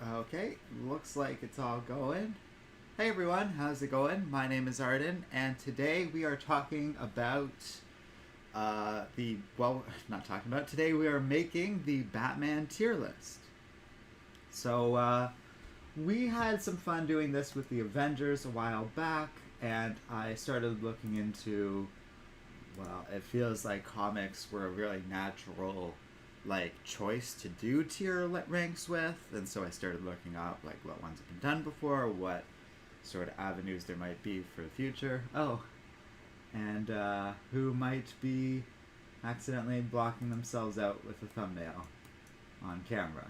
Okay, looks like it's all going. Hey everyone, how's it going? My name is Arden, and today we are talking about not talking about, today we are making the Batman tier list. So, we had some fun doing this with the Avengers a while back, and I started looking into, well, it feels like comics were a really natural choice to do ranks with, and so I started looking up like what ones have been done before, what sort of avenues there might be for the future. Oh, and who might be accidentally blocking themselves out with a thumbnail on camera.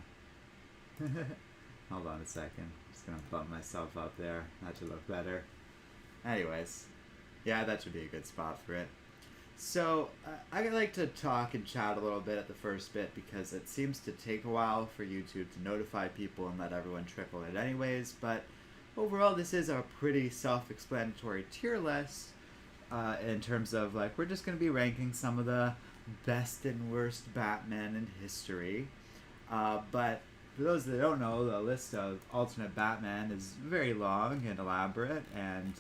Hold on a second. I'm just gonna bump myself up there. That should look better. Anyways, yeah, that should be a good spot for it. So, I like to talk and chat a little bit at the first bit because it seems to take a while for YouTube to notify people and let everyone trickle it anyways, but overall this is a pretty self-explanatory tier list in terms of, we're just going to be ranking some of the best and worst Batman in history. But for those that don't know, the list of alternate Batman is very long and elaborate, and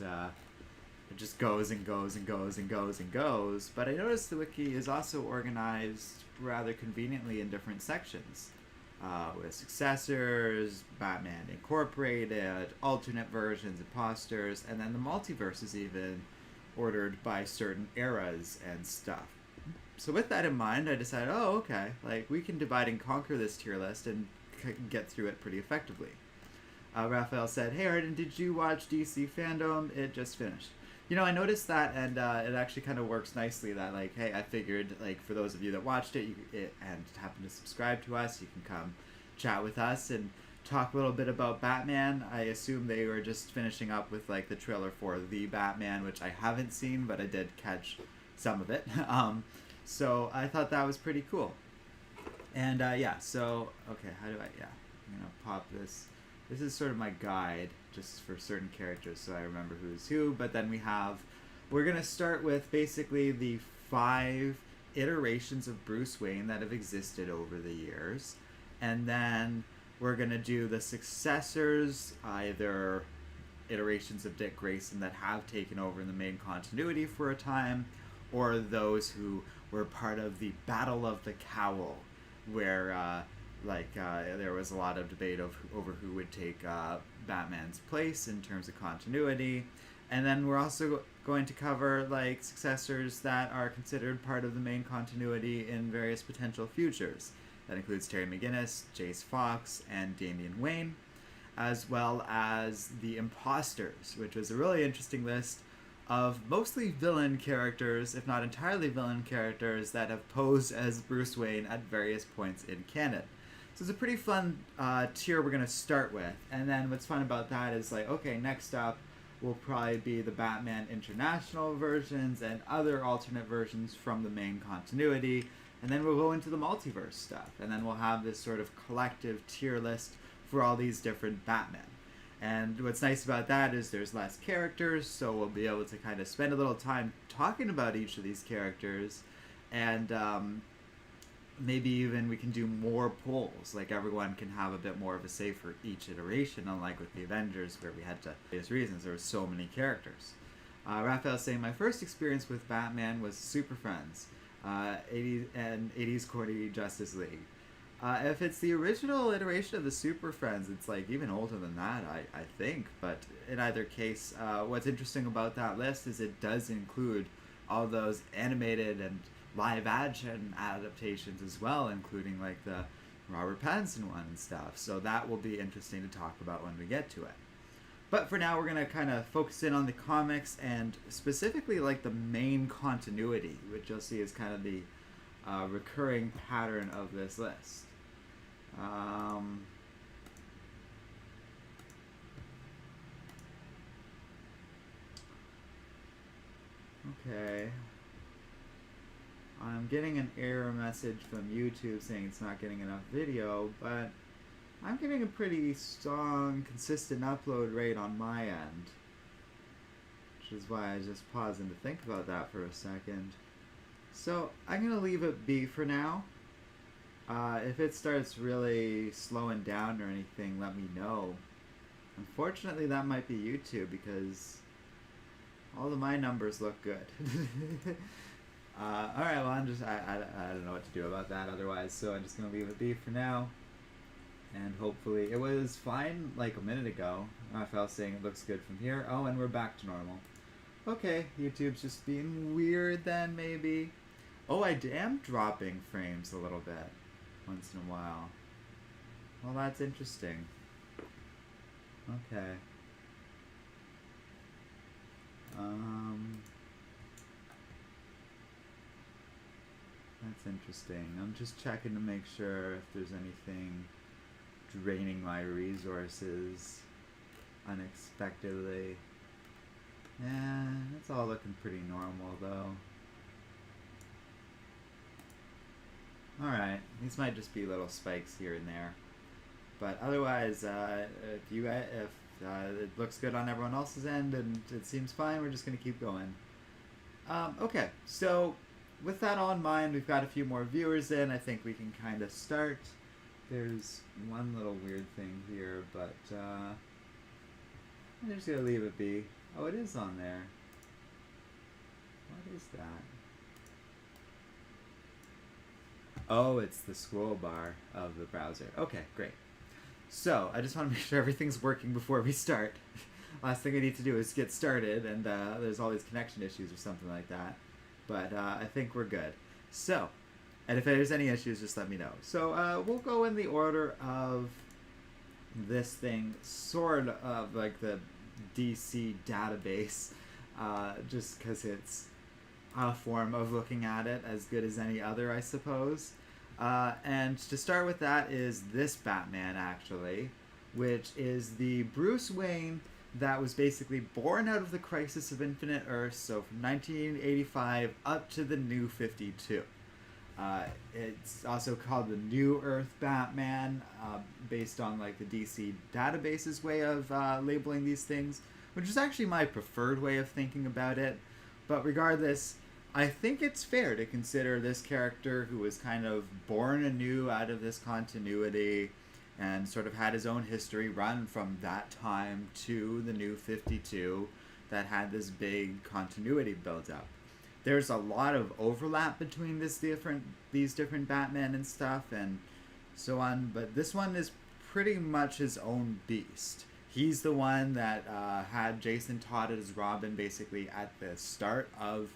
it just goes and goes and goes and goes and goes. But I noticed the wiki is also organized rather conveniently in different sections, with Successors, Batman Incorporated, alternate versions, Imposters, and then the multiverse is even ordered by certain eras and stuff. So with that in mind, I decided, oh, okay, we can divide and conquer this tier list and get through it pretty effectively. Raphael said, hey Arden, did you watch DC Fandom? It just finished. I noticed that, and it actually kind of works nicely that, hey, I figured, for those of you that watched it, and happen to subscribe to us, you can come chat with us and talk a little bit about Batman. I assume they were just finishing up with, the trailer for The Batman, which I haven't seen, but I did catch some of it. So I thought that was pretty cool. And, yeah, so, okay, how do I, yeah, I'm going to pop this. This is sort of my guide, just for certain characters, so I remember who's who. But then we're going to start with basically the 5 iterations of Bruce Wayne that have existed over the years. And then we're going to do the successors, either iterations of Dick Grayson that have taken over in the main continuity for a time, or those who were part of the Battle of the Cowl, where there was a lot of debate over who would take Batman's place in terms of continuity. And then we're also going to cover successors that are considered part of the main continuity in various potential futures. That includes Terry McGuinness, Jace Fox, and Damian Wayne, as well as the Imposters, which was a really interesting list of mostly villain characters, if not entirely villain characters, that have posed as Bruce Wayne at various points in canon. So it's a pretty fun tier we're going to start with. And then what's fun about that is, okay, next up will probably be the Batman International versions and other alternate versions from the main continuity. And then we'll go into the multiverse stuff. And then we'll have this sort of collective tier list for all these different Batmen. And what's nice about that is there's less characters, so we'll be able to kind of spend a little time talking about each of these characters, and maybe even we can do more polls. Everyone can have a bit more of a say for each iteration, unlike with the Avengers, where we had to, for various reasons, there were so many characters. Raphael's saying, my first experience with Batman was Super Friends, 80s corny Justice League. If it's the original iteration of the Super Friends, it's even older than that, I think. But in either case, what's interesting about that list is it does include all those animated and live action adaptations as well, including the Robert Pattinson one and stuff. So that will be interesting to talk about when we get to it. But for now, we're going to kind of focus in on the comics and specifically the main continuity, which you'll see is kind of the recurring pattern of this list. Okay. I'm getting an error message from YouTube saying it's not getting enough video, but I'm getting a pretty strong, consistent upload rate on my end. Which is why I was just pausing to think about that for a second. So I'm going to leave it be for now. If it starts really slowing down or anything, let me know. Unfortunately, that might be YouTube because all of my numbers look good. Alright, well, I don't know what to do about that otherwise, so I'm just going to leave it be for now. And hopefully, it was fine like a minute ago. I was saying it looks good from here. Oh, and we're back to normal. Okay, YouTube's just being weird then, maybe. Oh, I am dropping frames a little bit once in a while. Well, that's interesting. Okay. That's interesting. I'm just checking to make sure if there's anything draining my resources unexpectedly. Yeah, it's all looking pretty normal though. Alright, these might just be little spikes here and there. But otherwise, if it looks good on everyone else's end and it seems fine, we're just going to keep going. Okay, so with that all in mind, we've got a few more viewers in. I think we can kind of start. There's one little weird thing here, but I'm just going to leave it be. Oh, it is on there. What is that? Oh, it's the scroll bar of the browser. Okay, great. So, I just want to make sure everything's working before we start. Last thing I need to do is get started, and there's all these connection issues or something like that. But I think we're good. So, and if there's any issues, just let me know. So, we'll go in the order of this thing, sort of like the DC database, just because it's a form of looking at it as good as any other, I suppose. And to start with that is this Batman, actually, which is the Bruce Wayne that was basically born out of the Crisis of Infinite Earths, so from 1985 up to the New 52. It's also called the New Earth Batman, based on like the DC database's way of labeling these things, which is actually my preferred way of thinking about it. But regardless, I think it's fair to consider this character who was kind of born anew out of this continuity and sort of had his own history run from that time to the New 52 that had this big continuity built up. There's a lot of overlap between these different Batman and stuff and so on, but this one is pretty much his own beast. He's the one that had Jason Todd as Robin basically at the start of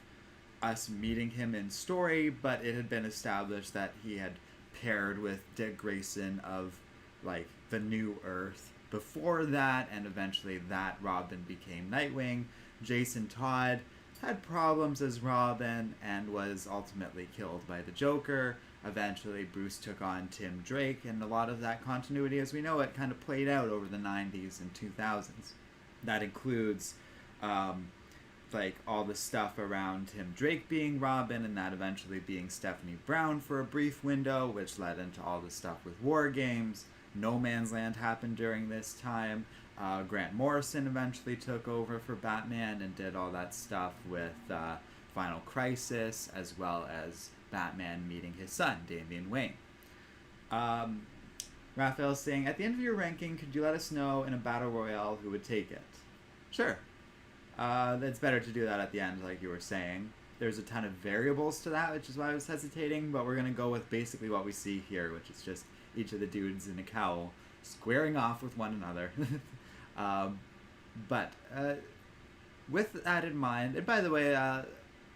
us meeting him in story, but it had been established that he had paired with Dick Grayson of like the New Earth before that, and eventually that Robin became Nightwing. Jason Todd had problems as Robin and was ultimately killed by the Joker. Eventually Bruce took on Tim Drake, and a lot of that continuity as we know it kind of played out over the 90s and 2000s. That includes like all the stuff around Tim Drake being Robin, and that eventually being Stephanie Brown for a brief window, which led into all the stuff with War Games. No Man's Land happened during this time. Grant Morrison eventually took over for Batman and did all that stuff with Final Crisis, as well as Batman meeting his son, Damian Wayne. Raphael's saying, at the end of your ranking, could you let us know in a battle royale who would take it? Sure. It's better to do that at the end, like you were saying. There's a ton of variables to that, which is why I was hesitating, but we're going to go with basically what we see here, which is just each of the dudes in a cowl squaring off with one another. But with that in mind, and by the way,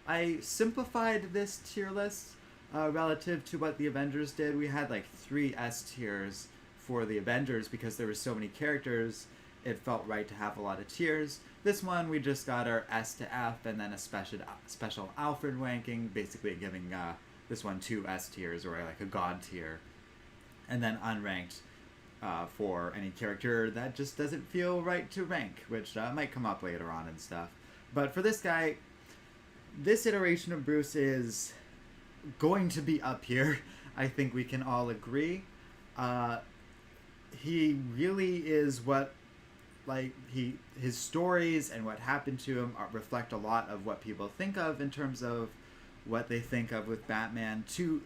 I simplified this tier list relative to what the Avengers did. We had like 3 S tiers for the Avengers because there were so many characters. It felt right to have a lot of tiers. This one, we just got our S to F and then a special Alfred ranking, basically giving this one 2 S tiers, or like a God tier. And then unranked for any character that just doesn't feel right to rank, which might come up later on and stuff. But for this guy, this iteration of Bruce is going to be up here. I think we can all agree. He really is what, like, his stories and what happened to him reflect a lot of what people think of in terms of what they think of with Batman to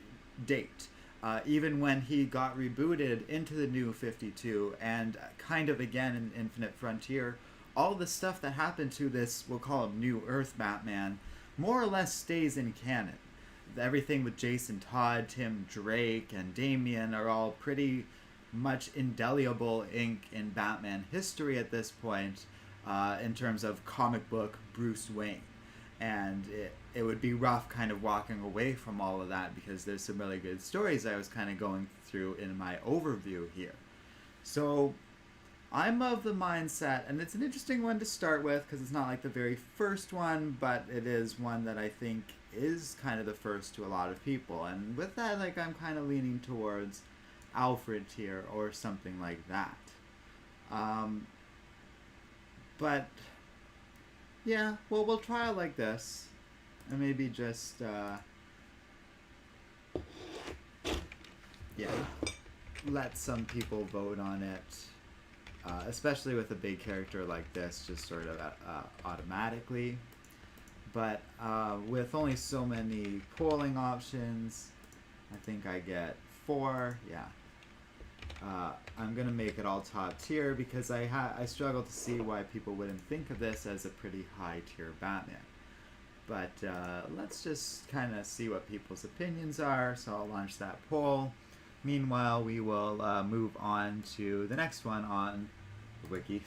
date. even when he got rebooted into the New 52 and kind of again in Infinite Frontier, all the stuff that happened to this, we'll call him New Earth Batman, more or less stays in canon. Everything with Jason Todd, Tim Drake, and Damian are all pretty much indelible ink in Batman history at this point, in terms of comic book Bruce Wayne. And it would be rough kind of walking away from all of that, because there's some really good stories I was kind of going through in my overview here. So I'm of the mindset, and it's an interesting one to start with because it's not like the very first one, but it is one that I think is kind of the first to a lot of people. And with that, like, I'm kind of leaning towards Alfred here or something like that. But yeah, well, we'll try it like this, and maybe just yeah, let some people vote on it, especially with a big character like this, just sort of automatically. But with only so many polling options, I think I get 4. Yeah. I'm gonna make it all top tier because I struggle to see why people wouldn't think of this as a pretty high tier Batman. But let's just kind of see what people's opinions are. So I'll launch that poll. Meanwhile, we will move on to the next one on the wiki,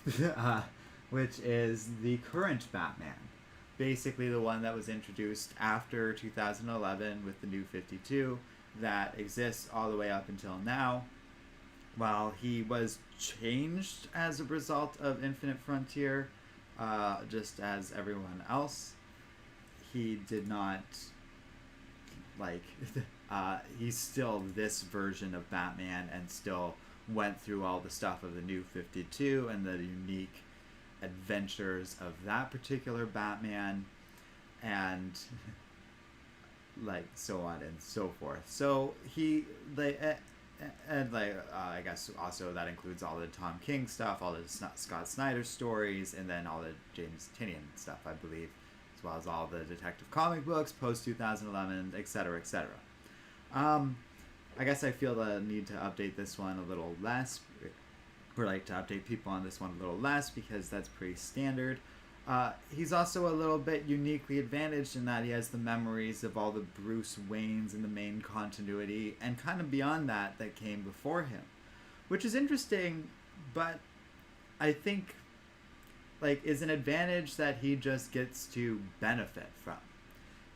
which is the current Batman. Basically the one that was introduced after 2011 with the New 52 that exists all the way up until now. While he was changed as a result of Infinite Frontier, just as everyone else, he did not, like, he's still this version of Batman and still went through all the stuff of the New 52 and the unique adventures of that particular Batman, and like so on and so forth. So he, I guess also that includes all the Tom King stuff, all the Scott Snyder stories, and then all the James Tynion stuff, I believe, as well as all the Detective comic books post 2011, etc., etc. I guess I feel the need to update this one a little less, or like to update people on this one a little less, because that's pretty standard. He's also a little bit uniquely advantaged in that he has the memories of all the Bruce Waynes in the main continuity and kind of beyond that came before him, which is interesting, but I think like is an advantage that he just gets to benefit from.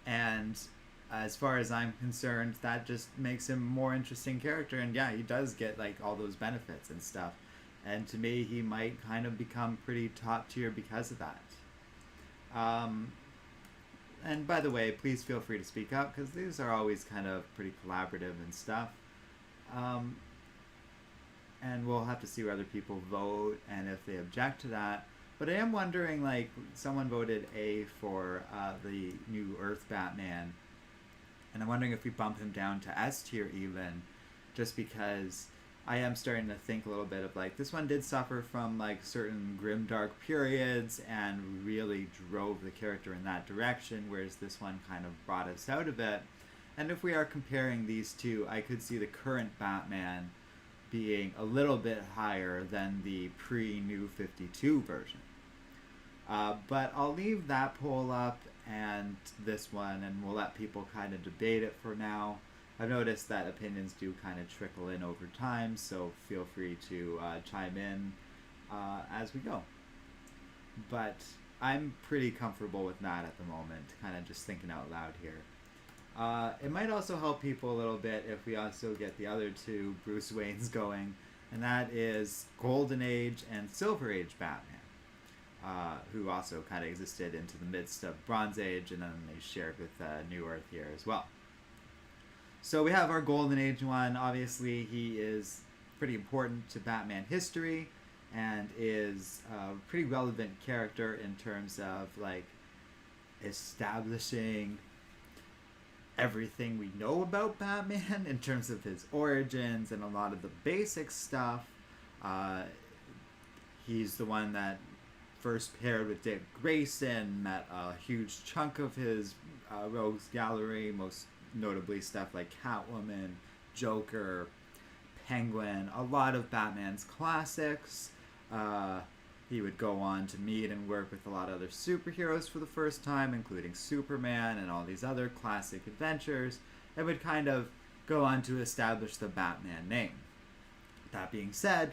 And as far as I'm concerned, that just makes him a more interesting character, and yeah, he does get like all those benefits and stuff. And to me, he might kind of become pretty top tier because of that. And by the way, please feel free to speak up, because these are always kind of pretty collaborative and stuff. And we'll have to see where other people vote and if they object to that. But I am wondering, like, someone voted A for the New Earth Batman. And I'm wondering if we bump him down to S tier even, just because I am starting to think a little bit of, like, this one did suffer from, like, certain grimdark periods and really drove the character in that direction, whereas this one kind of brought us out of it. And if we are comparing these two, I could see the current Batman being a little bit higher than the pre-New 52 version. But I'll leave that poll up and this one, and we'll let people kind of debate it for now. I've noticed that opinions do kind of trickle in over time, so feel free to chime in as we go. But I'm pretty comfortable with that at the moment, kind of just thinking out loud here. It might also help people a little bit if we also get the other two Bruce Waynes going, and that is Golden Age and Silver Age Batman, who also kind of existed into the midst of Bronze Age, and then they shared with New Earth here as well. So we have our Golden Age one. Obviously, he is pretty important to Batman history and is a pretty relevant character in terms of, like, establishing everything we know about Batman in terms of his origins and a lot of the basic stuff. He's the one that first paired with Dick Grayson, met a huge chunk of his rogues gallery, most notably stuff like Catwoman, Joker, Penguin, a lot of Batman's classics. He would go on to meet and work with a lot of other superheroes for the first time, including Superman and all these other classic adventures, and would kind of go on to establish the Batman name. That being said,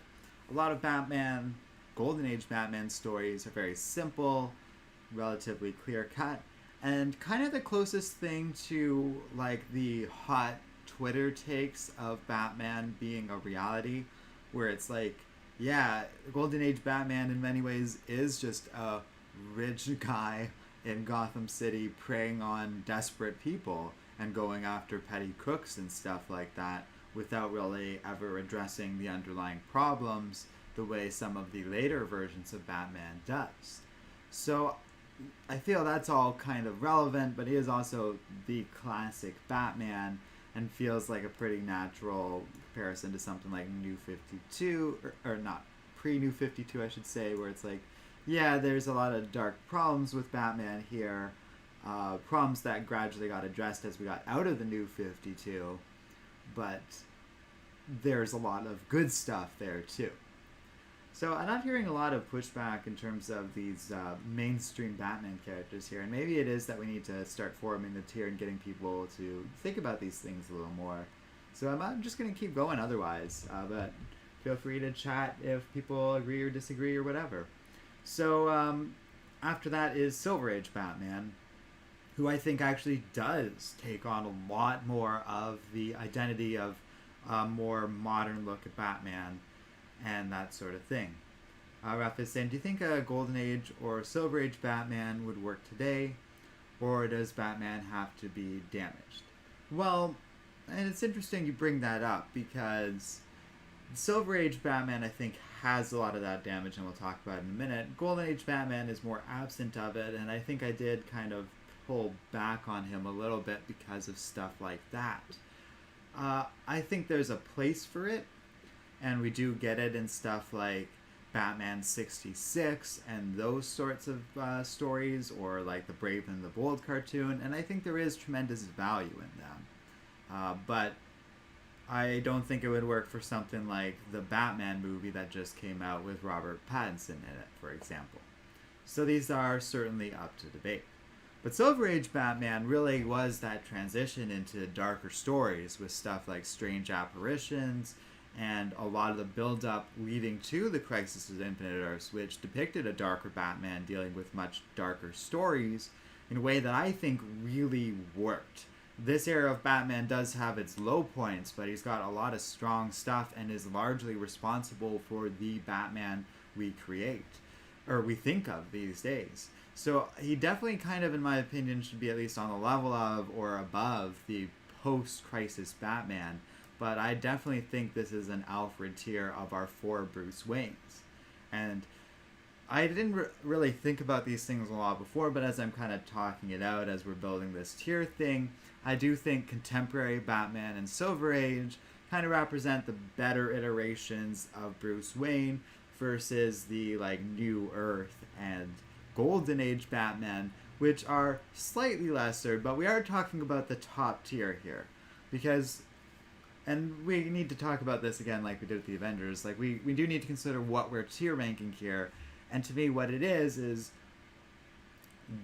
a lot of Batman, Golden Age Batman stories are very simple, relatively clear-cut, and kind of the closest thing to like the hot Twitter takes of Batman being a reality, where it's like, yeah, Golden Age Batman in many ways is just a rich guy in Gotham City preying on desperate people and going after petty crooks and stuff like that without really ever addressing the underlying problems the way some of the later versions of Batman does. So I feel that's all kind of relevant, but he is also the classic Batman and feels like a pretty natural comparison to something like New 52, or not, pre-New 52 I should say, where it's like, yeah, there's a lot of dark problems with Batman here, problems that gradually got addressed as we got out of the New 52, but there's a lot of good stuff there too. So I'm not hearing a lot of pushback in terms of these mainstream Batman characters here, and maybe it is that we need to start forming the tier and getting people to think about these things a little more. So I'm just going to keep going otherwise, but feel free to chat if people agree or disagree or whatever. So after that is Silver Age Batman, who I think actually does take on a lot more of the identity of a more modern look at Batman and that sort of thing. Raph is saying, do you think a Golden Age or Silver Age Batman would work today, or does Batman have to be damaged? Well, and it's interesting you bring that up, because Silver Age Batman, I think, has a lot of that damage, and we'll talk about it in a minute. Golden Age Batman is more absent of it, and I think I did kind of pull back on him a little bit because of stuff like that. I think there's a place for it, and we do get it in stuff like Batman 66 and those sorts of stories, or like the Brave and the Bold cartoon, and I think there is tremendous value in them. But I don't think it would work for something like the Batman movie that just came out with Robert Pattinson in it, for example. So these are certainly up to debate. But Silver Age Batman really was that transition into darker stories with stuff like Strange Apparitions and a lot of the build-up leading to the Crisis of Infinite Earths, which depicted a darker Batman dealing with much darker stories in a way that I think really worked. This era of Batman does have its low points, but he's got a lot of strong stuff and is largely responsible for the Batman we create, or we think of these days. So he definitely kind of, in my opinion, should be at least on the level of or above the post-Crisis Batman, but I definitely think this is an Alfred tier of our four Bruce Waynes. And I didn't really think about these things a lot before, but as I'm kind of talking it out as we're building this tier thing, I do think contemporary Batman and Silver Age kind of represent the better iterations of Bruce Wayne versus the like New Earth and Golden Age Batman, which are slightly lesser, but we are talking about the top tier here. Because, and we need to talk about this again like we did with the Avengers, like we do need to consider what we're tier ranking here. And to me, what it is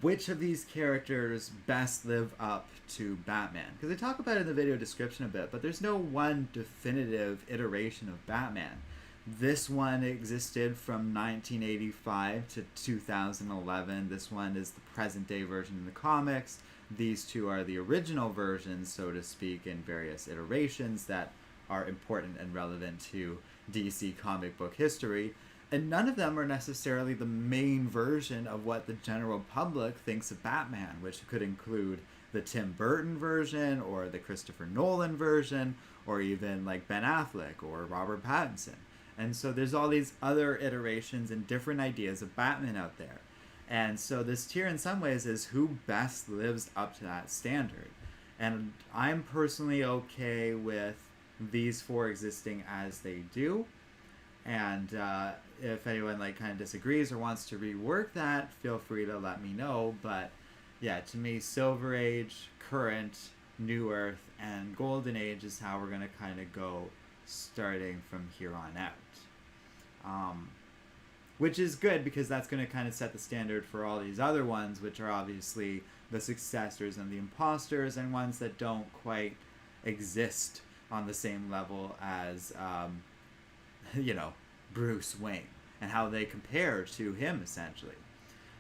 which of these characters best live up to Batman? Because they talk about it in the video description a bit, but there's no one definitive iteration of Batman. This one existed from 1985 to 2011. This one is the present-day version in the comics. These two are the original versions, so to speak, in various iterations that are important and relevant to DC comic book history. And none of them are necessarily the main version of what the general public thinks of Batman, which could include the Tim Burton version, or the Christopher Nolan version, or even like Ben Affleck or Robert Pattinson. And so there's all these other iterations and different ideas of Batman out there. And so this tier in some ways is who best lives up to that standard. And I'm personally okay with these four existing as they do. And if anyone like kind of disagrees or wants to rework that, feel free to let me know. But yeah, to me, Silver Age, current, New Earth, and Golden Age is how we're going to kind of go starting from here on out. Which is good because that's going to kind of set the standard for all these other ones, which are obviously the Successors and the Imposters, and ones that don't quite exist on the same level as, Bruce Wayne, and how they compare to him, essentially.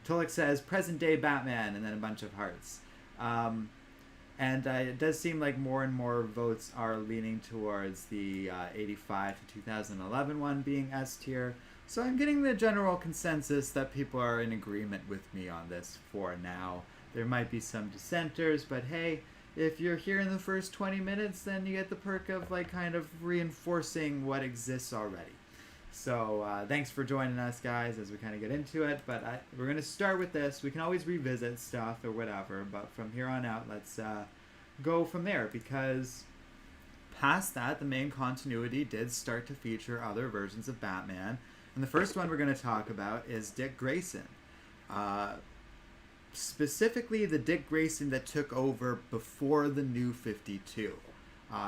Tulloch says, present-day Batman, and then a bunch of hearts. And it does seem like more and more votes are leaning towards the 85 to 2011 one being S tier. So I'm getting the general consensus that people are in agreement with me on this for now. There might be some dissenters, but hey, if you're here in the first 20 minutes, then you get the perk of kind of reinforcing what exists already. So thanks for joining us, guys, as we kind of get into it. But we're going to start with this. We can always revisit stuff or whatever, but from here on out, let's go from there, because past that, the main continuity did start to feature other versions of Batman. And the first one we're going to talk about is Dick Grayson. Specifically, the Dick Grayson that took over before the New 52.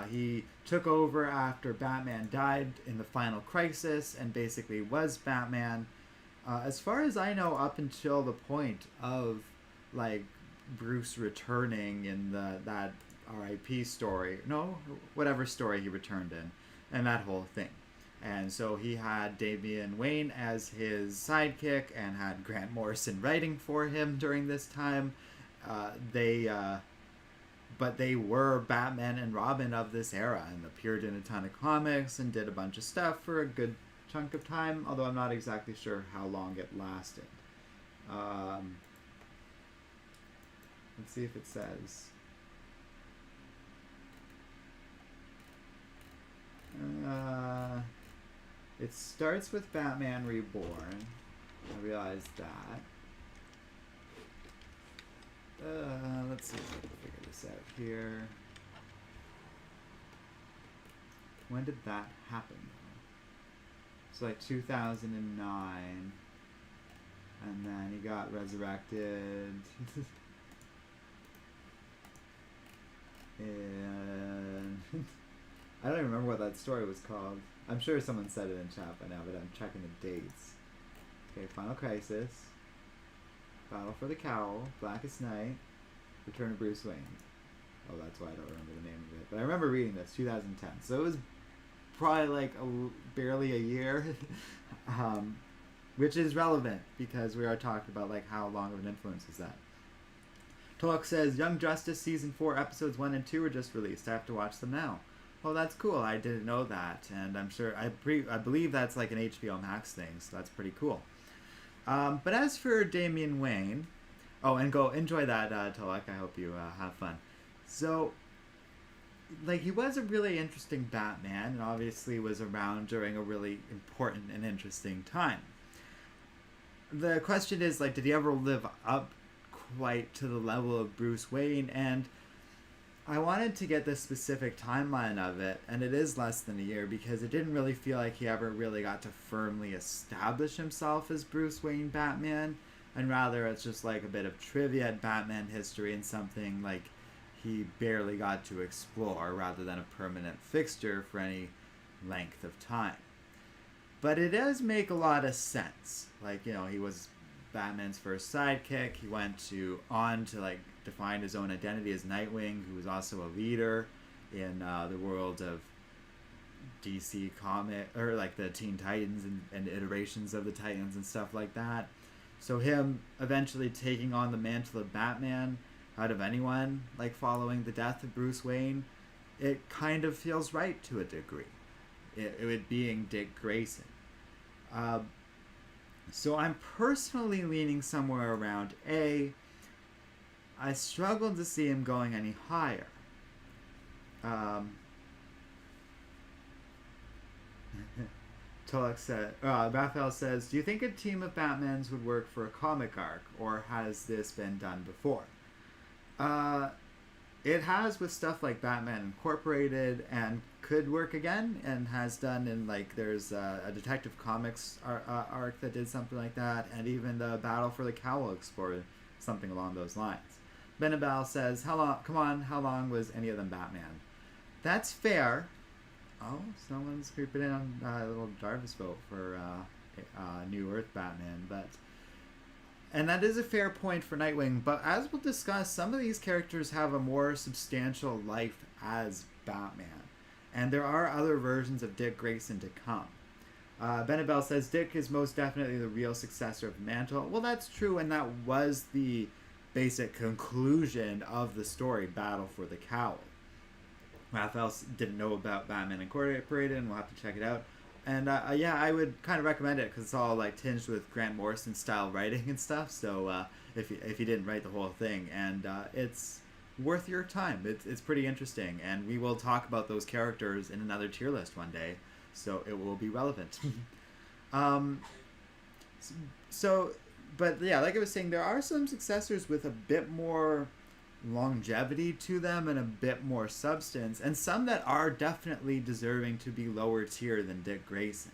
He took over after Batman died in the final crisis and basically was Batman. As far as I know, up until the point of Bruce returning in that R.I.P. story, whatever story he returned in, and that whole thing. And so he had Damian Wayne as his sidekick and had Grant Morrison writing for him during this time. But they were Batman and Robin of this era and appeared in a ton of comics and did a bunch of stuff for a good chunk of time, although I'm not exactly sure how long it lasted. Let's see if it says. It starts with Batman Reborn. I realized that. Let's see if I can figure this out here. When did that happen? It's 2009. And then he got resurrected. And I don't even remember what that story was called. I'm sure someone said it in chat by now, but I'm checking the dates. Okay, Final Crisis, Battle for the Cowl, Blackest Night, Return of Bruce Wayne. Oh, that's why I don't remember the name of it. But I remember reading this, 2010. So it was probably barely a year, which is relevant because we are talking about how long of an influence is that. Tulloch says, Young Justice Season 4 Episodes 1 and 2 were just released. I have to watch them now. Well, that's cool. I didn't know that, and I'm sure I believe that's an HBO Max thing, so that's pretty cool. But as for Damian Wayne, and go enjoy that, Tulloch. I hope you have fun. So, he was a really interesting Batman, and obviously was around during a really important and interesting time. The question is, did he ever live up quite to the level of Bruce Wayne? And I wanted to get the specific timeline of it, and it is less than a year because it didn't really feel like he ever really got to firmly establish himself as Bruce Wayne Batman, and rather it's just a bit of trivia at Batman history and something he barely got to explore rather than a permanent fixture for any length of time. But it does make a lot of sense. He was Batman's first sidekick. He went on to define his own identity as Nightwing, who was also a leader in the world of DC comic, or the Teen Titans and iterations of the Titans and stuff like that. So him eventually taking on the mantle of Batman out of anyone, following the death of Bruce Wayne, it kind of feels right to a degree. It being Dick Grayson. So I'm personally leaning somewhere around A. I struggled to see him going any higher. Raphael says, do you think a team of Batmans would work for a comic arc, or has this been done before? It has with stuff like Batman Incorporated, and could work again, and has done in there's a Detective Comics arc that did something like that, and even the Battle for the Cowl explored something along those lines. Benabel says, "How long? Come on, how long was any of them Batman?" That's fair. Oh, someone's creeping in on a little Jarvis vote for New Earth Batman, and that is a fair point for Nightwing. But as we'll discuss, some of these characters have a more substantial life as Batman, and there are other versions of Dick Grayson to come. Benabel says Dick is most definitely the real successor of Mantle. Well, that's true, and that was the basic conclusion of the story, Battle for the Cowl. Raphael didn't know about Batman Incorporated, and we'll have to check it out. And yeah, I would kind of recommend it because it's all like tinged with Grant Morrison style writing and stuff. So if you didn't write the whole thing, and it's worth your time. It's pretty interesting, and we will talk about those characters in another tier list one day, so it will be relevant. But yeah, like I was saying, there are some successors with a bit more longevity to them and a bit more substance, and some that are definitely deserving to be lower tier than Dick Grayson.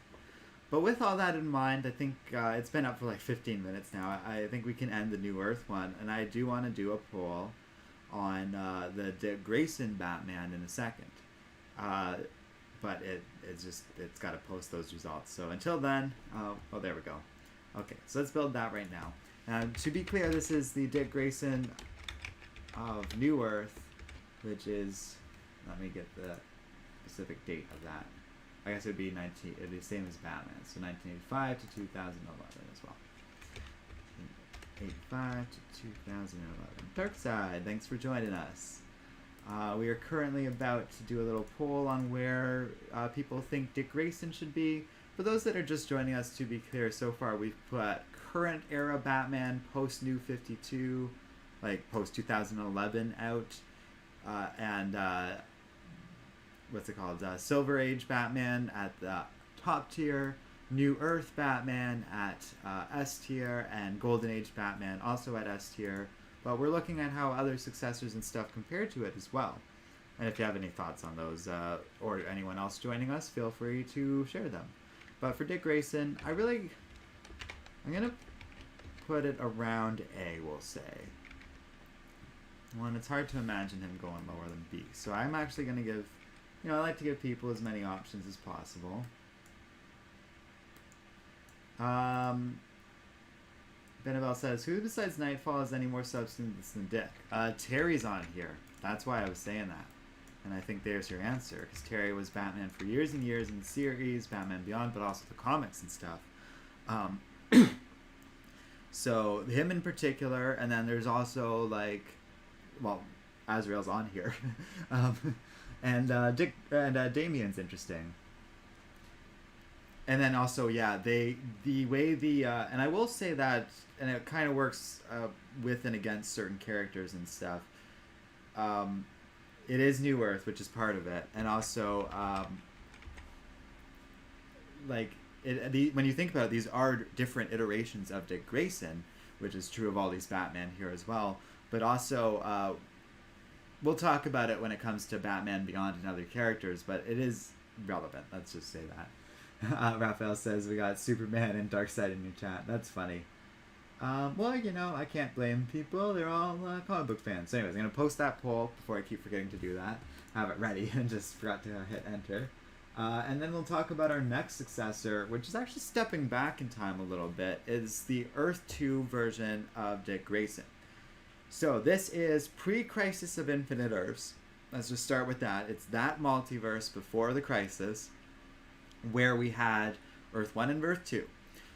But with all that in mind, I think it's been up for like 15 minutes now. I think we can end the New Earth one, and I do want to do a poll on the Dick Grayson Batman in a second. But it's got to post those results. So until then, oh, there we go. Okay, so let's build that right now. To be clear, this is the Dick Grayson of New Earth, which is, let me get the specific date of that. I guess it'd be the same as Batman, so 1985 to 2011 as well. 1985 to 2011. Darkside, thanks for joining us. We are currently about to do a little poll on where people think Dick Grayson should be. For those that are just joining us, to be clear, so far we've put current era Batman, post New 52, like post 2011 out, and what's it called? Silver Age Batman at the top tier, New Earth Batman at S tier, and Golden Age Batman also at S tier. But we're looking at how other successors and stuff compare to it as well. And if you have any thoughts on those, or anyone else joining us, feel free to share them. But for Dick Grayson, I'm gonna put it around A, we'll say. One, it's hard to imagine him going lower than B. So I'm actually gonna give, I like to give people as many options as possible. Benabel says, who besides Nightfall has any more substance than Dick? Terry's on here. That's why I was saying that. And I think there's your answer, because Terry was Batman for years and years in the series, Batman Beyond, but also the comics and stuff. So him in particular, and then there's also like, well, Azrael's on here, and Dick and Damien's interesting. And then also, yeah, the way and I will say that, and it kind of works with and against certain characters and stuff. It is New Earth, which is part of it, and also when you think about it, these are different iterations of Dick Grayson, which is true of all these Batman here as well. But also, we'll talk about it when it comes to Batman Beyond and other characters, but it is relevant. Let's just say that. Raphael says we got Superman and Darkseid in your chat. That's funny. Well, I can't blame people. They're all comic book fans. So anyways, I'm going to post that poll before I keep forgetting to do that. Have it ready and just forgot to hit enter. And then we'll talk about our next successor, which is actually stepping back in time a little bit, is the Earth 2 version of Dick Grayson. So this is pre-Crisis of Infinite Earths. Let's just start with that. It's that multiverse before the Crisis, where we had Earth 1 and Earth 2.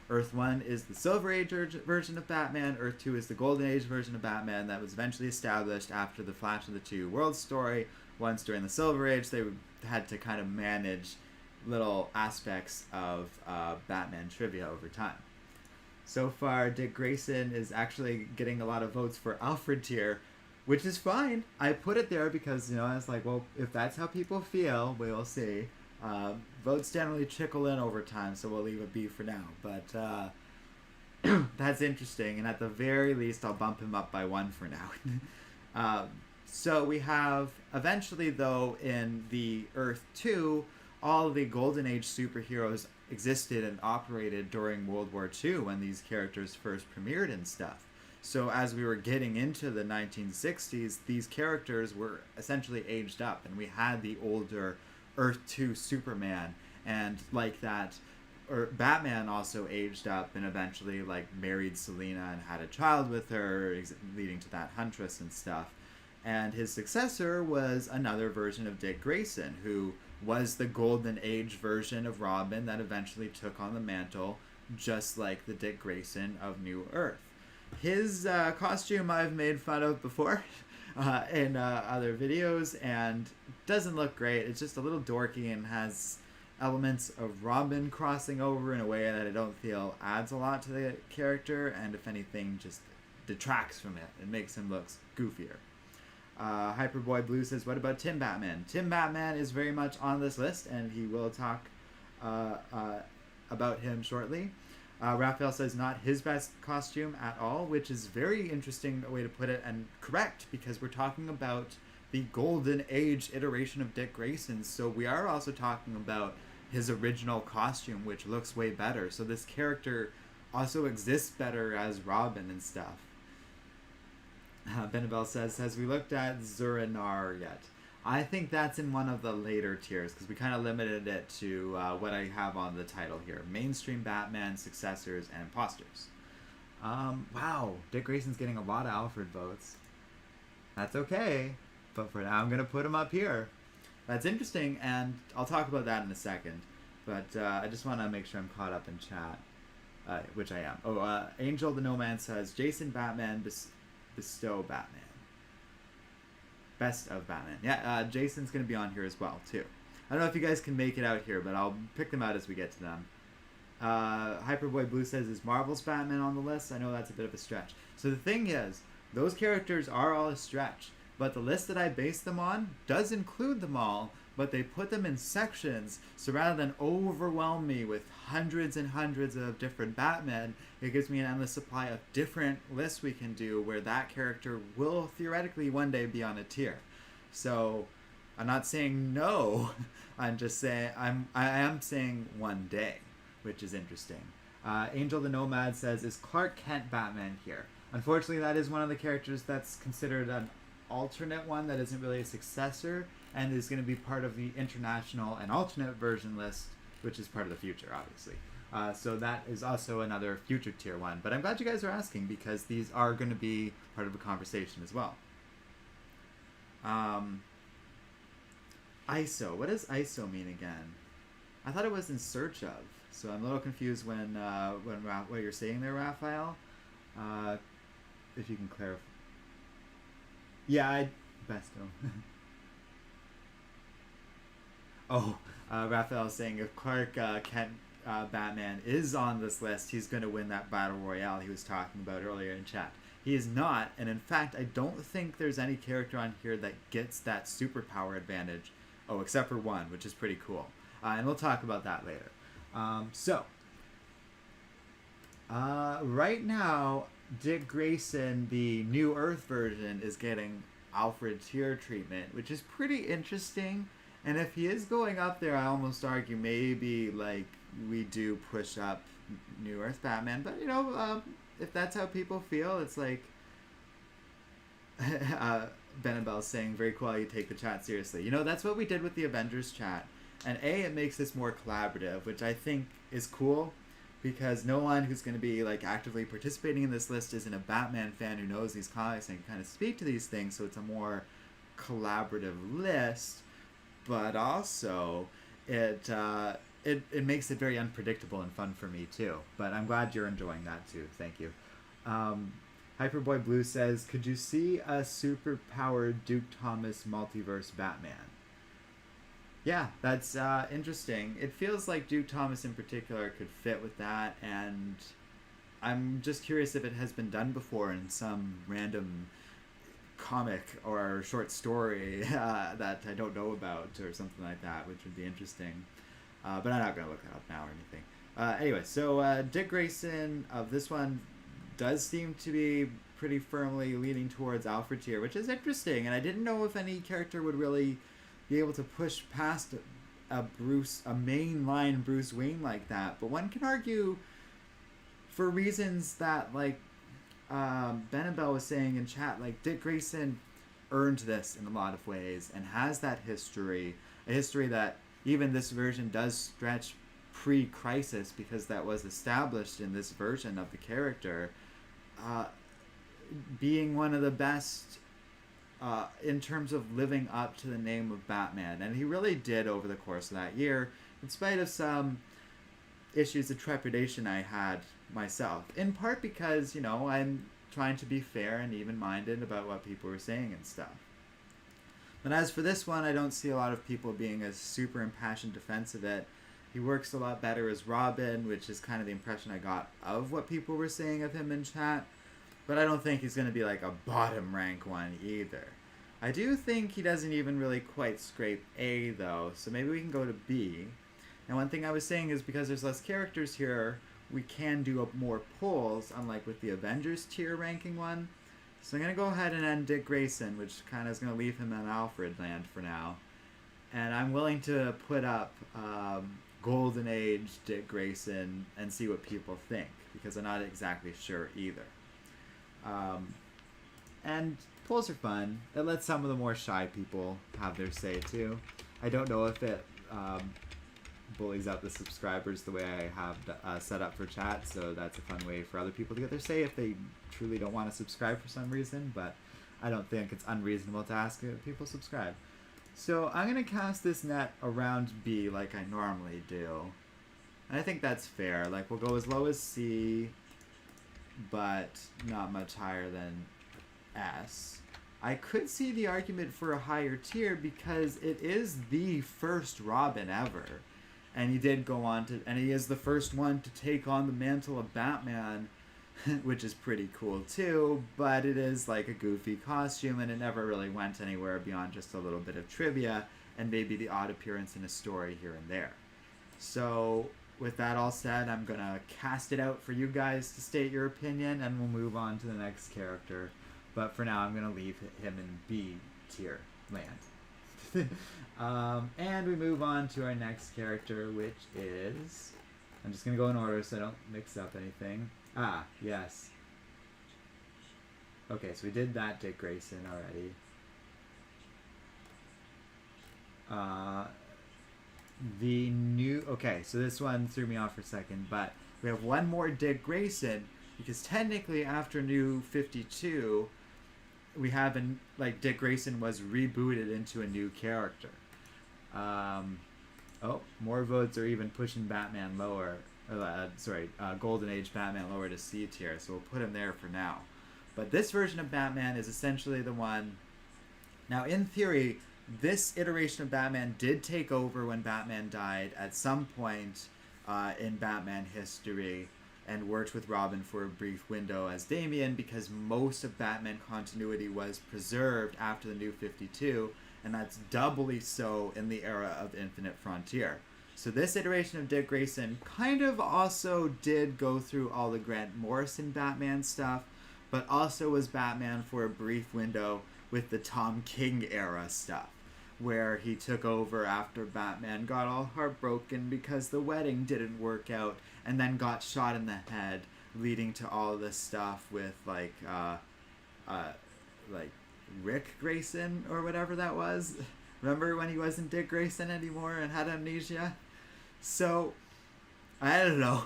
Earth 1 is the Silver Age version of Batman. Earth 2 is the Golden Age version of Batman that was eventually established after the Flash of the Two Worlds story. Once during the Silver Age, they had to kind of manage little aspects of Batman trivia over time. So far, Dick Grayson is actually getting a lot of votes for Alfred tier, which is fine. I put it there because, I was like, well, if that's how people feel, we'll see. Votes generally trickle in over time, so we'll leave a B for now. But that's interesting, and at the very least, I'll bump him up by 1 for now. So we have, eventually though, in the Earth 2, all of the Golden Age superheroes existed and operated during World War II when these characters first premiered and stuff. So as we were getting into the 1960s, these characters were essentially aged up, and we had the older Earth 2 Superman, and like that, or Batman also aged up and eventually like married Selena and had a child with her, leading to that Huntress and stuff. And his successor was another version of Dick Grayson, who was the Golden Age version of Robin that eventually took on the mantle, just like the Dick Grayson of New Earth. His costume I've made fun of before in other videos, and doesn't look great. It's just a little dorky and has elements of Robin crossing over in a way that I don't feel adds a lot to the character, and if anything, just detracts from it. It makes him look goofier. Hyperboy Blue says, what about Tim Batman? Tim Batman is very much on this list, and he will talk about him shortly. Raphael says not his best costume at all, which is very interesting way to put it, and correct, because we're talking about the Golden Age iteration of Dick Grayson, so we are also talking about his original costume, which looks way better. So this character also exists better as Robin and stuff. Benabel says, has we looked at Zurinar yet? I think that's in one of the later tiers, because we kind of limited it to what I have on the title here. Mainstream Batman, Successors, and Imposters. Wow, Dick Grayson's getting a lot of Alfred votes. That's okay, but for now I'm going to put him up here. That's interesting, and I'll talk about that in a second. But I just want to make sure I'm caught up in chat, which I am. Angel the Nomad says, Jason Batman, Bestow Batman. Best of Batman. Yeah, Jason's going to be on here as well, too. I don't know if you guys can make it out here, but I'll pick them out as we get to them. Hyperboy Blue says, is Marvel's Batman on the list? I know that's a bit of a stretch. So the thing is, those characters are all a stretch, but the list that I base them on does include them all, but they put them in sections, so rather than overwhelm me with hundreds and hundreds of different Batmen, it gives me an endless supply of different lists we can do where that character will theoretically one day be on a tier. So I'm not saying no, I'm just saying I am saying one day, which is interesting. Angel the Nomad says, is Clark Kent Batman here? Unfortunately, that is one of the characters that's considered an alternate one that isn't really a successor, and is going to be part of the international and alternate version list, which is part of the future, obviously. So that is also another future tier one. But I'm glad you guys are asking, because these are going to be part of a conversation as well. ISO. What does ISO mean again? I thought it was in search of. So I'm a little confused when what you're saying there, Raphael. If you can clarify. Yeah, Besto. Raphael is saying if Clark Kent Batman is on this list, he's going to win that Battle Royale he was talking about earlier in chat. He is not, and in fact, I don't think there's any character on here that gets that superpower advantage. Oh, except for one, which is pretty cool. And we'll talk about that later. Right now, Dick Grayson, the New Earth version, is getting Alfred tier treatment, which is pretty interesting. And if he is going up there, I almost argue maybe like we do push up New Earth Batman. But you know, if that's how people feel, it's like Benabel's saying, very cool how you take the chat seriously. You know, that's what we did with the Avengers chat. And it makes this more collaborative, which I think is cool, because no one who's going to be like actively participating in this list isn't a Batman fan who knows these comics and can kind of speak to these things. So it's a more collaborative list. But also, it makes it very unpredictable and fun for me too. But I'm glad you're enjoying that too. Thank you. Hyperboy Blue says, could you see a superpowered Duke Thomas multiverse Batman? Yeah, that's interesting. It feels like Duke Thomas in particular could fit with that, and I'm just curious if it has been done before in some random comic or short story that I don't know about or something like that, which would be interesting. But I'm not going to look that up now or anything. Anyway, so Dick Grayson of this one does seem to be pretty firmly leaning towards Alfred tier, which is interesting, and I didn't know if any character would really be able to push past a mainline Bruce Wayne like that. But one can argue, for reasons that like Benabel was saying in chat, like, Dick Grayson earned this in a lot of ways and has that history, a history that even this version does stretch pre-Crisis, because that was established in this version of the character, being one of the best in terms of living up to the name of Batman. And he really did over the course of that year, in spite of some issues of trepidation I had myself. In part because, I'm trying to be fair and even-minded about what people were saying and stuff. But as for this one, I don't see a lot of people being a super impassioned defense of it. He works a lot better as Robin, which is kind of the impression I got of what people were saying of him in chat. But I don't think he's going to be like a bottom rank one either. I do think he doesn't even really quite scrape A though, so maybe we can go to B. And one thing I was saying is because there's less characters here, we can do more polls, unlike with the Avengers tier ranking one. So I'm going to go ahead and end Dick Grayson, which kind of is going to leave him in Alfred land for now. And I'm willing to put up Golden Age Dick Grayson and see what people think, because I'm not exactly sure either. And polls are fun. It lets some of the more shy people have their say too. I don't know if it bullies out the subscribers the way I have set up for chat, so that's a fun way for other people to get their say if they truly don't want to subscribe for some reason, but I don't think it's unreasonable to ask if people subscribe. So I'm going to cast this net around B like I normally do. And I think that's fair. Like, we'll go as low as C, but not much higher than S. I could see the argument for a higher tier because it is the first Robin ever. And he did go on to, and he is the first one to take on the mantle of Batman, which is pretty cool too, but it is like a goofy costume and it never really went anywhere beyond just a little bit of trivia and maybe the odd appearance in a story here and there. So with that all said, I'm going to cast it out for you guys to state your opinion and we'll move on to the next character. But for now, I'm going to leave him in B tier land. And we move on to our next character, which is... I'm just going to go in order so I don't mix up anything. Ah, yes. Okay, so we did that Dick Grayson already. The new... Okay, so this one threw me off for a second, but we have one more Dick Grayson, because technically after New 52, we have, Dick Grayson was rebooted into a new character. More votes are even pushing Batman lower. Golden Age Batman lower to C tier, so we'll put him there for now. But this version of Batman is essentially the one... Now, in theory, this iteration of Batman did take over when Batman died at some point in Batman history and worked with Robin for a brief window as Damian, because most of Batman continuity was preserved after the New 52, and that's doubly so in the era of Infinite Frontier. So this iteration of Dick Grayson kind of also did go through all the Grant Morrison Batman stuff, but also was Batman for a brief window with the Tom King era stuff, where he took over after Batman got all heartbroken because the wedding didn't work out, and then got shot in the head, leading to all this stuff with Rick Grayson or whatever that was. Remember when he wasn't Dick Grayson anymore and had amnesia? So, I don't know.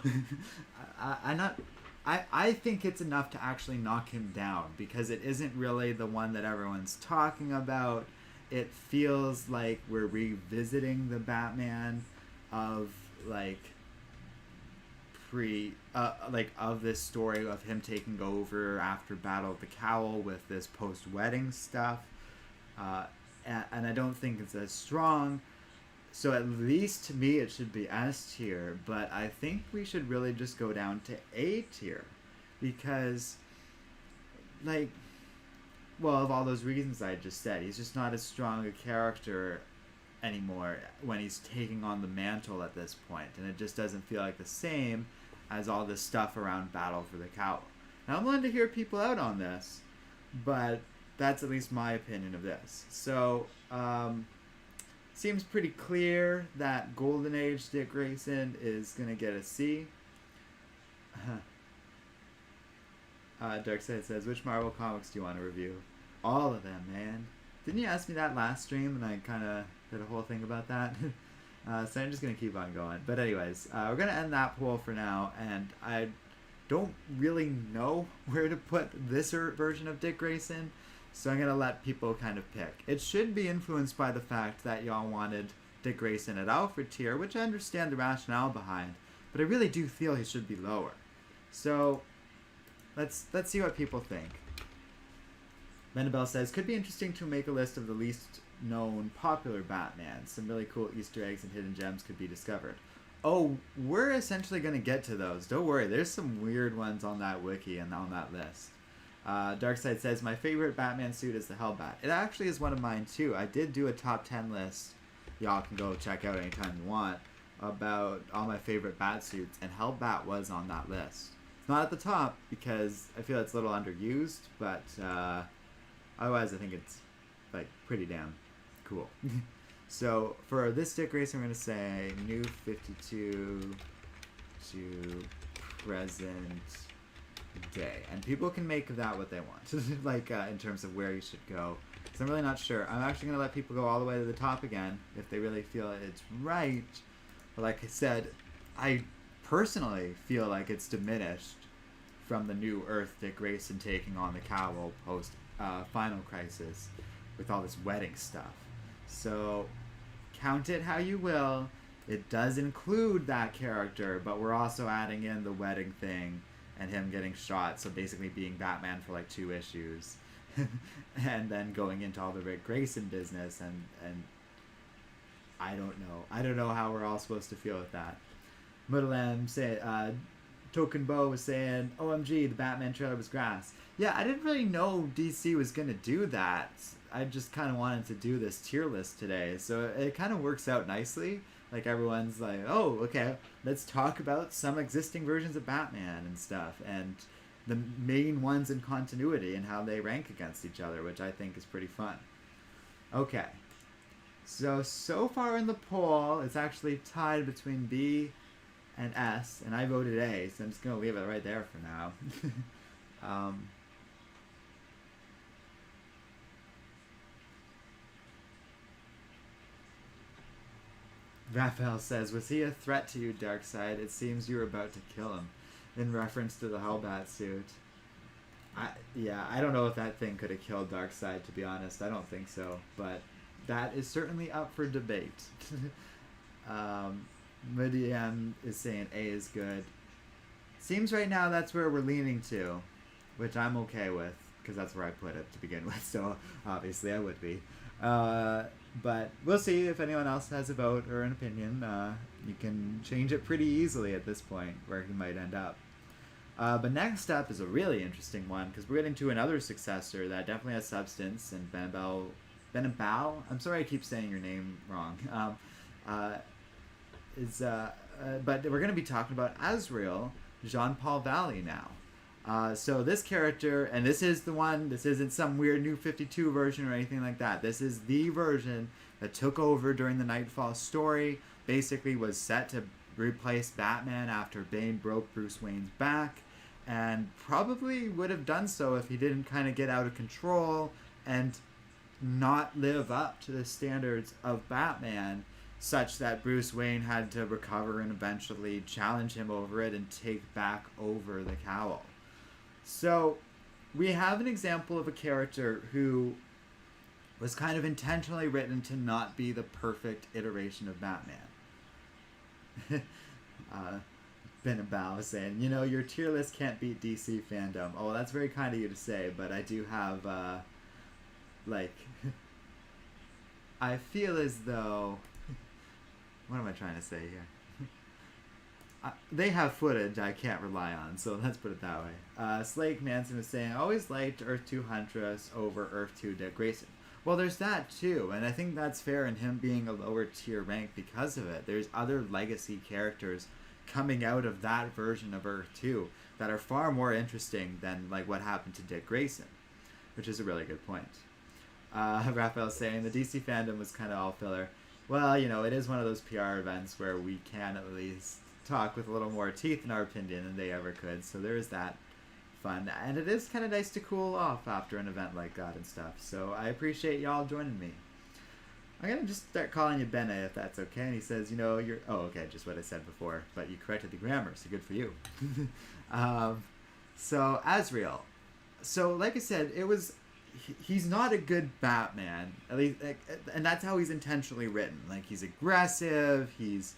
I think it's enough to actually knock him down, because it isn't really the one that everyone's talking about. It feels like we're revisiting the Batman of of this story of him taking over after Battle of the Cowl with this post-wedding stuff. And I don't think it's as strong. So at least to me it should be S tier, but I think we should really just go down to A tier. Because, of all those reasons I just said, he's just not as strong a character anymore when he's taking on the mantle at this point, and it just doesn't feel like the same as all this stuff around Battle for the Cowl. Now, I'm willing to hear people out on this, but that's at least my opinion of this. So, seems pretty clear that Golden Age Dick Grayson is going to get a C. Darkseid says, which Marvel comics do you want to review? All of them, man. Didn't you ask me that last stream and I kind of did a whole thing about that? So I'm just going to keep on going. But anyways, we're going to end that poll for now, and I don't really know where to put this version of Dick Grayson, so I'm going to let people kind of pick. It should be influenced by the fact that y'all wanted Dick Grayson at Alfred tier, which I understand the rationale behind, but I really do feel he should be lower. So let's see what people think. Menabel says, could be interesting to make a list of the least known popular Batman. Some really cool Easter eggs and hidden gems could be discovered. Oh, we're essentially going to get to those. Don't worry, there's some weird ones on that wiki and on that list. Darkseid says, my favorite Batman suit is the Hellbat. It actually is one of mine too. I did do a top 10 list, y'all can go check out anytime you want, about all my favorite bat suits, and Hellbat was on that list. It's not at the top because I feel it's a little underused, but otherwise I think it's like pretty damn cool. So for this Dick Grayson, we're going to say new 52 to present day. And people can make of that what they want, like in terms of where you should go. Because I'm really not sure. I'm actually going to let people go all the way to the top again if they really feel it's right. But like I said, I personally feel like it's diminished from the new Earth Dick Grayson taking on the cowl post Final Crisis with all this wedding stuff. So count it how you will. It does include that character, but we're also adding in the wedding thing and him getting shot, so basically being Batman for like 2 issues. And then going into all the Dick Grayson business, and I don't know how we're all supposed to feel with that. Mudalam say Token Bo was saying, OMG, the Batman trailer was grass. Yeah, I didn't really know DC was going to do that. I just kind of wanted to do this tier list today. So it kind of works out nicely. Like everyone's like, oh, okay, let's talk about some existing versions of Batman and stuff. And the main ones in continuity and how they rank against each other, which I think is pretty fun. Okay. So far in the poll, it's actually tied between B and S, and I voted A, so I'm just going to leave it right there for now. Raphael says, was he a threat to you, Darkseid? It seems you were about to kill him, in reference to the Hellbat suit. I don't know if that thing could have killed Darkseid, to be honest. I don't think so, but that is certainly up for debate. Midian is saying A is good. Seems right now that's where we're leaning to, which I'm okay with, because that's where I put it to begin with, so obviously I would be. But we'll see if anyone else has a vote or an opinion. You can change it pretty easily at this point, where he might end up. But next up is a really interesting one, because we're getting to another successor that definitely has substance, and Benabao? I'm sorry I keep saying your name wrong. But we're going to be talking about Azrael, Jean-Paul Valley now. So this character, and this is the one, this isn't some weird new 52 version or anything like that. This is the version that took over during the Nightfall story, basically was set to replace Batman after Bane broke Bruce Wayne's back, and probably would have done so if he didn't kind of get out of control and not live up to the standards of Batman, such that Bruce Wayne had to recover and eventually challenge him over it and take back over the cowl. So we have an example of a character who was kind of intentionally written to not be the perfect iteration of Batman. Benabao saying, you know, your tier list can't beat DC fandom. Oh, that's very kind of you to say, but I do have, I feel as though... What am I trying to say here? They have footage I can't rely on, so let's put it that way. Slake Manson was saying, always liked Earth 2 Huntress over Earth 2 Dick Grayson. Well, there's that too, and I think that's fair in him being a lower tier rank because of it. There's other legacy characters coming out of that version of Earth 2 that are far more interesting than like what happened to Dick Grayson, which is a really good point. Raphael's saying the DC fandom was kind of all filler. Well, you know, it is one of those PR events where we can at least talk with a little more teeth in our opinion than they ever could, so there is that fun. And it is kind of nice to cool off after an event like that and stuff. So I appreciate y'all joining me. I'm going to just start calling you Bene if that's okay. And he says, you know, you're... Oh, okay, just what I said before. But you corrected the grammar, so good for you. So, Azrael. So, like I said, it was... He's not a good Batman. At least, and that's how he's intentionally written. Like, he's aggressive, he's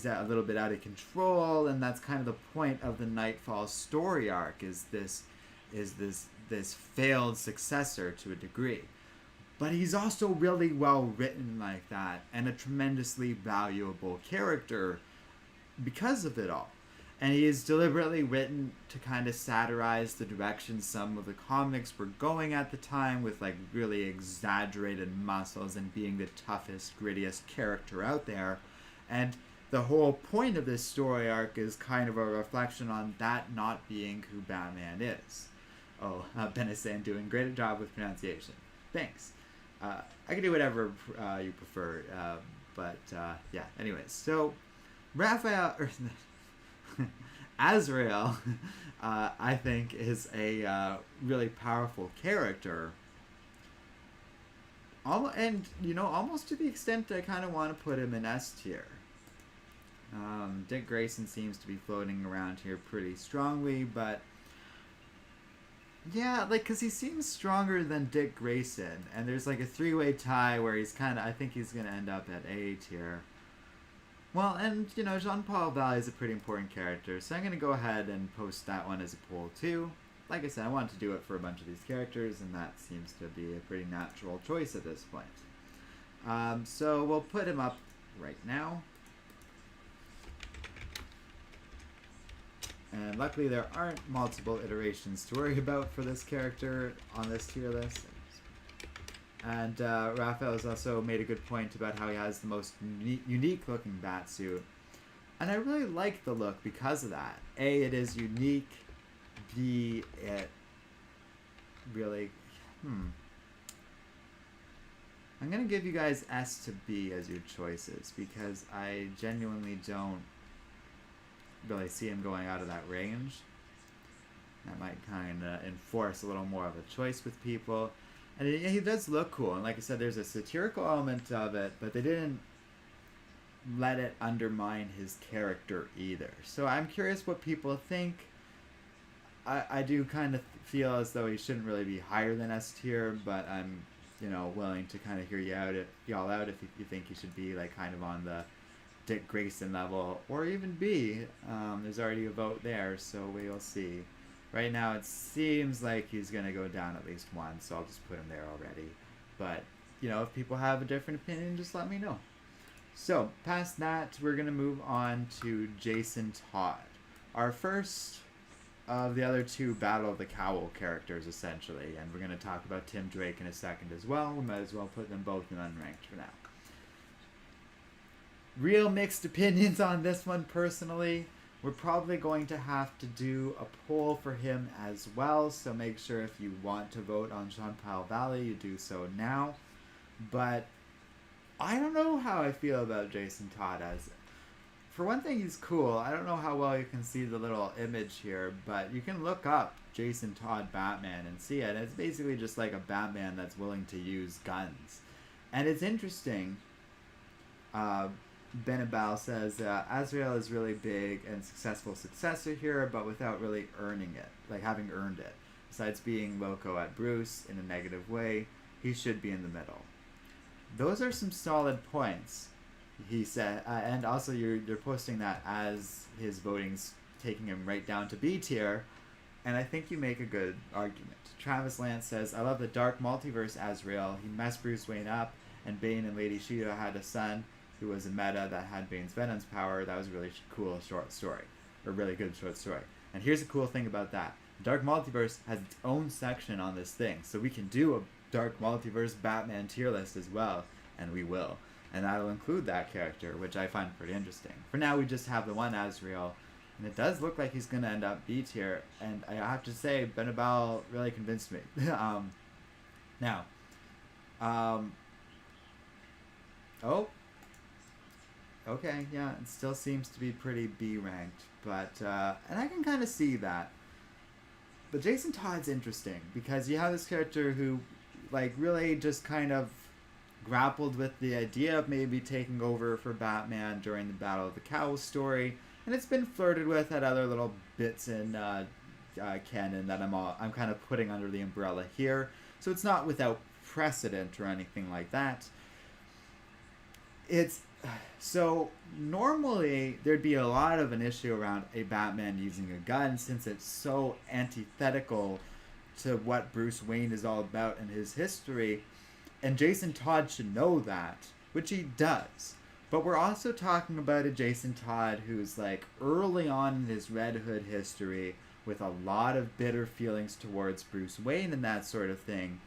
a little bit out of control, and that's kind of the point of the Nightfall story arc, is this failed successor to a degree. But he's also really well written like that, and a tremendously valuable character because of it all. And he is deliberately written to kind of satirize the direction some of the comics were going at the time, with like really exaggerated muscles and being the toughest, grittiest character out there. And the whole point of this story arc is kind of a reflection on that not being who Batman is. Oh, Ben is saying doing a great job with pronunciation. Thanks. I can do whatever you prefer, but yeah. Anyways, so Raphael, Azrael, I think is a really powerful character. And you know, almost to the extent I kind of want to put him in S tier. Dick Grayson seems to be floating around here pretty strongly, but yeah, like, because he seems stronger than Dick Grayson, and there's like a three-way tie where he's kind of, I think he's going to end up at A tier. Well, and, you know, Jean-Paul Valley is a pretty important character, so I'm going to go ahead and post that one as a poll too. Like I said, I wanted to do it for a bunch of these characters, and that seems to be a pretty natural choice at this point. So we'll put him up right now. And luckily there aren't multiple iterations to worry about for this character on this tier list. And Raphael has also made a good point about how he has the most unique looking batsuit. And I really like the look because of that. A, it is unique. B, it really... I'm going to give you guys S to B as your choices, because I genuinely don't really see him going out of that range. That might kind of enforce a little more of a choice with people. And he does look cool, and like I said, there's a satirical element of it, but they didn't let it undermine his character either. So I'm curious what people think. I do kind of feel as though he shouldn't really be higher than S tier, but I'm, you know, willing to kind of hear y'all out if you think he should be like kind of on the Dick Grayson level, or even B. There's already a vote there, so we'll see. Right now it seems like he's going to go down at least one, so I'll just put him there already. But, you know, if people have a different opinion, just let me know. So, past that, we're going to move on to Jason Todd. Our first of the other two Battle of the Cowl characters, essentially. And we're going to talk about Tim Drake in a second as well. We might as well put them both in unranked for now. Real mixed opinions on this one, personally. We're probably going to have to do a poll for him as well, so make sure if you want to vote on Jean-Paul Valley, you do so now. But I don't know how I feel about Jason Todd as... For one thing, he's cool. I don't know how well you can see the little image here, but you can look up Jason Todd Batman and see it. It's basically just like a Batman that's willing to use guns. And it's interesting. Benabal says, Azrael is really big and successful successor here, but without really earning it, like having earned it. Besides being loco at Bruce in a negative way, he should be in the middle. Those are some solid points, he said, and also you're posting that as his voting's taking him right down to B tier, and I think you make a good argument. Travis Lance says, I love the dark multiverse Azrael. He messed Bruce Wayne up, and Bane and Lady Shiva had a son who was a meta that had Bane's Venom's power. That was a really cool short story, or really good short story. And here's a cool thing about that. Dark Multiverse has its own section on this thing, so we can do a Dark Multiverse Batman tier list as well, and we will. And that'll include that character, which I find pretty interesting. For now, we just have the one Azrael, and it does look like he's going to end up B tier, and I have to say, Benabal really convinced me. Okay, yeah, it still seems to be pretty B ranked, but, and I can kind of see that. But Jason Todd's interesting because you have this character who, like, really just kind of grappled with the idea of maybe taking over for Batman during the Battle of the Cowl story, and it's been flirted with at other little bits in canon that I'm kind of putting under the umbrella here. So it's not without precedent or anything like that. So normally there'd be a lot of an issue around a Batman using a gun, since it's so antithetical to what Bruce Wayne is all about in his history, and Jason Todd should know that, which he does. But we're also talking about a Jason Todd who's like early on in his Red Hood history with a lot of bitter feelings towards Bruce Wayne and that sort of thing.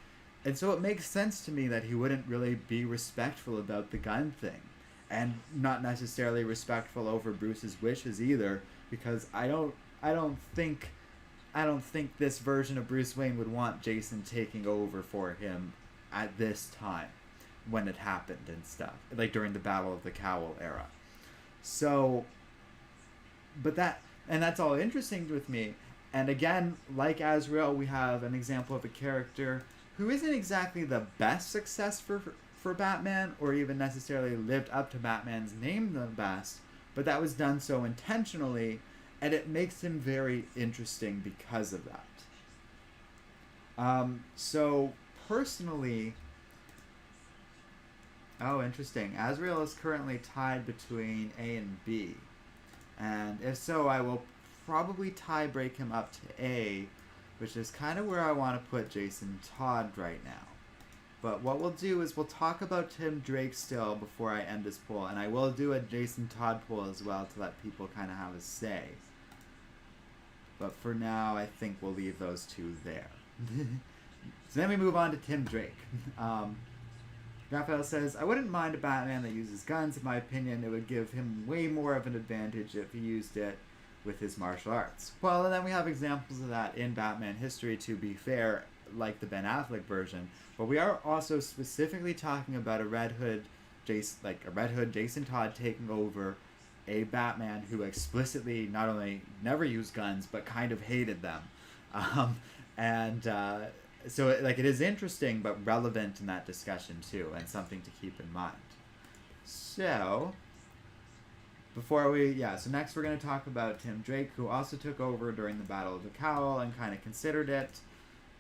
And so it makes sense to me that he wouldn't really be respectful about the gun thing. And not necessarily respectful over Bruce's wishes either, because I don't think this version of Bruce Wayne would want Jason taking over for him at this time when it happened and stuff, like during the Battle of the Cowl era. So, that's all interesting with me. And again, like Azrael, we have an example of a character who isn't exactly the best success for Batman, or even necessarily lived up to Batman's name the best, but that was done so intentionally, and it makes him very interesting because of that. So personally, interesting. Azrael is currently tied between A and B, and if so, I will probably tie break him up to A, which is kind of where I want to put Jason Todd right now. But what we'll do is we'll talk about Tim Drake still before I end this poll, and I will do a Jason Todd poll as well to let people kind of have a say. But for now, I think we'll leave those two there. So then we move on to Tim Drake. Raphael says, I wouldn't mind a Batman that uses guns. In my opinion, it would give him way more of an advantage if he used it with his martial arts. Well, and then we have examples of that in Batman history, to be fair, like the Ben Affleck version. But we are also specifically talking about a Red Hood Jason Todd taking over a Batman who explicitly not only never used guns, but kind of hated them. So it is interesting, but relevant in that discussion too, and something to keep in mind. So, so next we're going to talk about Tim Drake, who also took over during the Battle of the Cowl and kind of considered it.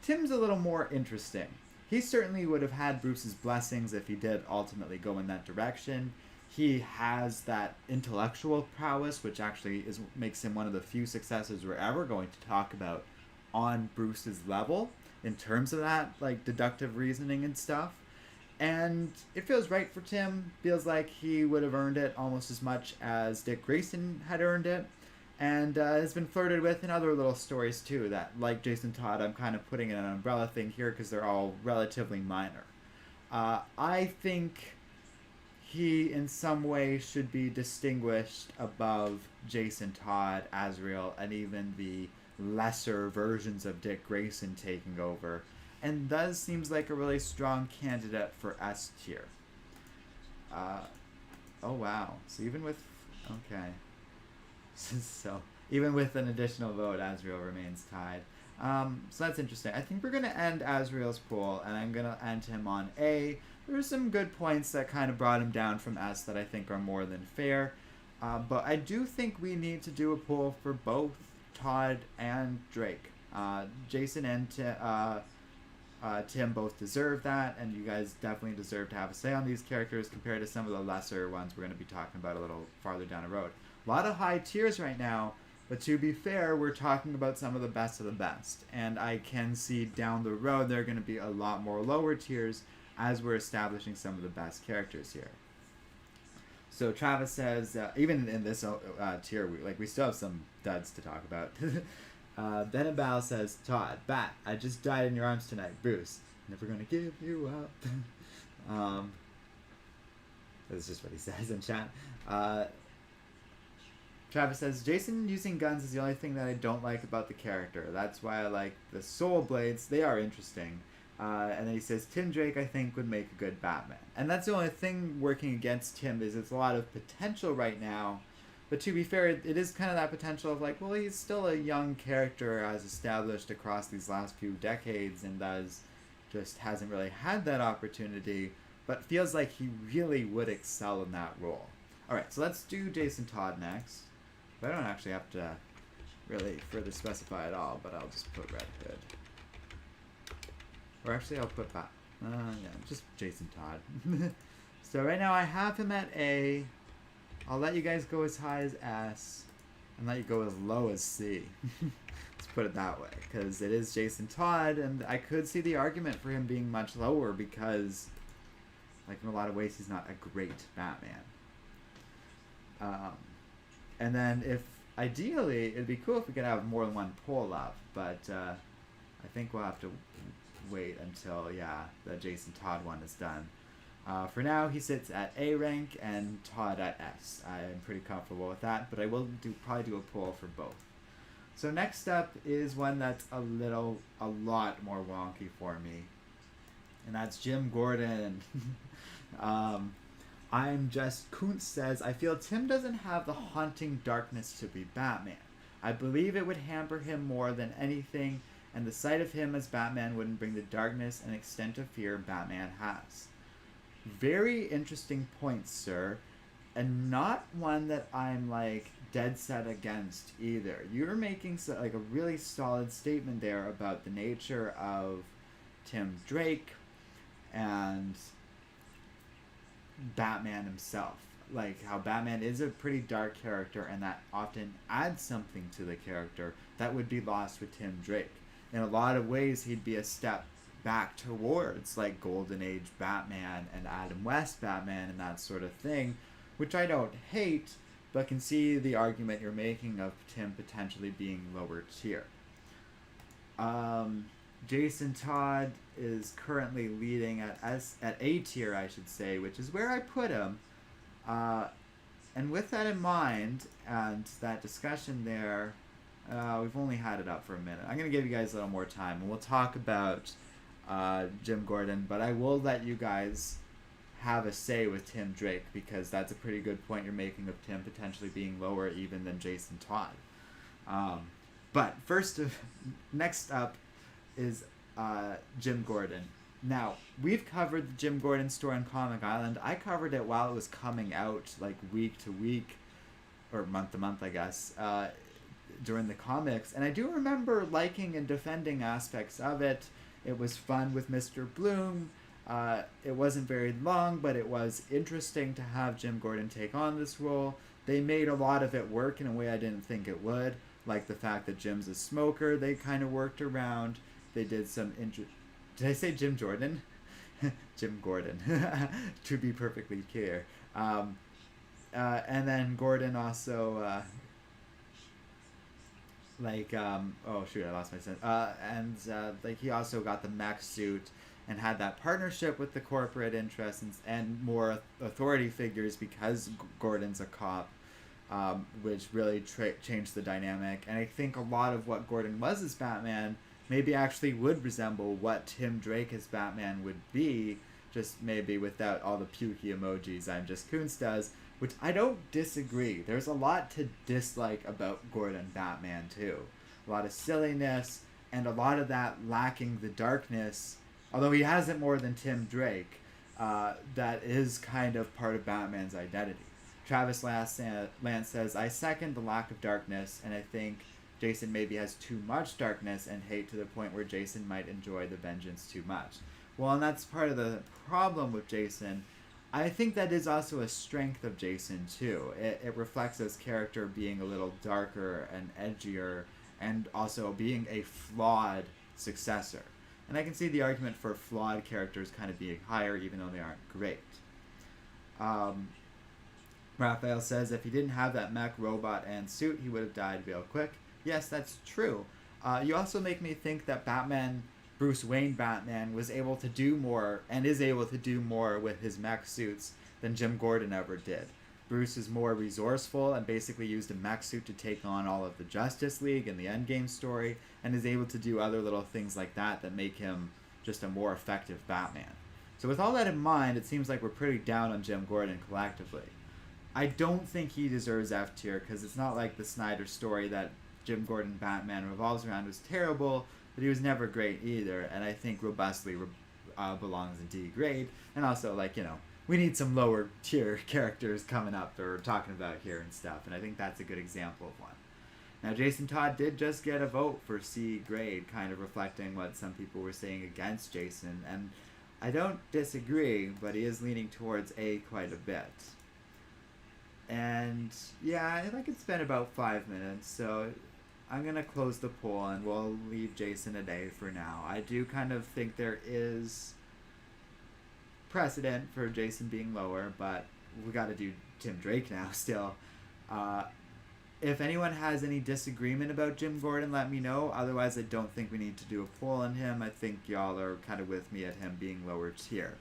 Tim's a little more interesting. He certainly would have had Bruce's blessings if he did ultimately go in that direction. He has that intellectual prowess, which actually makes him one of the few successors we're ever going to talk about on Bruce's level in terms of that, like, deductive reasoning and stuff. And it feels right for Tim. Feels like he would have earned it almost as much as Dick Grayson had earned it. And has been flirted with in other little stories too, that, like Jason Todd, I'm kind of putting in an umbrella thing here because they're all relatively minor. I think he in some way should be distinguished above Jason Todd, Azrael, and even the lesser versions of Dick Grayson taking over, and thus seems like a really strong candidate for S tier. Oh wow, so even with an additional vote, Azrael remains tied. So that's interesting. I think we're going to end Azrael's poll, and I'm going to end him on A. There's some good points that kind of brought him down from S that I think are more than fair. But I do think we need to do a poll for both Todd and Drake. Jason and Tim both deserve that, and you guys definitely deserve to have a say on these characters compared to some of the lesser ones we're going to be talking about a little farther down the road. A lot of high tiers right now, but to be fair, we're talking about some of the best of the best, and I can see down the road there are going to be a lot more lower tiers as we're establishing some of the best characters here. So Travis says, even in this tier, we still have some duds to talk about. Ben and Bal says, Todd, Bat, I just died in your arms tonight. Bruce, never gonna give you up. That's just what he says in chat. Travis says, Jason using guns is the only thing that I don't like about the character. That's why I like the Soul Blades. They are interesting. And then he says, Tim Drake, I think, would make a good Batman. And that's the only thing working against Tim is it's a lot of potential right now, But to be fair, it is kind of that potential of like, well, he's still a young character as established across these last few decades and just hasn't really had that opportunity, but feels like he really would excel in that role. Alright, so let's do Jason Todd next. But I don't actually have to really further specify at all, but I'll just put Red Hood. Or actually I'll put just Jason Todd. So right now I have him at A. I'll let you guys go as high as S and let you go as low as C. Let's put it that way, because it is Jason Todd, and I could see the argument for him being much lower because, like, in a lot of ways, he's not a great Batman. And then if, ideally, it'd be cool if we could have more than one poll up, but I think we'll have to wait until, the Jason Todd one is done. For now, he sits at A rank and Todd at S. I'm pretty comfortable with that, but I will probably do a poll for both. So next up is one that's a lot more wonky for me, and that's Jim Gordon. Kuntz says, I feel Tim doesn't have the haunting darkness to be Batman. I believe it would hamper him more than anything, and the sight of him as Batman wouldn't bring the darkness and extent of fear Batman has. Very interesting point, sir, and not one that I'm like dead set against either. You're making a really solid statement there about the nature of Tim Drake and Batman himself. Like how Batman is a pretty dark character, and that often adds something to the character that would be lost with Tim Drake. In a lot of ways, he'd be a step back towards like Golden Age Batman and Adam West Batman and that sort of thing, which I don't hate, but can see the argument you're making of Tim potentially being lower tier. Jason Todd is currently leading at A tier, I should say, which is where I put him. And with that in mind, and that discussion there, we've only had it up for a minute. I'm going to give you guys a little more time, and we'll talk about Jim Gordon, but I will let you guys have a say with Tim Drake, because that's a pretty good point you're making of Tim potentially being lower even than Jason Todd. But next up is Jim Gordon. Now, we've covered the Jim Gordon story on Comic Island. I covered it while it was coming out, like week to week, or month to month, I guess, during the comics. And I do remember liking and defending aspects of it. It was fun with Mr. Bloom. It wasn't very long, but it was interesting to have Jim Gordon take on this role. They made a lot of it work in a way I didn't think it would, like the fact that Jim's a smoker. They kind of worked around. They did some Did I say Jim Jordan? Jim Gordon, to be perfectly clear. And then Gordon also, oh shoot, I lost my sense. And he also got the mech suit and had that partnership with the corporate interests and more authority figures because Gordon's a cop, which really changed the dynamic. And I think a lot of what Gordon was as Batman maybe actually would resemble what Tim Drake as Batman would be, just maybe without all the pukey emojis I'm Just Kuntz does, which I don't disagree. There's a lot to dislike about Gordon Batman too. A lot of silliness, and a lot of that lacking the darkness, although he has it more than Tim Drake, that is kind of part of Batman's identity. Travis Lance says, I second the lack of darkness, and I think Jason maybe has too much darkness and hate to the point where Jason might enjoy the vengeance too much. Well, and that's part of the problem with Jason. I think that is also a strength of Jason too. It reflects his character being a little darker and edgier, and also being a flawed successor. And I can see the argument for flawed characters kind of being higher even though they aren't great. Raphael says if he didn't have that mech, robot, and suit, he would have died real quick. Yes, that's true. You also make me think that Bruce Wayne Batman was able to do more, and is able to do more with his mech suits than Jim Gordon ever did. Bruce is more resourceful and basically used a mech suit to take on all of the Justice League in the Endgame story, and is able to do other little things like that make him just a more effective Batman. So with all that in mind, it seems like we're pretty down on Jim Gordon collectively. I don't think he deserves F tier because it's not like the Snyder story that Jim Gordon Batman revolves around was terrible, but he was never great either. And I think robustly belongs in D grade. And also, like, you know, we need some lower tier characters coming up that we're talking about here and stuff. And I think that's a good example of one. Now, Jason Todd did just get a vote for C grade, kind of reflecting what some people were saying against Jason. And I don't disagree, but he is leaning towards A quite a bit. And yeah, like it's been about 5 minutes, so I'm going to close the poll and we'll leave Jason at A for now. I do kind of think there is precedent for Jason being lower, but we got to do Tim Drake now still. If anyone has any disagreement about Jim Gordon, let me know. Otherwise, I don't think we need to do a poll on him. I think y'all are kind of with me at him being lower tier.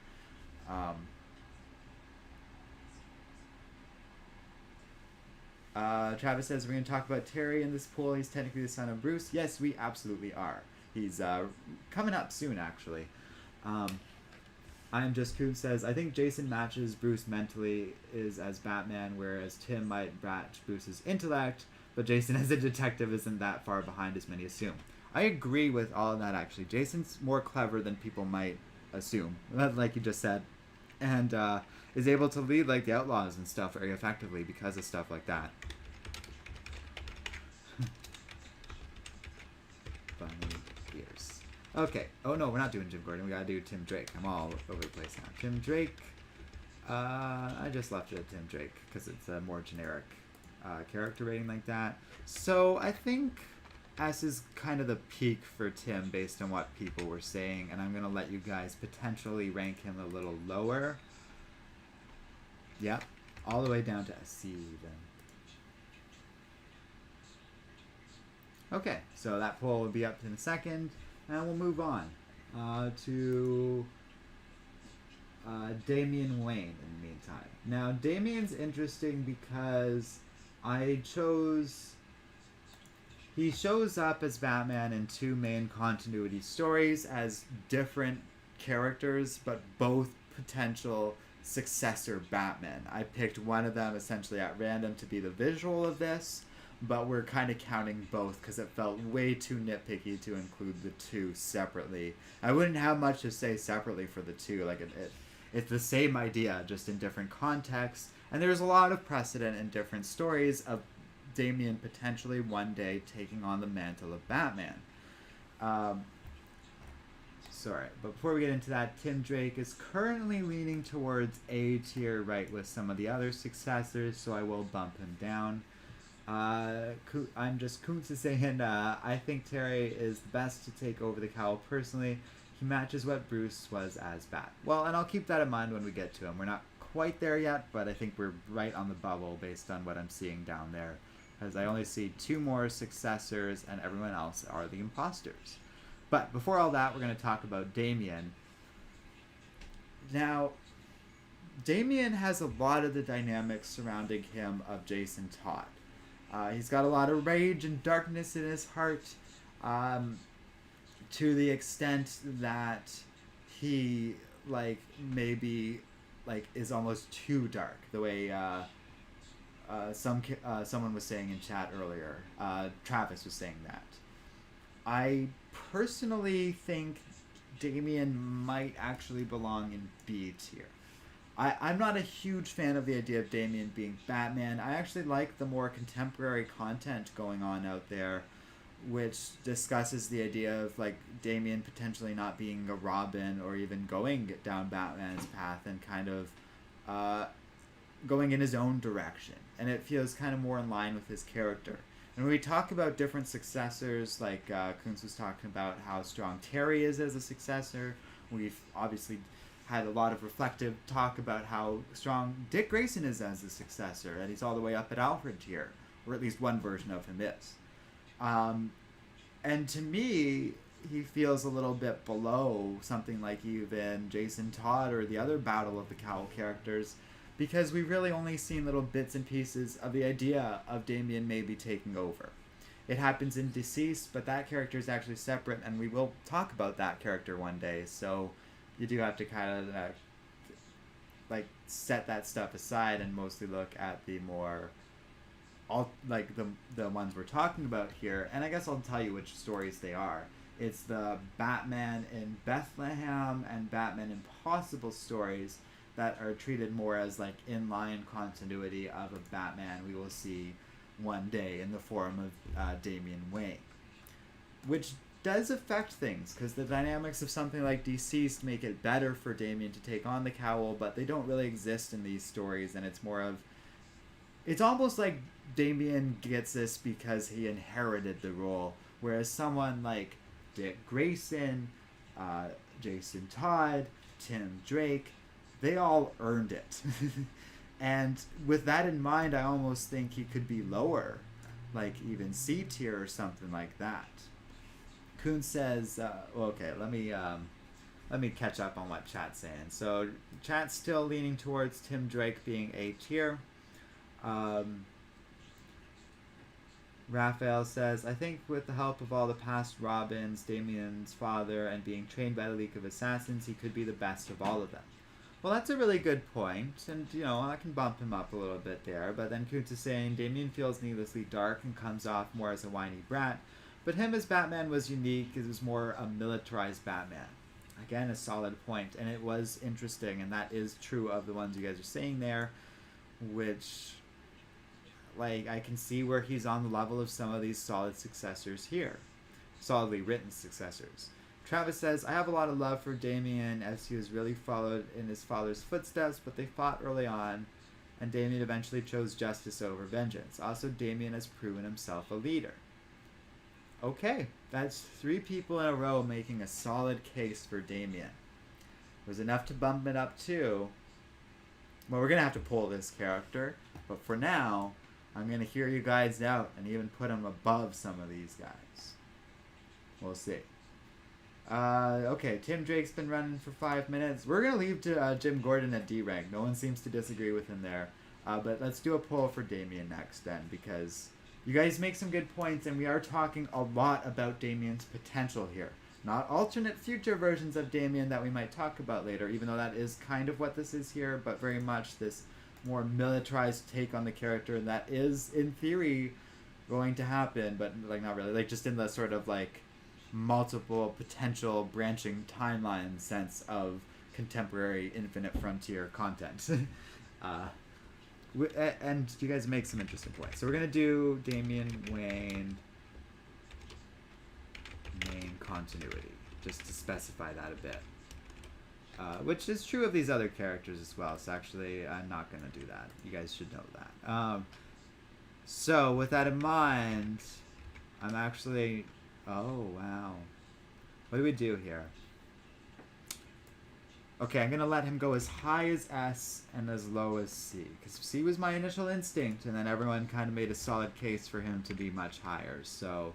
Travis says, we're going to talk about Terry in this poll. He's technically the son of Bruce. Yes, we absolutely are. He's coming up soon, actually. I'm Just Coon says, I think Jason matches Bruce mentally is as Batman, whereas Tim might match Bruce's intellect, but Jason as a detective isn't that far behind as many assume. I agree with all of that, actually. Jason's more clever than people might assume, like you just said, and is able to lead like the Outlaws and stuff very effectively because of stuff like that. Funny ears. Okay. Oh no, we're not doing Jim Gordon. We gotta do Tim Drake. I'm all over the place now. Tim Drake. I just left it at Tim Drake because it's a more generic character rating like that. So I think S is kind of the peak for Tim based on what people were saying, and I'm gonna let you guys potentially rank him a little lower. Yep, all the way down to SC then. Okay, so that poll will be up in a second, and we'll move on to Damian Wayne in the meantime. Now, Damian's interesting because he shows up as Batman in two main continuity stories as different characters, but both potential successor Batman. I picked one of them essentially at random to be the visual of this, but we're kind of counting both because it felt way too nitpicky to include the two separately. I wouldn't have much to say separately for the two. Like it's the same idea, just in different contexts, and there's a lot of precedent in different stories of Damian potentially one day taking on the mantle of Batman. Sorry, but before we get into that, Tim Drake is currently leaning towards A tier right with some of the other successors, so I will bump him down. I'm just Kuntz is saying, I think Terry is the best to take over the cowl personally. He matches what Bruce was as Bat. Well, and I'll keep that in mind when we get to him. We're not quite there yet, but I think we're right on the bubble based on what I'm seeing down there. Because I only see two more successors and everyone else are the imposters. But before all that, we're going to talk about Damian. Now, Damian has a lot of the dynamics surrounding him of Jason Todd. He's got a lot of rage and darkness in his heart, to the extent that he maybe is almost too dark. The way someone was saying in chat earlier, Travis was saying that. I personally think Damian might actually belong in B tier. I'm not a huge fan of the idea of Damian being Batman. I actually like the more contemporary content going on out there, which discusses the idea of Damian potentially not being a Robin or even going down Batman's path and kind of going in his own direction. And it feels kind of more in line with his character. And when we talk about different successors, like Kuntz was talking about how strong Terry is as a successor, we've obviously had a lot of reflective talk about how strong Dick Grayson is as a successor, and he's all the way up at Alfred tier, or at least one version of him is. And to me, he feels a little bit below something like even Jason Todd or the other Battle of the Cowl characters, because we've really only seen little bits and pieces of the idea of Damian maybe taking over. It happens in Deceased, but that character is actually separate, and we will talk about that character one day, so you do have to kind of like set that stuff aside and mostly look at the more like the ones we're talking about here. And I guess I'll tell you which stories they are. It's the Batman in Bethlehem and Batman Impossible stories that are treated more as like inline continuity of a Batman we will see one day in the form of Damian Wayne, which does affect things because the dynamics of something like Deceased make it better for Damian to take on the cowl, but they don't really exist in these stories, and it's almost like Damian gets this because he inherited the role, whereas someone like Dick Grayson, Jason Todd, Tim Drake, they all earned it. And with that in mind, I almost think he could be lower, like even C tier or something like that. Kuhn says, okay, let me catch up on what chat's saying. So chat's still leaning towards Tim Drake being A tier. Raphael says, I think with the help of all the past Robins, Damian's father, and being trained by the League of Assassins, he could be the best of all of them. Well, that's a really good point, and, you know, I can bump him up a little bit there, but then Kuntz is saying Damian feels needlessly dark and comes off more as a whiny brat, but him as Batman was unique. It was more a militarized Batman. Again, a solid point, and it was interesting, and that is true of the ones you guys are saying there, which, like, I can see where he's on the level of some of these solid successors here. Solidly written successors. Travis says, I have a lot of love for Damian as he was really followed in his father's footsteps, but they fought early on, and Damian eventually chose justice over vengeance. Also, Damian has proven himself a leader. Okay, that's 3 people in a row making a solid case for Damian. It was enough to bump it up too. Well, we're going to have to pull this character, but for now, I'm going to hear you guys out and even put him above some of these guys. We'll see. Okay, Tim Drake's been running for 5 minutes. We're going to leave to Jim Gordon at D rank. No one seems to disagree with him there. But let's do a poll for Damian next then, because you guys make some good points, and we are talking a lot about Damian's potential here. Not alternate future versions of Damian that we might talk about later, even though that is kind of what this is here, but very much this more militarized take on the character that is, in theory, going to happen, but like not really. Like just in the sort of like multiple potential branching timeline sense of contemporary Infinite Frontier content. And you guys make some interesting points. So we're going to do Damian Wayne main continuity, just to specify that a bit. Which is true of these other characters as well, so actually I'm not going to do that. You guys should know that. So with that in mind, I'm actually... Oh, wow. What do we do here? Okay, I'm going to let him go as high as S and as low as C. Because C was my initial instinct, and then everyone kind of made a solid case for him to be much higher. So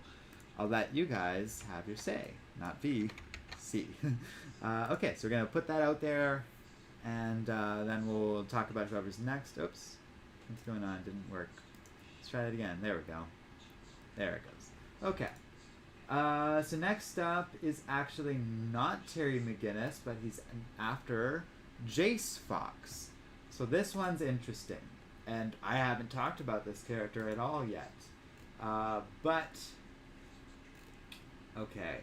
I'll let you guys have your say. Not B, C. Okay, so we're going to put that out there, and then we'll talk about whoever's next. Oops. What's going on? Didn't work. Let's try that again. There we go. There it goes. Okay. So next up is actually not Terry McGuinness, but he's after Jace Fox. So this one's interesting, and I haven't talked about this character at all yet. But okay.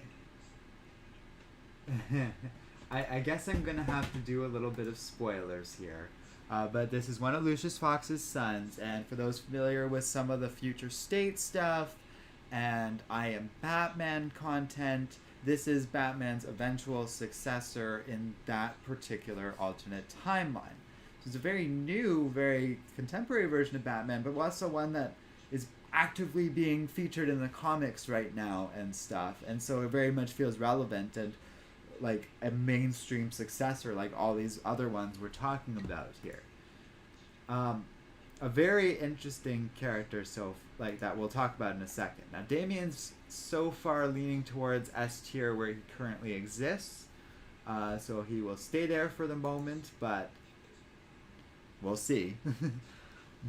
I guess I'm gonna have to do a little bit of spoilers here. But this is one of Lucius Fox's sons, and for those familiar with some of the Future State stuff, and I Am Batman content, this is Batman's eventual successor in that particular alternate timeline. So it's a very new, very contemporary version of Batman, but also one that is actively being featured in the comics right now and stuff, and so it very much feels relevant and like a mainstream successor like all these other ones we're talking about here. A very interesting character, so like that we'll talk about in a second. Now Damian's so far leaning towards S tier where he currently exists, so he will stay there for the moment, but we'll see.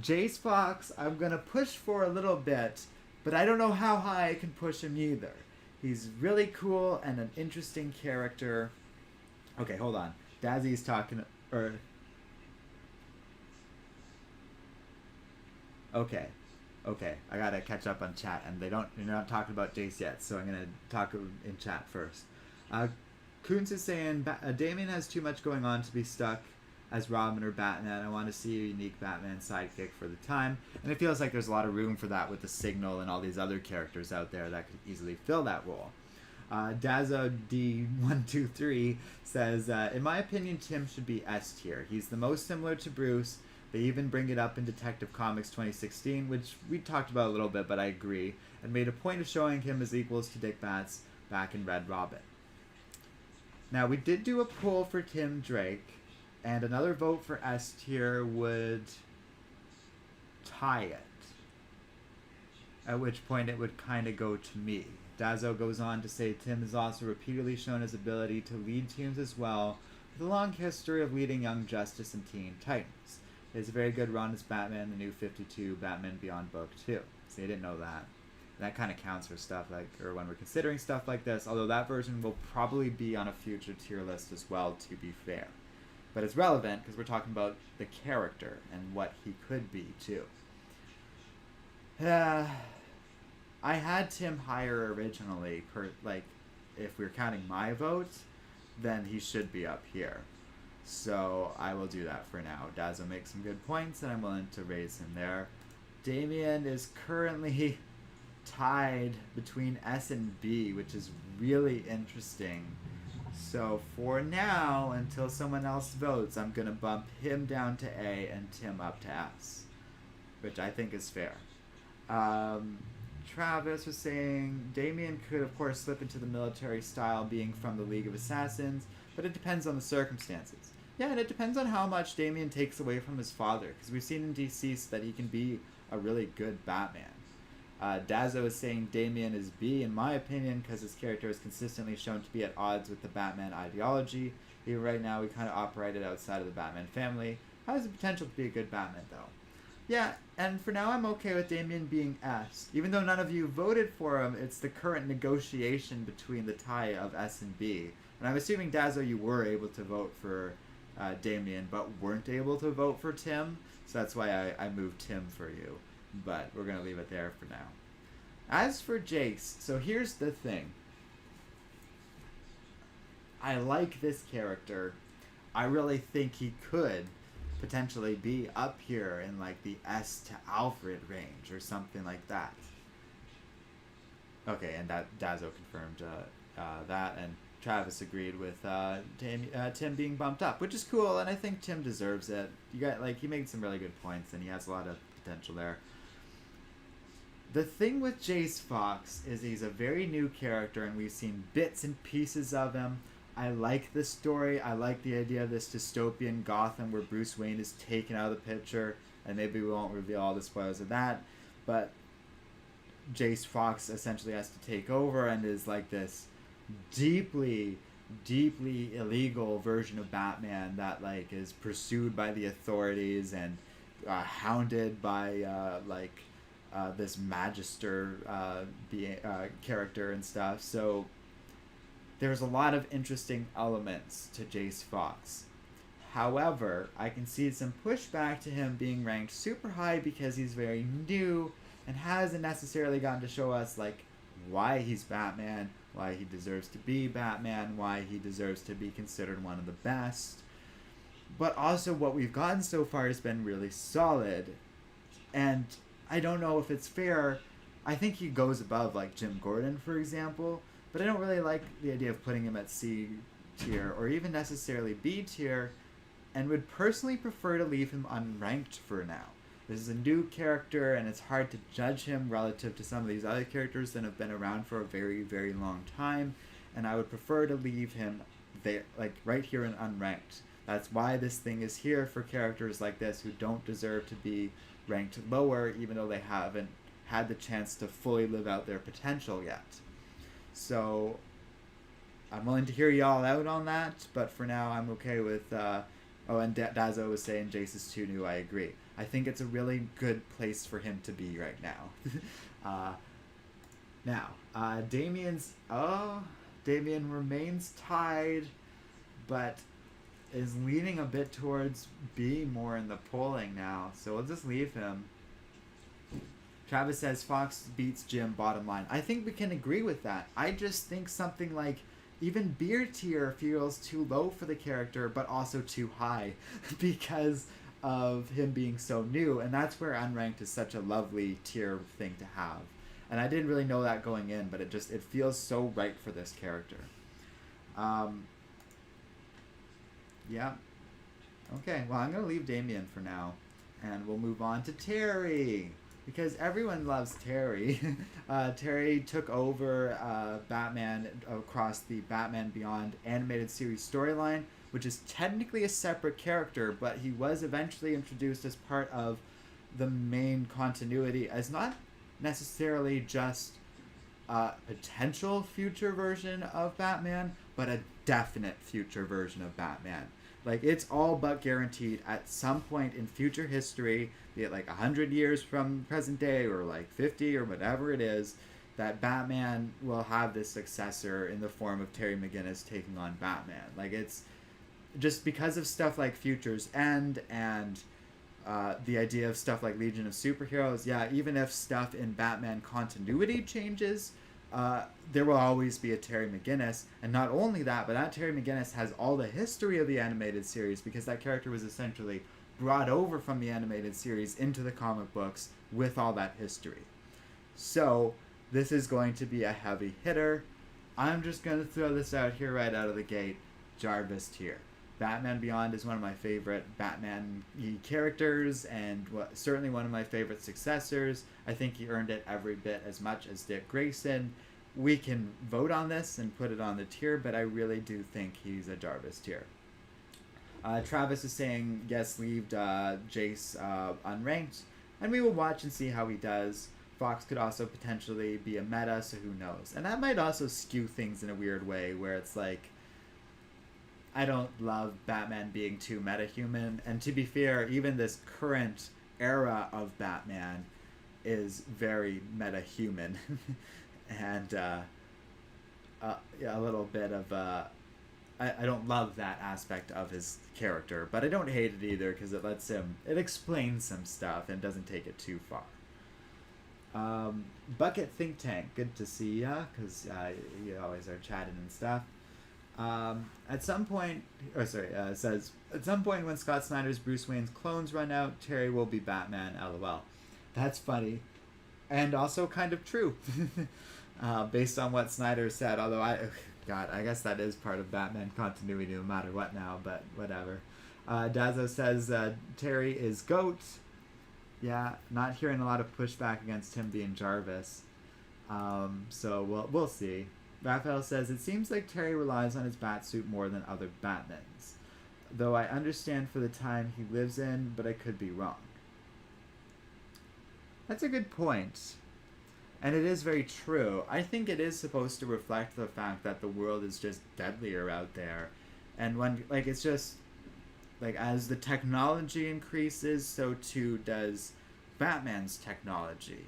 Jace Fox, I'm gonna push for a little bit, but I don't know how high I can push him either. He's really cool and an interesting character. Okay, hold on. Dazzy's talking, or Okay. Okay, I gotta catch up on chat, and they're not talking about Jace yet, so I'm gonna talk in chat first. Kuntz is saying Damian has too much going on to be stuck as Robin or Batman. I want to see a unique Batman sidekick for the time, and it feels like there's a lot of room for that with the Signal and all these other characters out there that could easily fill that role. Dazo D123 says, in my opinion, Tim should be S tier. He's the most similar to Bruce. They even bring it up in Detective Comics 2016, which we talked about a little bit, but I agree, and made a point of showing him as equals to Dick Bats back in Red Robin. Now, we did do a poll for Tim Drake, and another vote for S tier would tie it, at which point it would kind of go to me. Dazo goes on to say Tim has also repeatedly shown his ability to lead teams as well, with a long history of leading Young Justice and Teen Titans. He has a very good run as Batman, the new 52 Batman Beyond book too. See, I didn't know that. That kind of counts for stuff like, or when we're considering stuff like this, although that version will probably be on a future tier list as well, to be fair. But it's relevant because we're talking about the character and what he could be too. I had Tim higher originally, if we're counting my vote, then he should be up here. So I will do that for now. Dazo makes some good points, and I'm willing to raise him there. Damian is currently tied between S and B, which is really interesting. So for now, until someone else votes, I'm going to bump him down to A and Tim up to S, which I think is fair. Travis was saying Damian could, of course, slip into the military style being from the League of Assassins, but it depends on the circumstances. Yeah, and it depends on how much Damian takes away from his father, because we've seen in DC that he can be a really good Batman. Dazo is saying Damian is B, in my opinion, because his character is consistently shown to be at odds with the Batman ideology. Even right now, we kind of operated outside of the Batman family. Has the potential to be a good Batman, though. Yeah, and for now, I'm okay with Damian being S. Even though none of you voted for him, it's the current negotiation between the tie of S and B. And I'm assuming, Dazo, you were able to vote for Damian, but weren't able to vote for Tim. So that's why I moved Tim for you. But we're going to leave it there for now. As for Jace, so here's the thing. I like this character. I really think he could potentially be up here in like the S to Alfred range or something like that. Okay, and that Dazo confirmed that, and Travis agreed with Tim being bumped up, which is cool, and I think Tim deserves it. He made some really good points, and he has a lot of potential there. The thing with Jace Fox is he's a very new character, and we've seen bits and pieces of him. I like this story. I like the idea of this dystopian Gotham where Bruce Wayne is taken out of the picture, and maybe we won't reveal all the spoilers of that, but Jace Fox essentially has to take over and is like this deeply illegal version of Batman that like is pursued by the authorities and hounded by this Magister character and stuff. So there's a lot of interesting elements to Jace Fox. However, I can see some pushback to him being ranked super high because he's very new and hasn't necessarily gotten to show us like why he's Batman, why he deserves to be Batman, why he deserves to be considered one of the best. But also what we've gotten so far has been really solid. And I don't know if it's fair. I think he goes above like Jim Gordon, for example, but I don't really like the idea of putting him at C tier or even necessarily B tier, and would personally prefer to leave him unranked for now. This is a new character, and it's hard to judge him relative to some of these other characters that have been around for a very, very long time, and I would prefer to leave him there, like right here in unranked. That's why this thing is here for characters like this who don't deserve to be ranked lower, even though they haven't had the chance to fully live out their potential yet. So I'm willing to hear y'all out on that, but for now I'm okay with and Dazo was saying Jace is too new. I agree. I think it's a really good place for him to be right now. Damian remains tied, but is leaning a bit towards B more in the polling now, so we'll just leave him. Travis says Fox beats Jim bottom line. I think we can agree with that. I just think something like even beer tier feels too low for the character, but also too high because of him being so new. And that's where unranked is such a lovely tier thing to have. And I didn't really know that going in, but it feels so right for this character. Yeah. Okay, well, I'm going to leave Damian for now. And we'll move on to Terry. Because everyone loves Terry. Terry took over Batman across the Batman Beyond animated series storyline, which is technically a separate character, but he was eventually introduced as part of the main continuity as not necessarily just a potential future version of Batman, but a definite future version of Batman. Like, it's all but guaranteed at some point in future history, be it like 100 years from present day or like 50 or whatever it is, that Batman will have this successor in the form of Terry McGuinness taking on Batman. Like, it's just because of stuff like Futures End and the idea of stuff like Legion of Superheroes. Yeah, even if stuff in Batman continuity changes, there will always be a Terry McGuinness. And not only that, but that Terry McGuinness has all the history of the animated series because that character was essentially brought over from the animated series into the comic books with all that history. So this is going to be a heavy hitter. I'm just going to throw this out here right out of the gate. Jarvis tier. Batman Beyond is one of my favorite Batman characters and certainly one of my favorite successors. I think he earned it every bit as much as Dick Grayson. We can vote on this and put it on the tier, but I really do think he's a Jarvis tier. Travis is saying, yes, leave Jace unranked, and we will watch and see how he does. Fox could also potentially be a meta, so who knows. And that might also skew things in a weird way, where it's like, I don't love Batman being too meta-human, and to be fair, even this current era of Batman is very meta-human, and a little bit of I don't love that aspect of his character, but I don't hate it either because it explains some stuff and doesn't take it too far. Bucket Think Tank, good to see ya, because you always are chatting and stuff. At some point, it says, at some point when Scott Snyder's Bruce Wayne's clones run out, Terry will be Batman, lol. That's funny. And also kind of true. Based on what Snyder said, although I guess that is part of Batman continuity no matter what now, but whatever. Dazzo says, Terry is GOAT. Yeah, not hearing a lot of pushback against him being Jarvis. So we'll see. Raphael says, it seems like Terry relies on his Batsuit more than other Batmans. Though I understand for the time he lives in, but I could be wrong. That's a good point. And it is very true. I think it is supposed to reflect the fact that the world is just deadlier out there. And when, like, it's just, like, as the technology increases, so too does Batman's technology.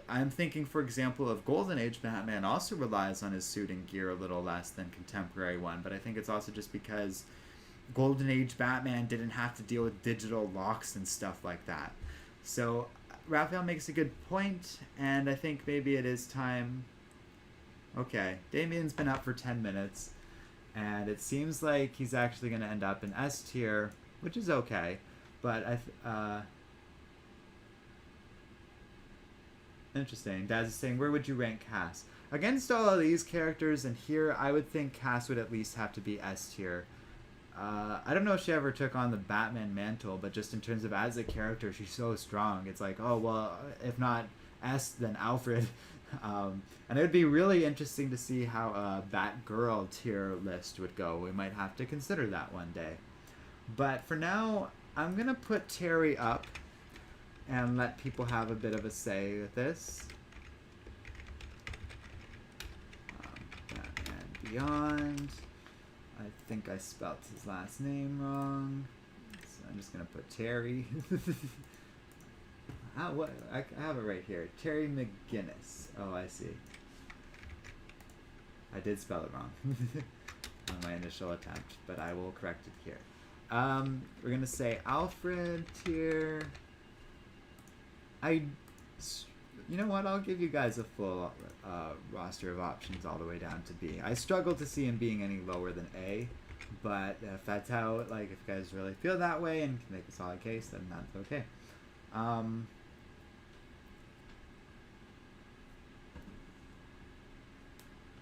I'm thinking, for example, of Golden Age Batman also relies on his suit and gear a little less than contemporary one, but I think it's also just because Golden Age Batman didn't have to deal with digital locks and stuff like that. So Raphael makes a good point, and I think maybe it is time. Okay, Damian's been up for 10 minutes, and it seems like he's actually going to end up in S tier, which is okay, but interesting. Daz is saying, where would you rank Cass? Against all of these characters and here, I would think Cass would at least have to be S tier. I don't know if she ever took on the Batman mantle, but just in terms of as a character, she's so strong. It's like, oh, well, if not S, then Alfred. And it would be really interesting to see how a Batgirl tier list would go. We might have to consider that one day. But for now, I'm going to put Terry up and let people have a bit of a say with this. Batman Beyond. I think I spelt his last name wrong. So I'm just going to put Terry. What? I have it right here. Terry McGuinness. Oh, I see. I did spell it wrong on my initial attempt, but I will correct it here. We're going to say Alfred tier. I You know what? I'll give you guys a full roster of options all the way down to B. I struggle to see him being any lower than A, but if that's how, like, if you guys really feel that way and can make a solid case, then that's okay.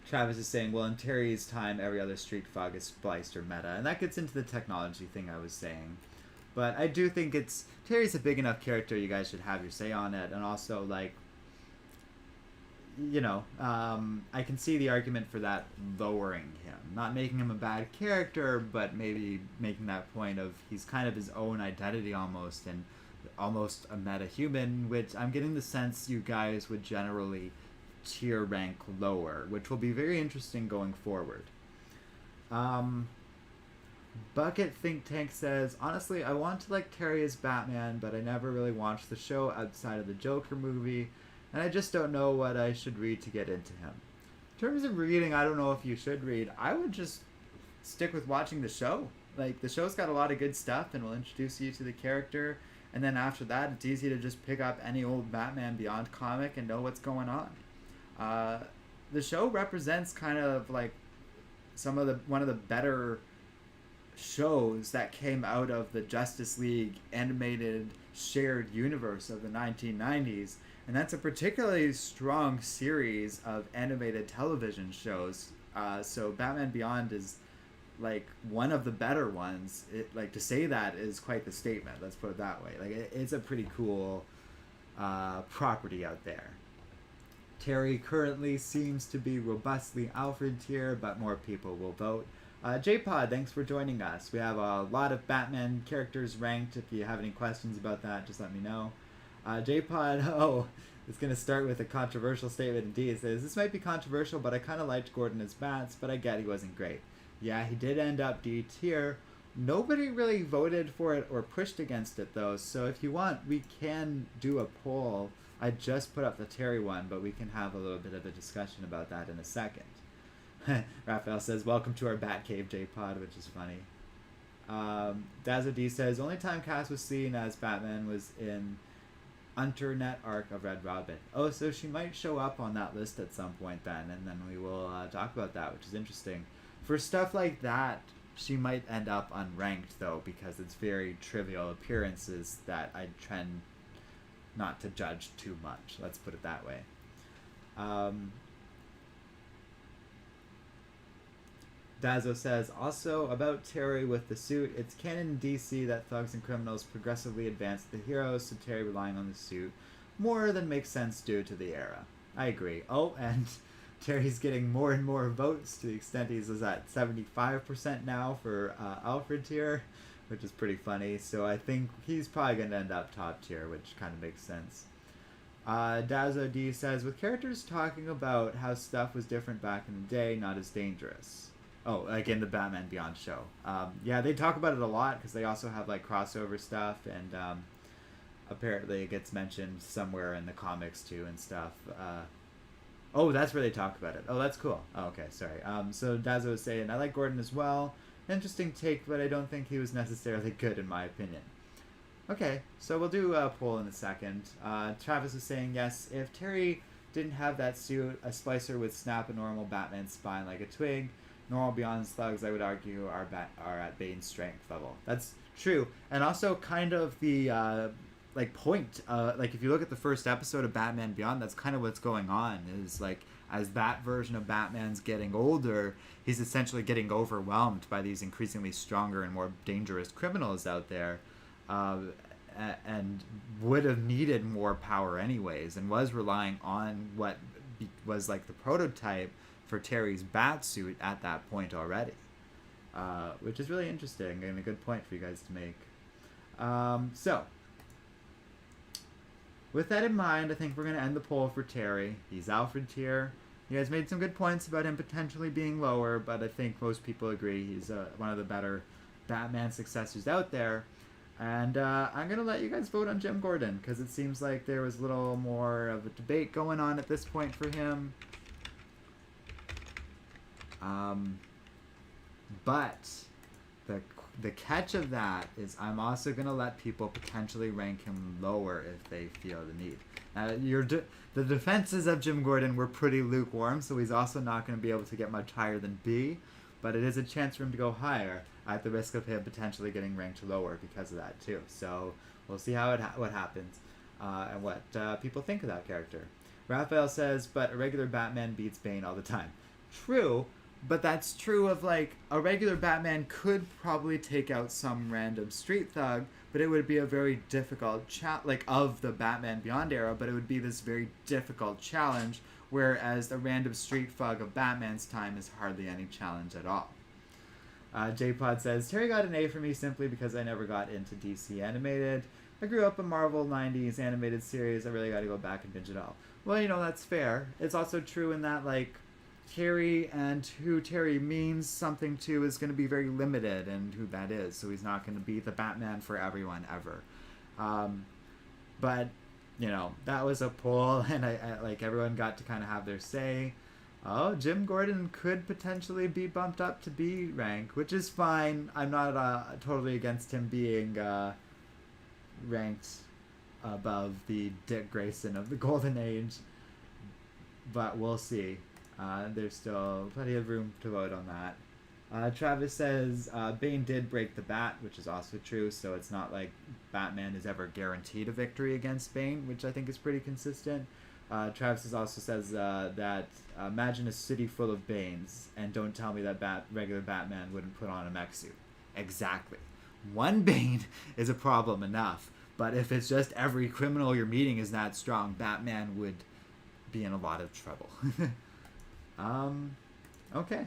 Travis is saying, well, in Terry's time, every other street fog is spliced or meta, and that gets into the technology thing I was saying. But I do think Terry's a big enough character, you guys should have your say on it, and also, like, you know, I can see the argument for that lowering him. Not making him a bad character, but maybe making that point of he's kind of his own identity almost, and almost a meta-human, which I'm getting the sense you guys would generally tier rank lower, which will be very interesting going forward. Bucket Think Tank says, honestly, I want to like Terry as Batman, but I never really watched the show outside of the Joker movie, and I just don't know what I should read to get into him. In terms of reading, I don't know if you should read. I would just stick with watching the show. Like, the show's got a lot of good stuff, and will introduce you to the character, and then after that, it's easy to just pick up any old Batman Beyond comic and know what's going on. The show represents kind of like one of the better shows that came out of the Justice League animated shared universe of the 1990s, and that's a particularly strong series of animated television shows. So Batman Beyond is like one of the better ones. Like, to say that is quite the statement, let's put it that way. Like, it's a pretty cool property out there. Terry currently seems to be robustly Alfred tier, but more people will vote. J-Pod, thanks for joining us. We have a lot of Batman characters ranked. If you have any questions about that, just let me know. J-Pod, it's going to start with a controversial statement indeed. It says, this might be controversial, but I kind of liked Gordon as Bats, but I get he wasn't great. Yeah, he did end up D tier. Nobody really voted for it or pushed against it, though, so if you want, we can do a poll. I just put up the Terry one, but we can have a little bit of a discussion about that in a second. Raphael says, welcome to our Batcave, J-Pod, which is funny. Dazzle D says, only time Cass was seen as Batman was in Internet arc of Red Robin. Oh, so she might show up on that list at some point then, and then we will talk about that, which is interesting. For stuff like that, she might end up unranked, though, because it's very trivial appearances that I trend not to judge too much. Let's put it that way. Dazzo says, also about Terry with the suit, it's canon in DC that thugs and criminals progressively advance the heroes, so Terry relying on the suit more than makes sense due to the era. I agree. Oh, and Terry's getting more and more votes to the extent he's at 75% now for Alfred tier, which is pretty funny. So I think he's probably going to end up top tier, which kind of makes sense. Dazzo D says, with characters talking about how stuff was different back in the day, not as dangerous. Oh, like in the Batman Beyond show. Yeah, they talk about it a lot because they also have like crossover stuff, and apparently it gets mentioned somewhere in the comics too and stuff. Oh, that's where they talk about it. Oh, that's cool. Oh, okay, sorry. So Dazzo was saying, I like Gordon as well. Interesting take, but I don't think he was necessarily good in my opinion. Okay, so we'll do a poll in a second. Travis is saying, yes, if Terry didn't have that suit, a splicer would snap a normal Batman spine like a twig. Normal Beyond slugs, I would argue, are at Bane's strength level. That's true. And also kind of the point. Like, if you look at the first episode of Batman Beyond, that's kind of what's going on. Is like, as that version of Batman's getting older, he's essentially getting overwhelmed by these increasingly stronger and more dangerous criminals out there, and would have needed more power anyways, and was relying on what was like the prototype for Terry's bat suit at that point already, which is really interesting and a good point for you guys to make. So, with that in mind, I think we're going to end the poll for Terry. He's Alfred tier. You guys made some good points about him potentially being lower, but I think most people agree he's one of the better Batman successors out there. And I'm going to let you guys vote on Jim Gordon, because it seems like there was a little more of a debate going on at this point for him. But the catch of that is I'm also going to let people potentially rank him lower if they feel the need. The defenses of Jim Gordon were pretty lukewarm, so he's also not going to be able to get much higher than B, but it is a chance for him to go higher at the risk of him potentially getting ranked lower because of that too. So we'll see how what happens and what people think of that character. Raphael says, but a regular Batman beats Bane all the time. True, but that's true of, like, a regular Batman could probably take out some random street thug, but it would be a very difficult of the Batman Beyond era, but it would be this very difficult challenge, whereas the random street thug of Batman's time is hardly any challenge at all. J-Pod says, Terry got an A for me simply because I never got into DC animated. I grew up in Marvel 90s animated series. I really got to go back and binge it all. Well, that's fair. It's also true in that, like, Terry and who Terry means something to is going to be very limited in who that is. So he's not going to be the Batman for everyone ever. But, that was a poll, and I like, everyone got to kind of have their say. Oh, Jim Gordon could potentially be bumped up to B rank, which is fine. I'm not totally against him being ranked above the Dick Grayson of the Golden Age, but we'll see. There's still plenty of room to vote on that. Travis says Bane did break the bat, which is also true, so it's not like Batman is ever guaranteed a victory against Bane, which I think is pretty consistent. Travis also says that imagine a city full of Banes, and don't tell me that regular Batman wouldn't put on a mech suit. Exactly. One Bane is a problem enough, but if it's just every criminal you're meeting is that strong, Batman would be in a lot of trouble. Okay.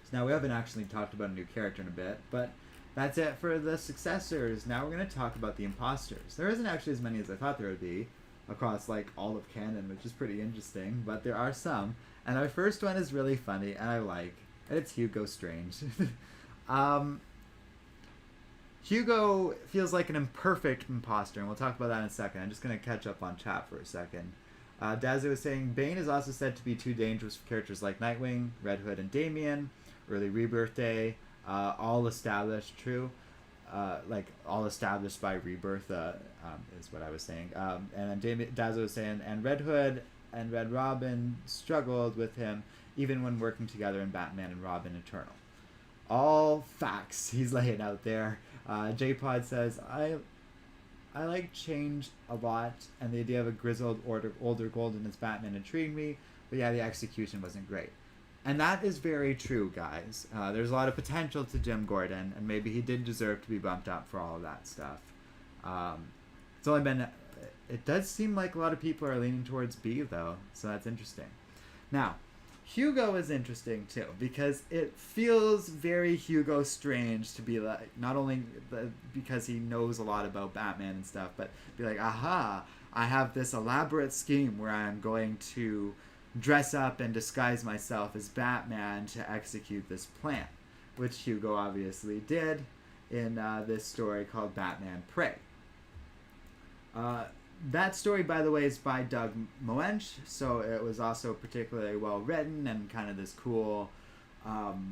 So now we haven't actually talked about a new character in a bit, but that's it for the Successors. Now we're going to talk about the Imposters. There isn't actually as many as I thought there would be across, like, all of canon, which is pretty interesting, but there are some. And our first one is really funny, and I like, and it's Hugo Strange. Hugo feels like an imperfect imposter, and we'll talk about that in a second. I'm just going to catch up on chat for a second. Dazzy was saying, Bane is also said to be too dangerous for characters like Nightwing, Red Hood, and Damian. Early Rebirth Day, all established, true. Like, all established by Rebirth is what I was saying. And then Dazzy was saying, and Red Hood and Red Robin struggled with him even when working together in Batman and Robin Eternal. All facts he's laying out there. J-Pod says, I like change a lot, and the idea of a grizzled older Golden as Batman intrigued me, but yeah, the execution wasn't great. And that is very true, guys. There's a lot of potential to Jim Gordon, and maybe he did deserve to be bumped up for all of that stuff. It's only been... It does seem like a lot of people are leaning towards B, though, so that's interesting. Now, Hugo is interesting too, because it feels very Hugo Strange to be like, not only because he knows a lot about Batman and stuff, but be like, aha, I have this elaborate scheme where I'm going to dress up and disguise myself as Batman to execute this plan, which Hugo obviously did in this story called Batman Prey. That story, by the way, is by Doug Moench, so it was also particularly well written and kind of this cool, Paul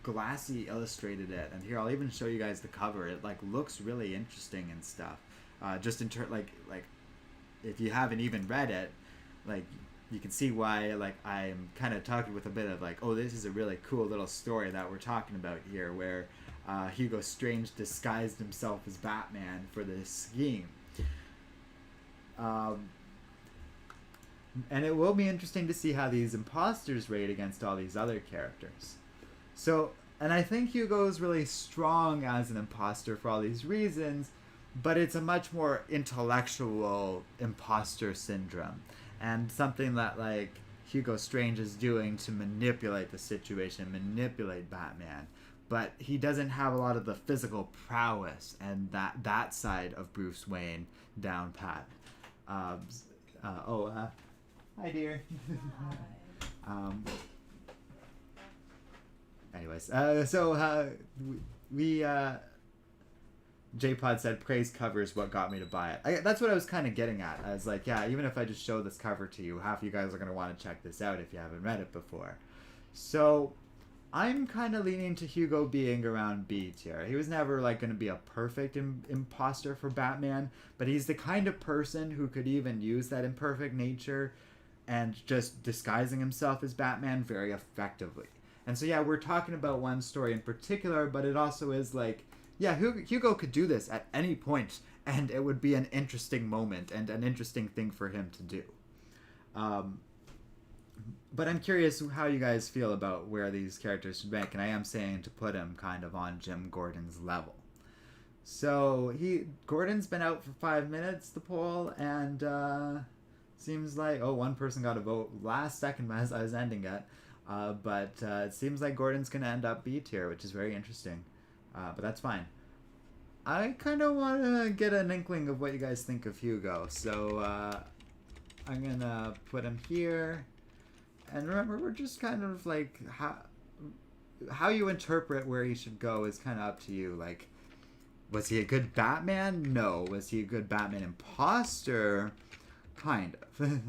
Glassy illustrated it, and here I'll even show you guys the cover. It like looks really interesting and stuff. Just in like if you haven't even read it, like you can see why I'm kind of talking with a bit of like, oh, this is a really cool little story that we're talking about here, where Hugo Strange disguised himself as Batman for this scheme. And it will be interesting to see how these imposters rate against all these other characters. So, and I think Hugo's really strong as an imposter for all these reasons, but it's a much more intellectual imposter syndrome, and something that like Hugo Strange is doing to manipulate the situation, manipulate Batman. But he doesn't have a lot of the physical prowess and that side of Bruce Wayne down pat. Hi dear. Anyways, J-Pod said praise cover is what got me to buy it. That's what I was kind of getting at. I was like, yeah, even if I just show this cover to you, half you guys are going to want to check this out if you haven't read it before. So I'm kind of leaning to Hugo being around B tier. He was never like going to be a perfect imposter for Batman, but he's the kind of person who could even use that imperfect nature and just disguising himself as Batman very effectively. And so yeah, we're talking about one story in particular, but it also is like, yeah, Hugo could do this at any point, and it would be an interesting moment and an interesting thing for him to do. Um, but I'm curious how you guys feel about where these characters should rank, and I am saying to put him kind of on Jim Gordon's level. So Gordon's been out for 5 minutes, the poll, and seems like one person got a vote last second as I was ending it, but it seems like Gordon's gonna end up B tier, which is very interesting, but that's fine. I kind of want to get an inkling of what you guys think of Hugo, so I'm gonna put him here. And remember, we're just kind of like how you interpret where he should go is kind of up to you. Like, was he a good Batman? No. Was he a good Batman imposter? Kind of.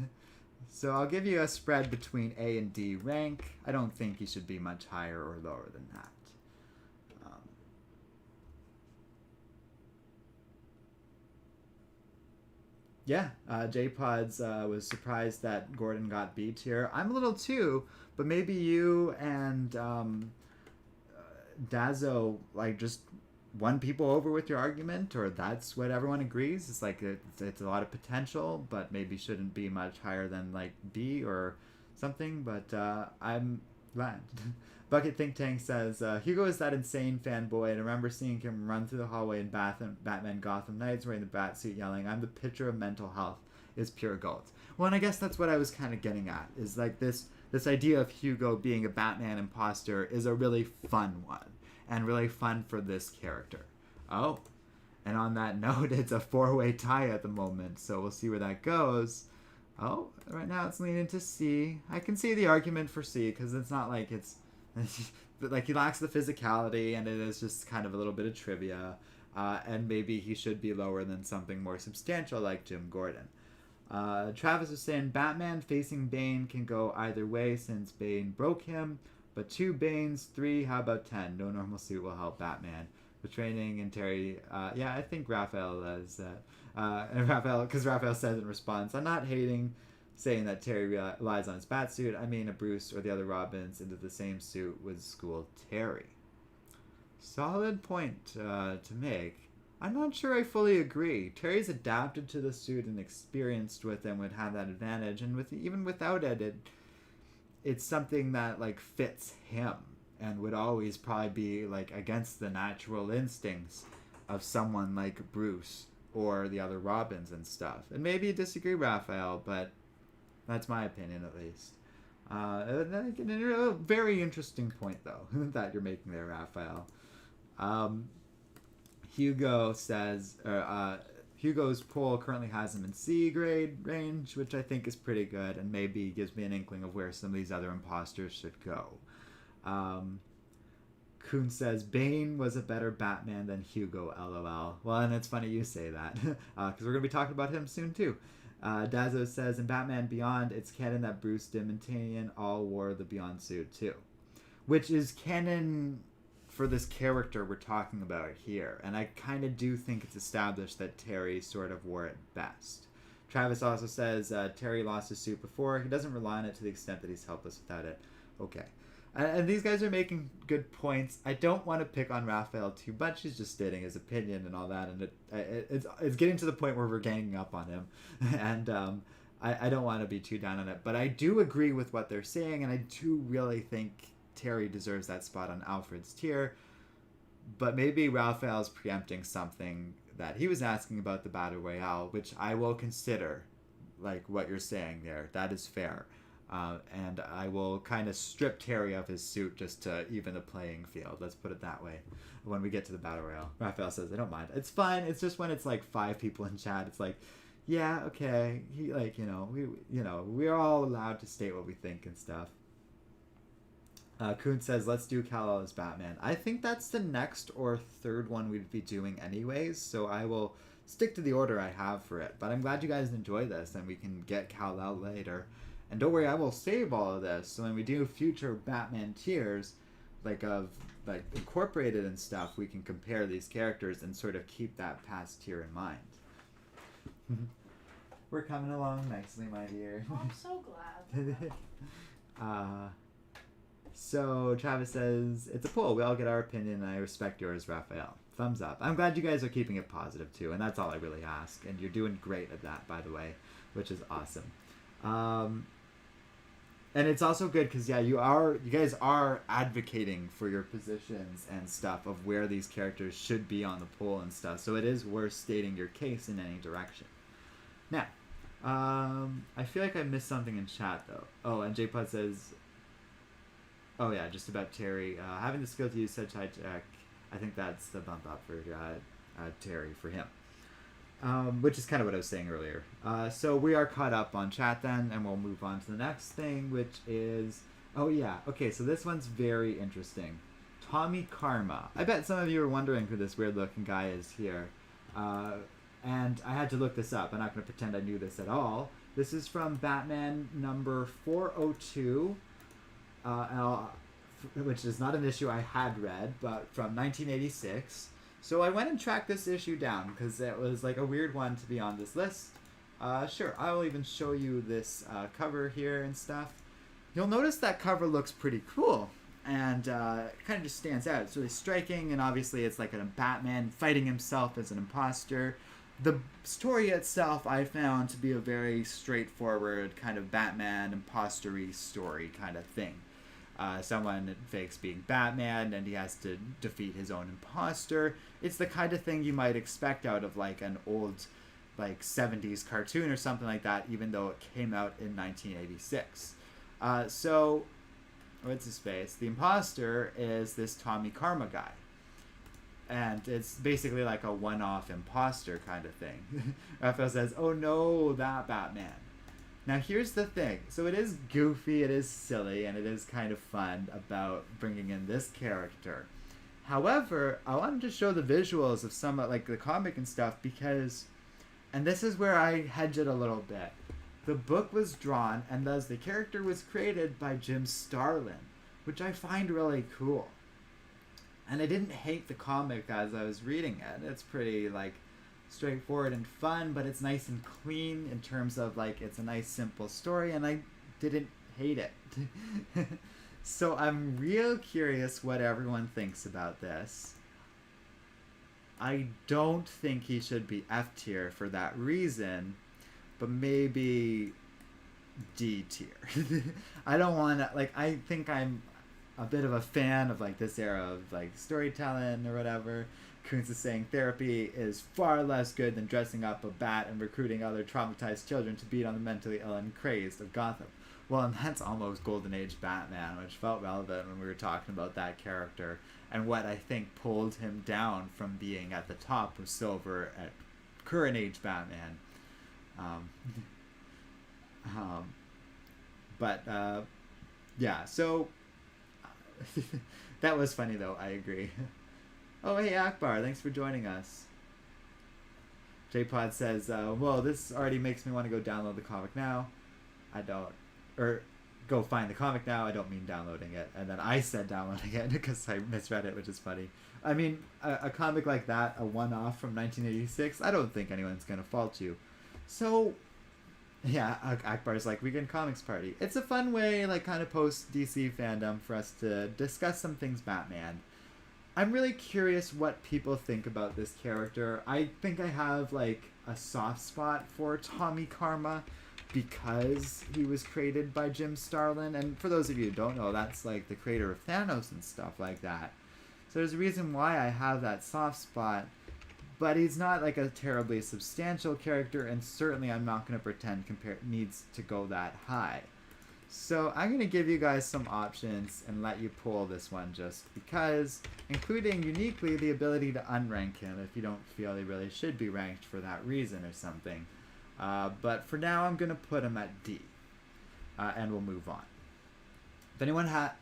So I'll give you a spread between A and D rank. I don't think he should be much higher or lower than that. Yeah, J-Pods was surprised that Gordon got B tier. I'm a little too, but maybe you and Dazzo like just won people over with your argument, or that's what everyone agrees. It's like it's a lot of potential, but maybe shouldn't be much higher than like B or something. But I'm glad. Bucket Think Tank says, Hugo is that insane fanboy, and I remember seeing him run through the hallway in Batman Gotham Knights wearing the bat suit yelling, I'm the picture of mental health, is pure gold. Well, and I guess that's what I was kind of getting at, is like this idea of Hugo being a Batman imposter is a really fun one, and really fun for this character. Oh, and on that note, it's a 4-way tie at the moment, so we'll see where that goes. Oh, right now it's leaning to C. I can see the argument for C, because it's not like it's like he lacks the physicality, and it is just kind of a little bit of trivia, and maybe he should be lower than something more substantial like Jim Gordon. Travis was saying Batman facing Bane can go either way since Bane broke him, but 2 Banes, 3, how about 10? No normal suit will help Batman. With training and Terry, yeah, I think Raphael does that. And Raphael, because Raphael says in response, I'm not hating saying that Terry relies on his bat suit. I mean, a Bruce or the other Robins into the same suit would school Terry. Solid point to make. I'm not sure I fully agree. Terry's adapted to the suit and experienced with it and would have that advantage. And even without it, it's something that like fits him and would always probably be like against the natural instincts of someone like Bruce or the other Robins and stuff. And maybe you disagree, Raphael, but that's my opinion, at least. A very interesting point, though, that you're making there, Raphael. Hugo says, Hugo's poll currently has him in C grade range, which I think is pretty good, and maybe gives me an inkling of where some of these other imposters should go. Kuhn says, Bane was a better Batman than Hugo, LOL. Well, and it's funny you say that, because we're going to be talking about him soon, too. Dazzo says, in Batman Beyond, it's canon that Bruce, Dim, and Tinian all wore the Beyond suit, too. Which is canon for this character we're talking about here. And I kind of do think it's established that Terry sort of wore it best. Travis also says, Terry lost his suit before. He doesn't rely on it to the extent that he's helpless without it. Okay. And these guys are making good points. I don't want to pick on Raphael too much. He's just stating his opinion and all that, and it's getting to the point where we're ganging up on him, and I don't want to be too down on it. But I do agree with what they're saying, and I do really think Terry deserves that spot on Alfred's tier. But maybe Raphael's preempting something that he was asking about the Battle Royale, which I will consider, like what you're saying there. That is fair. And I will kind of strip Terry of his suit just to even the playing field. Let's put it that way. When we get to the Battle Royale, Raphael says, I don't mind. It's fine. It's just when it's like 5 people in chat, it's like, yeah, okay. He like, we're all allowed to state what we think and stuff. Kuhn says, let's do Kal-El as Batman. I think that's the next or third one we'd be doing anyways, so I will stick to the order I have for it. But I'm glad you guys enjoy this, and we can get Kal-El later. And don't worry, I will save all of this, so when we do future Batman tiers, like incorporated and stuff, we can compare these characters and sort of keep that past tier in mind. We're coming along nicely, my dear. Oh, I'm so glad. So Travis says, it's a poll. We all get our opinion, and I respect yours, Raphael. Thumbs up. I'm glad you guys are keeping it positive, too, and that's all I really ask. And you're doing great at that, by the way, which is awesome. And it's also good because, yeah, you guys are advocating for your positions and stuff of where these characters should be on the poll and stuff. So it is worth stating your case in any direction. Now, I feel like I missed something in chat, though. Oh, and JPod says... Oh yeah, just about Terry. Having the skill to use such high tech, I think that's the bump up for Terry for him. Which is kind of what I was saying earlier. So we are caught up on chat then, and we'll move on to the next thing, which is... Oh yeah, okay, so this one's very interesting. Tommy Karma. I bet some of you are wondering who this weird looking guy is here. And I had to look this up. I'm not going to pretend I knew this at all. This is from Batman number 402. Which is not an issue I had read, but from 1986. So I went and tracked this issue down because it was like a weird one to be on this list. Sure, I'll even show you this cover here and stuff. You'll notice that cover looks pretty cool, and it kind of just stands out. It's really striking, and obviously it's like a Batman fighting himself as an imposter. The story itself I found to be a very straightforward kind of Batman imposter-y story kind of thing. Someone fakes being Batman and he has to defeat his own imposter. It's the kind of thing you might expect out of like an old like 70s cartoon or something like that, even though it came out in 1986. So what's his face? The imposter is this Tommy Karma guy. And it's basically like a one-off imposter kind of thing. Raphael says, oh no, that Batman. Now here's the thing. So it is goofy, it is silly, and it is kind of fun about bringing in this character. However, I wanted to show the visuals of some like the comic and stuff because, and this is where I hedge it a little bit. The book was drawn and thus the character was created by Jim Starlin, which I find really cool. And I didn't hate the comic as I was reading it. It's pretty like straightforward and fun, but it's nice and clean in terms of like it's a nice simple story, and I didn't hate it. So I'm real curious what everyone thinks about this. I don't think he should be F tier for that reason, but maybe D tier. I don't want to, like, I think I'm a bit of a fan of like this era of like storytelling or whatever. Kuntz is saying therapy is far less good than dressing up a bat and recruiting other traumatized children to beat on the mentally ill and crazed of Gotham. Well, and that's almost Golden Age Batman, which felt relevant when we were talking about that character and what I think pulled him down from being at the top of Silver at current age Batman. Yeah, so that was funny though, I agree. Oh, hey Akbar, thanks for joining us. JPod says, well, this already makes me want to go download the comic now. I don't, or go find the comic now. I don't mean downloading it. And then I said downloading it because I misread it, which is funny. I mean, a comic like that, a one-off from 1986, I don't think anyone's going to fault you. So, yeah, Akbar's like, Weekend Comics Party. It's a fun way, like, kind of post-DC fandom for us to discuss some things Batman. I'm really curious what people think about this character. I think I have, like, a soft spot for Tommy Karma because he was created by Jim Starlin. And for those of you who don't know, that's, like, the creator of Thanos and stuff like that. So there's a reason why I have that soft spot. But he's not, like, a terribly substantial character, and certainly I'm not going to pretend needs to go that high. So I'm going to give you guys some options and let you pull this one just because, including uniquely the ability to unrank him if you don't feel he really should be ranked for that reason or something. But for now, I'm going to put him at D, and we'll move on. If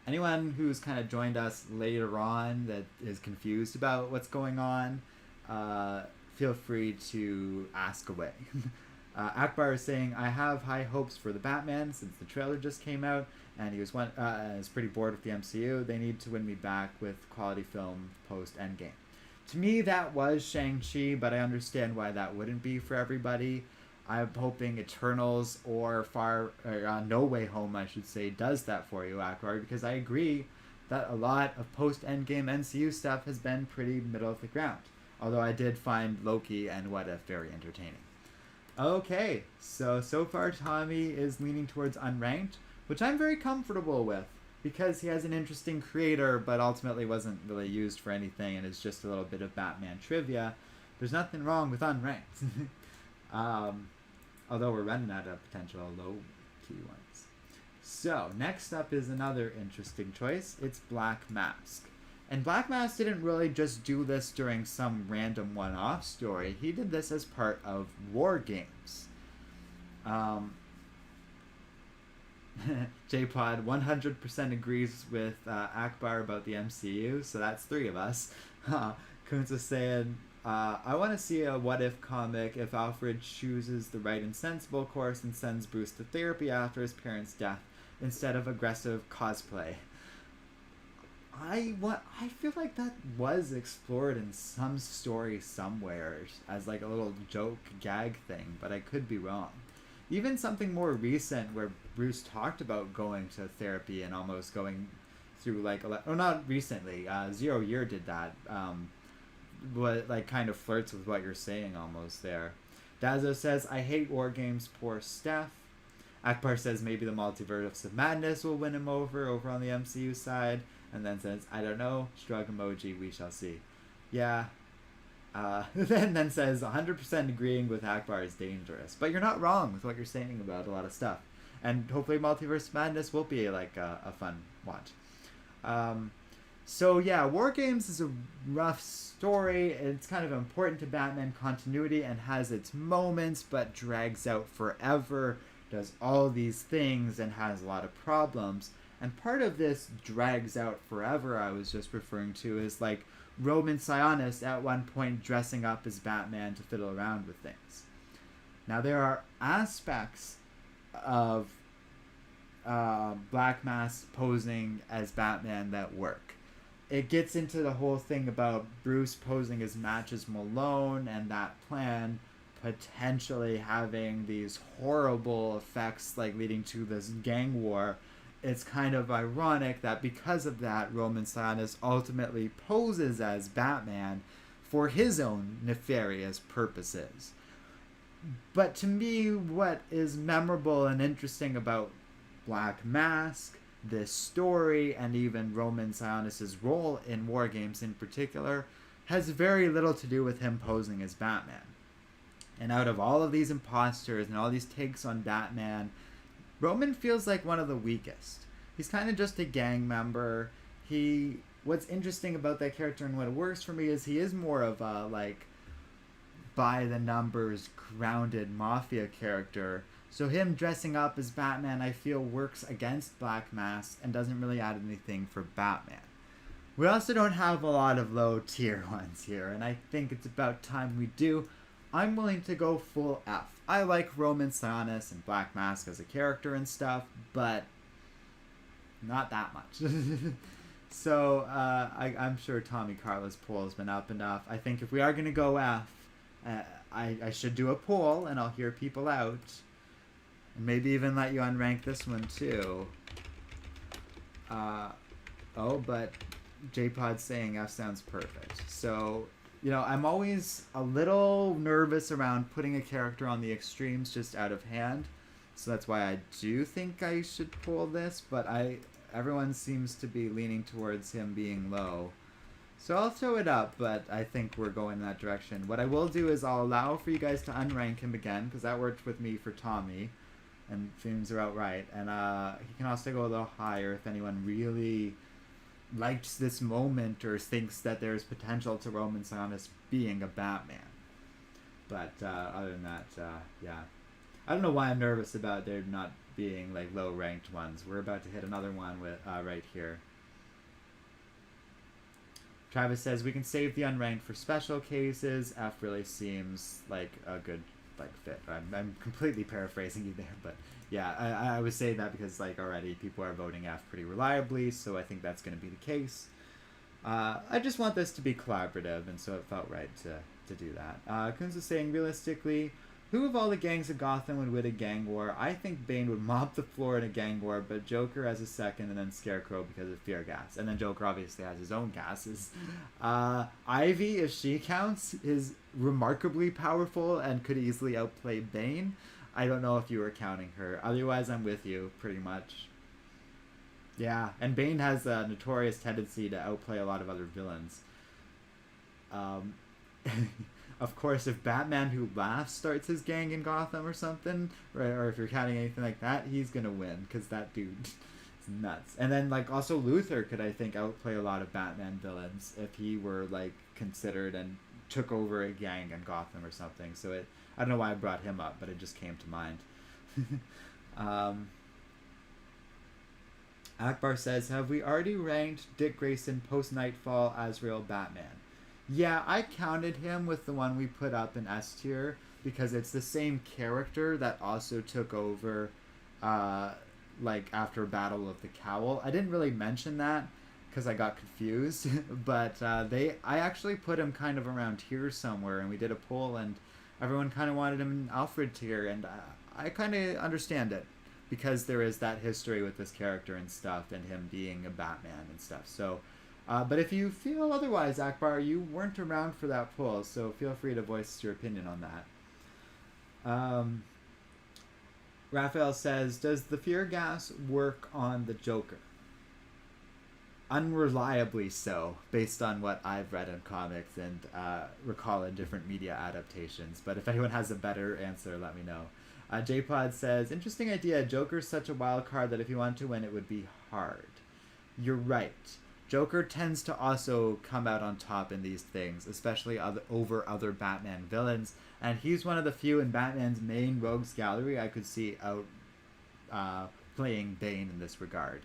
anyone who's kind of joined us later on that is confused about what's going on, feel free to ask away. Akbar is saying, I have high hopes for the Batman since the trailer just came out, and he was pretty bored with the MCU. They need to win me back with quality film post-Endgame. To me, that was Shang-Chi, but I understand why that wouldn't be for everybody. I'm hoping Eternals or No Way Home, I should say, does that for you, Akbar, because I agree that a lot of post-Endgame MCU stuff has been pretty middle of the ground. Although I did find Loki and What If very entertaining. Okay, so far Tommy is leaning towards unranked, which I'm very comfortable with, because he has an interesting creator, but ultimately wasn't really used for anything, and is just a little bit of Batman trivia. There's nothing wrong with unranked. Although we're running out of potential low-key ones. So, next up is another interesting choice. It's Black Mask. And Black Mask didn't really just do this during some random one-off story. He did this as part of War Games. J-Pod 100% agrees with Akbar about the MCU, so that's 3 of us. Kunz saying, I want to see a What If comic if Alfred chooses the right and sensible course and sends Bruce to therapy after his parents' death instead of aggressive cosplay. I feel like that was explored in some story somewhere as like a little joke gag thing, but I could be wrong. Even something more recent where Bruce talked about going to therapy and almost going through not recently. 0 Year did that. What like kind of flirts with what you're saying almost there. Dazo says, I hate War Games, poor Steph. Akbar says maybe the Multiverse of Madness will win him over on the MCU side. And then says, I don't know, shrug emoji, we shall see. Yeah. Then says, 100% agreeing with Akbar is dangerous. But you're not wrong with what you're saying about a lot of stuff. And hopefully Multiverse Madness will be like a fun watch. So yeah, War Games is a rough story. It's kind of important to Batman continuity and has its moments, but drags out forever, does all these things, and has a lot of problems. And part of this drags out forever I was just referring to is like Roman Sionis at one point dressing up as Batman to fiddle around with things. Now there are aspects of Black Mask posing as Batman that work. It gets into the whole thing about Bruce posing as Matches Malone and that plan potentially having these horrible effects like leading to this gang war. It's kind of ironic that because of that, Roman Sionis ultimately poses as Batman for his own nefarious purposes. But to me, what is memorable and interesting about Black Mask, this story, and even Roman Sionis' role in War Games in particular, has very little to do with him posing as Batman. And out of all of these imposters and all these takes on Batman, Roman feels like one of the weakest. He's kind of just a gang member. What's interesting about that character and what works for me is he is more of a, like, by-the-numbers, grounded mafia character. So him dressing up as Batman, I feel, works against Black Mask and doesn't really add anything for Batman. We also don't have a lot of low-tier ones here, and I think it's about time we do. I'm willing to go full F. I like Roman Sionis and Black Mask as a character and stuff, but not that much. So I'm sure Tommy Carla's poll has been up enough. I think if we are going to go F, I should do a poll and I'll hear people out. And maybe even let you unrank this one too. But J-Pod's saying F sounds perfect. So, you know, I'm always a little nervous around putting a character on the extremes just out of hand. So that's why I do think I should pull this, but everyone seems to be leaning towards him being low. So I'll throw it up, but I think we're going in that direction. What I will do is I'll allow for you guys to unrank him again, because that worked with me for Tommy, and themes are outright. And he can also go a little higher if anyone really likes this moment or thinks that there's potential to Roman Sionis being a Batman. But other than that, yeah. I don't know why I'm nervous about there not being like low ranked ones. We're about to hit another one with right here. Travis says we can save the unranked for special cases. F really seems like a good like fit. I'm completely paraphrasing you there, but yeah, I was saying that because like already people are voting F pretty reliably, so I think that's going to be the case. I just want this to be collaborative, and so it felt right to do that. Kunz is saying, realistically, who of all the gangs of Gotham would win a gang war? I think Bane would mop the floor in a gang war, but Joker as a second, and then Scarecrow because of fear gas. And then Joker obviously has his own gases. Ivy, if she counts, is remarkably powerful and could easily outplay Bane. I don't know if you were counting her. Otherwise, I'm with you, pretty much. Yeah, and Bane has a notorious tendency to outplay a lot of other villains. Of course, if Batman Who Laughs starts his gang in Gotham or something, or if you're counting anything like that, he's gonna win, because that dude is nuts. And then, like, also Luthor could, I think, outplay a lot of Batman villains if he were, like, considered and took over a gang in Gotham or something. So I don't know why I brought him up, but it just came to mind. Akbar says, have we already ranked Dick Grayson post-Nightfall Azrael Batman? Yeah, I counted him with the one we put up in S tier because it's the same character that also took over like after Battle of the Cowl. I didn't really mention that because I got confused, but I actually put him kind of around here somewhere, and we did a poll and everyone kind of wanted him in Alfred tier, and I kind of understand it because there is that history with this character and stuff, and him being a Batman and stuff. So but if you feel otherwise, Akbar, you weren't around for that poll, so feel free to voice your opinion on that. Raphael says, does the fear gas work on the Joker? Unreliably so, based on what I've read in comics and recall in different media adaptations. But if anyone has a better answer, let me know. JPod says, interesting idea. Joker's such a wild card that if you want to win, it would be hard. You're right. Joker tends to also come out on top in these things, especially over other Batman villains, and he's one of the few in Batman's main rogues gallery I could see out playing Bane in this regard.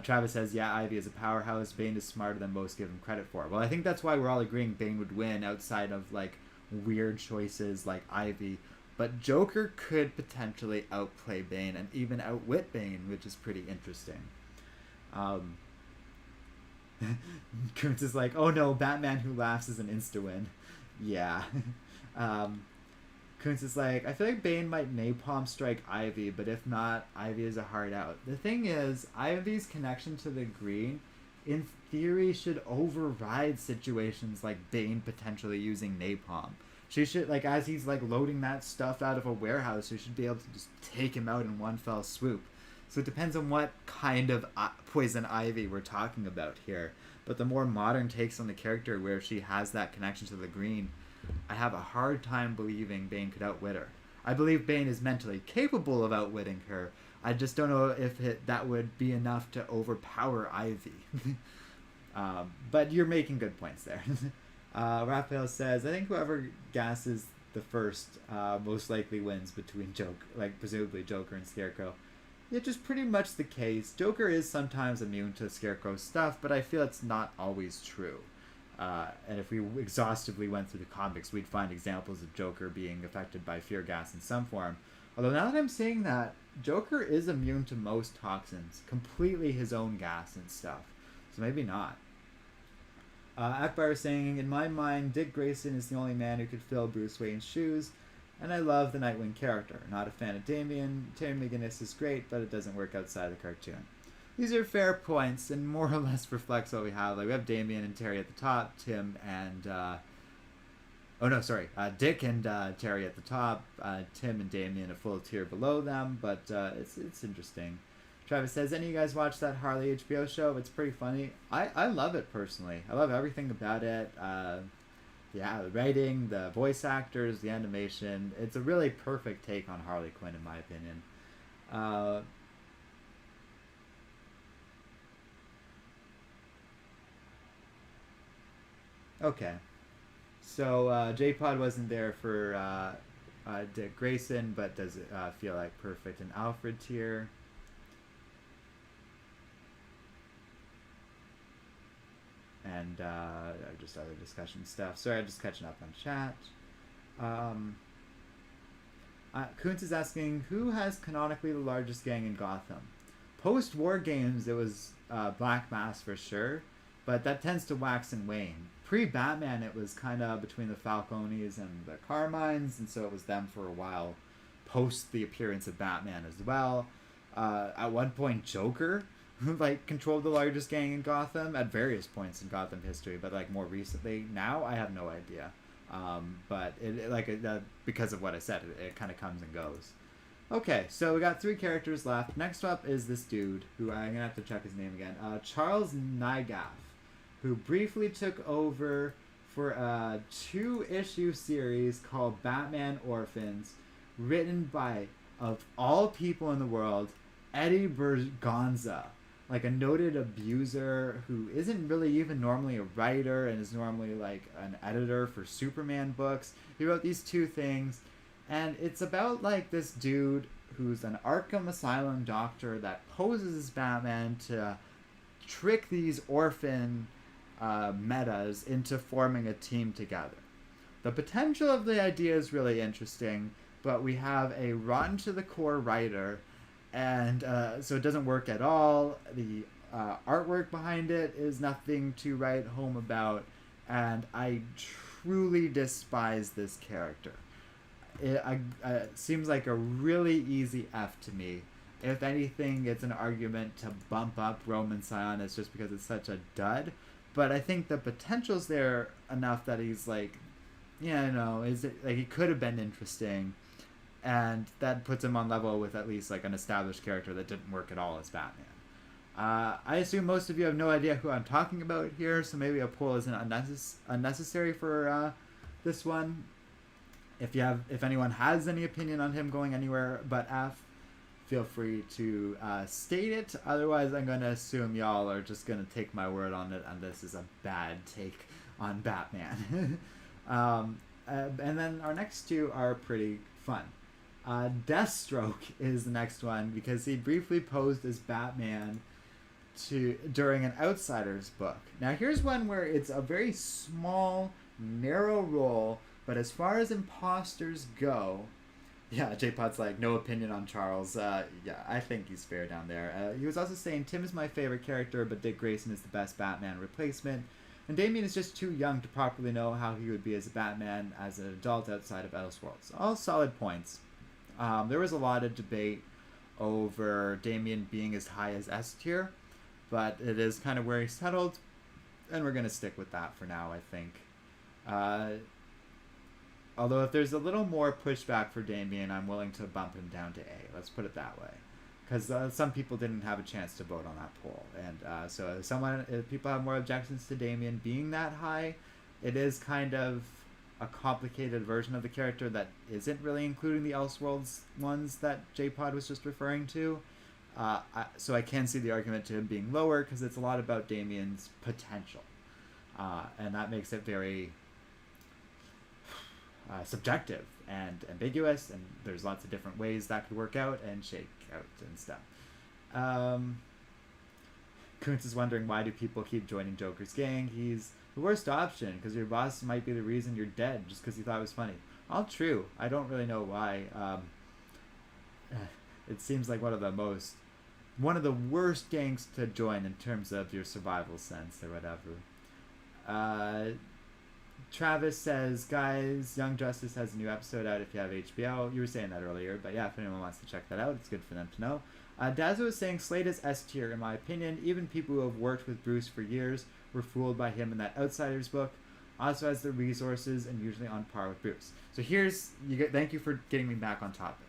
Travis says, yeah, Ivy is a powerhouse. Bane is smarter than most give him credit for. Well, I think that's why we're all agreeing Bane would win outside of, like, weird choices like Ivy. But Joker could potentially outplay Bane and even outwit Bane, which is pretty interesting. Kuntz is like, oh no, Batman Who Laughs is an insta-win. Yeah. Kuntz is like, I feel like Bane might napalm strike Ivy, but if not, Ivy is a hard out. The thing is, Ivy's connection to the green, in theory, should override situations like Bane potentially using napalm. She should, like, as he's, like, loading that stuff out of a warehouse, she should be able to just take him out in one fell swoop. So it depends on what kind of poison ivy we're talking about here. But the more modern takes on the character where she has that connection to the green, I have a hard time believing Bane could outwit her. I believe Bane is mentally capable of outwitting her. I just don't know if that would be enough to overpower Ivy. But you're making good points there. Raphael says, I think whoever gasses the first most likely wins between presumably Joker and Scarecrow. Which is pretty much the case. Joker is sometimes immune to Scarecrow's stuff, but I feel it's not always true. And if we exhaustively went through the comics, we'd find examples of Joker being affected by fear gas in some form. Although now that I'm saying that, Joker is immune to most toxins, completely his own gas and stuff. So maybe not. Akbar is saying, in my mind, Dick Grayson is the only man who could fill Bruce Wayne's shoes. And I love the Nightwing character. Not a fan of Damian. Terry McGuinness is great, but it doesn't work outside the cartoon. These are fair points, and more or less reflects what we have. Like, we have Damian and Terry at the top, Tim and... Dick and Terry at the top, Tim and Damian a full tier below them, but it's interesting. Travis says, any of you guys watch that Harley HBO show? It's pretty funny. I love it, personally. I love everything about it. Yeah, the writing, the voice actors, the animation. It's a really perfect take on Harley Quinn, in my opinion. Okay. So, J-Pod wasn't there for Dick Grayson, but does it feel like perfect in Alfred tier? And just other discussion stuff. Sorry, I'm just catching up on chat. Kuntz is asking, who has canonically the largest gang in Gotham? Post-war games, it was Black Mass for sure, but that tends to wax and wane. Pre-Batman, it was kind of between the Falcones and the Carmines, and so it was them for a while. Post the appearance of Batman as well. At one point, Joker like controlled the largest gang in Gotham at various points in Gotham history, but like more recently, now I have no idea. But because of what I said, it kind of comes and goes. Okay, so we got 3 characters left. Next up is this dude, who I'm gonna have to check his name again. Charles Nygath, who briefly took over for a 2-issue series called Batman Orphans, written by, of all people in the world, Eddie Berganza, like a noted abuser who isn't really even normally a writer and is normally like an editor for Superman books. He wrote these 2 things, and it's about like this dude who's an Arkham Asylum doctor that poses as Batman to trick these orphan metas into forming a team together. The potential of the idea is really interesting, but we have a rotten to the core writer, and so it doesn't work at all. The artwork behind it is nothing to write home about, and I truly despise this character. It seems like a really easy F to me. If anything, it's an argument to bump up Roman Sionis just because it's such a dud, but I think the potential's there enough that he's like, he could have been interesting. And that puts him on level with at least like an established character that didn't work at all as Batman. I assume most of you have no idea who I'm talking about here, so maybe a poll isn't unnecessary for this one. If anyone has any opinion on him going anywhere but F, feel free to state it. Otherwise, I'm going to assume y'all are just going to take my word on it, and this is a bad take on Batman. And then our next 2 are pretty fun. Deathstroke is the next one because he briefly posed as Batman during an Outsiders book. Now here's one where it's a very small, narrow role, but as far as imposters go, yeah, J-Pod's like, no opinion on Charles. Yeah, I think he's fair down there. He was also saying, Tim is my favorite character, but Dick Grayson is the best Batman replacement. And Damian is just too young to properly know how he would be as a Batman as an adult outside of Elseworlds. All solid points. There was a lot of debate over Damian being as high as S tier, but it is kind of where he settled, and we're going to stick with that for now, I think. Although if there's a little more pushback for Damian, I'm willing to bump him down to A. Let's put it that way. Because some people didn't have a chance to vote on that poll. And so if people have more objections to Damian being that high, it is kind of a complicated version of the character that isn't really including the Elseworlds ones that J-Pod was just referring to. So I can see the argument to him being lower because it's a lot about Damian's potential. And that makes it very subjective and ambiguous, and there's lots of different ways that could work out and shake out and stuff. Kuntz is wondering, why do people keep joining Joker's gang? He's the worst option because your boss might be the reason you're dead just because he thought it was funny. All true. I don't really know why. It seems like one of the worst gangs to join in terms of your survival sense or whatever. Travis says, guys, Young Justice has a new episode out if you have HBO. You were saying that earlier, but yeah, if anyone wants to check that out, it's good for them to know. Dazo is saying, Slade is S tier in my opinion. Even people who have worked with Bruce for years were fooled by him in that Outsiders book. Also has the resources and usually on par with Bruce. So thank you for getting me back on topic.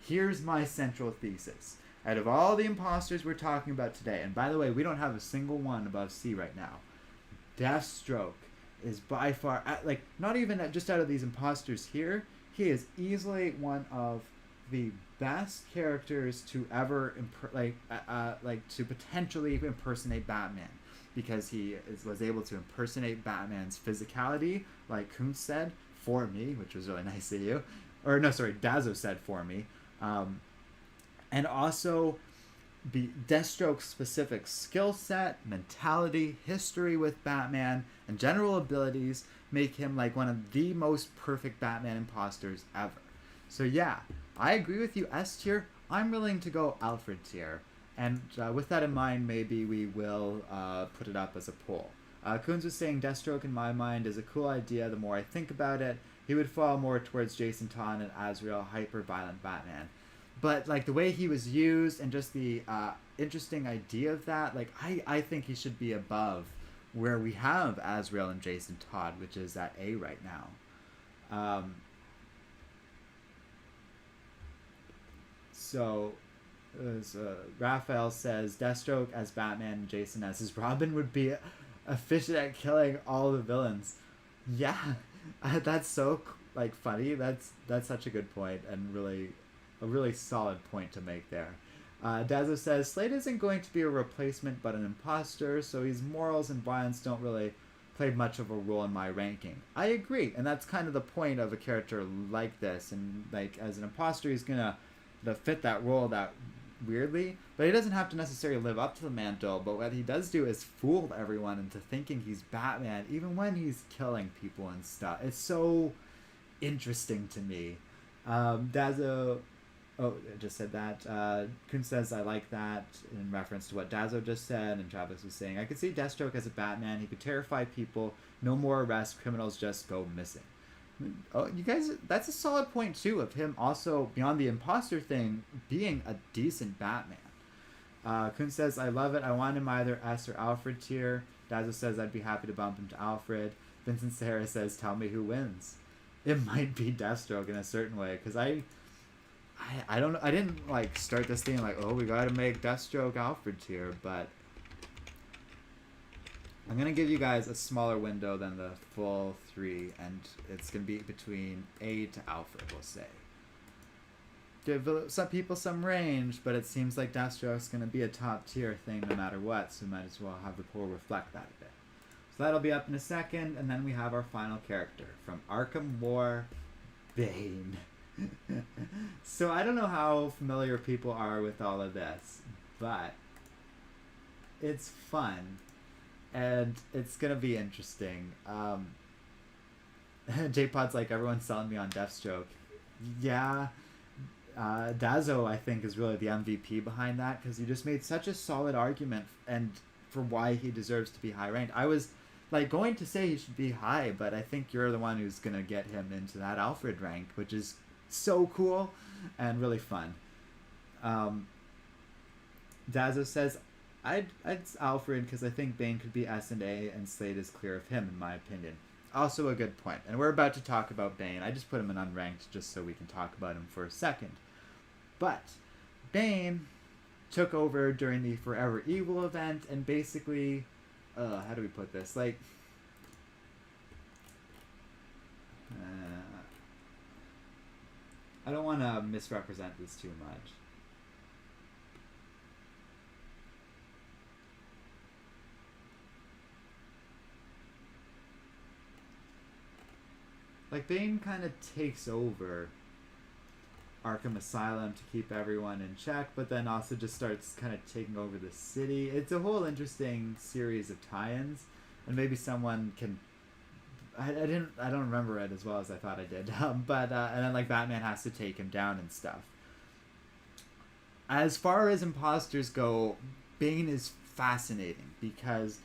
Here's my central thesis. Out of all the imposters we're talking about today, and by the way, we don't have a single one above C right now, Deathstroke is by far, not even just out of these imposters here, he is easily one of the best characters to ever to potentially impersonate Batman, because he was able to impersonate Batman's physicality, like Kuntz said, for me, which was really nice of you. Or no, sorry, Dazo said for me. And also Deathstroke's specific skill set, mentality, history with Batman, and general abilities make him like one of the most perfect Batman imposters ever. So yeah, I agree with you, S tier. I'm willing to go Alfred tier. And with that in mind, maybe we will put it up as a poll. Coons was saying Deathstroke, in my mind, is a cool idea. The more I think about it, he would fall more towards Jason Todd and Azrael, hyper-violent Batman. But like the way he was used and just the interesting idea of that, like I think he should be above where we have Azrael and Jason Todd, which is at A right now. Raphael says Deathstroke as Batman and Jason as his Robin would be efficient at killing all the villains. Yeah, that's so like funny. That's such a good point and really a really solid point to make there. Dazo says Slade isn't going to be a replacement but an imposter, so his morals and violence don't really play much of a role in my ranking. I agree, and that's kind of the point of a character like this. And like as an imposter, he's gonna fit that role that weirdly, but he doesn't have to necessarily live up to the mantle. But what he does do is fool everyone into thinking he's Batman, even when he's killing people and stuff. It's so interesting to me. Dazo, oh, I just said that. Kun says I like that in reference to what Dazo just said, and Travis was saying I could see Deathstroke as a Batman. He could terrify people. No more arrests. Criminals just go missing. Oh, you guys, that's a solid point too of him also beyond the imposter thing being a decent Batman. Kun says I love it. I want him either S or Alfred tier. Dazo says I'd be happy to bump him to Alfred. Vincent Sahara says tell me who wins. It might be Deathstroke in a certain way because I don't know. I didn't like start this thing like, oh, we gotta make Deathstroke Alfred tier, but I'm gonna give you guys a smaller window than the full 3, and it's gonna be between A to Alfred, we'll say. Give some people some range, but it seems like Deathstroke's gonna be a top tier thing no matter what, so we might as well have the poll reflect that a bit. So that'll be up in a second, and then we have our final character from Arkham War, Bane. So I don't know how familiar people are with all of this, but it's fun and it's gonna be interesting. J-Pod's like, everyone's selling me on Deathstroke. Yeah, Dazo I think is really the MVP behind that because you just made such a solid argument and for why he deserves to be high ranked. I was like going to say he should be high, but I think you're the one who's gonna get him into that Alfred rank, which is so cool and really fun. Dazo says I'd Alfred because I think Bane could be S and A and Slade is clear of him in my opinion. Also a good point. And we're about to talk about Bane. I just put him in unranked just so we can talk about him for a second. But Bane took over during the Forever Evil event and basically how do we put this? Like I don't want to misrepresent this too much. Like, Bane kind of takes over Arkham Asylum to keep everyone in check, but then also just starts kind of taking over the city. It's a whole interesting series of tie-ins, and maybe someone can... I don't remember it as well as I thought I did, but and then like Batman has to take him down and stuff. As far as imposters go, Bane is fascinating because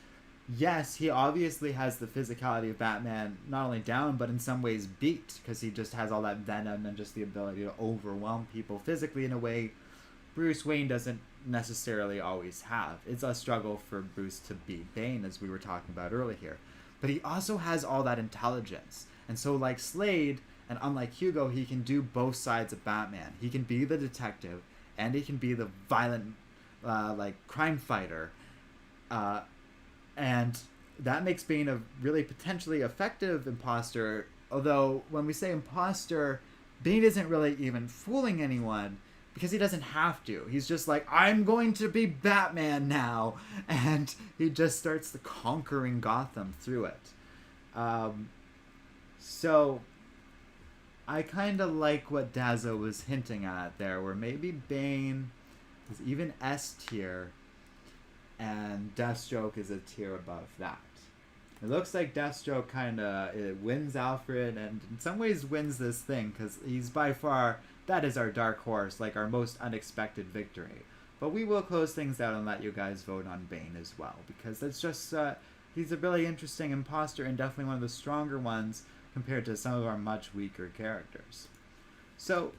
yes, he obviously has the physicality of Batman not only down but in some ways beat because he just has all that venom and just the ability to overwhelm people physically in a way Bruce Wayne doesn't necessarily always have. It's a struggle for Bruce to beat Bane, as we were talking about earlier. But he also has all that intelligence. And so like Slade, and unlike Hugo, he can do both sides of Batman. He can be the detective, and he can be the violent, like, crime fighter. And that makes Bane a really potentially effective imposter. Although, when we say imposter, Bane isn't really even fooling anyone, because he doesn't have to. He's just like, I'm going to be Batman now. And he just starts conquering Gotham through it. So I kind of like what Dazo was hinting at there, where maybe Bane is even S tier and Deathstroke is a tier above that. It looks like Deathstroke kind of wins Alfred, and in some ways wins this thing, because he's by far, that is our dark horse, like our most unexpected victory. But we will close things out and let you guys vote on Bane as well, because it's just, he's a really interesting imposter and definitely one of the stronger ones compared to some of our much weaker characters. So,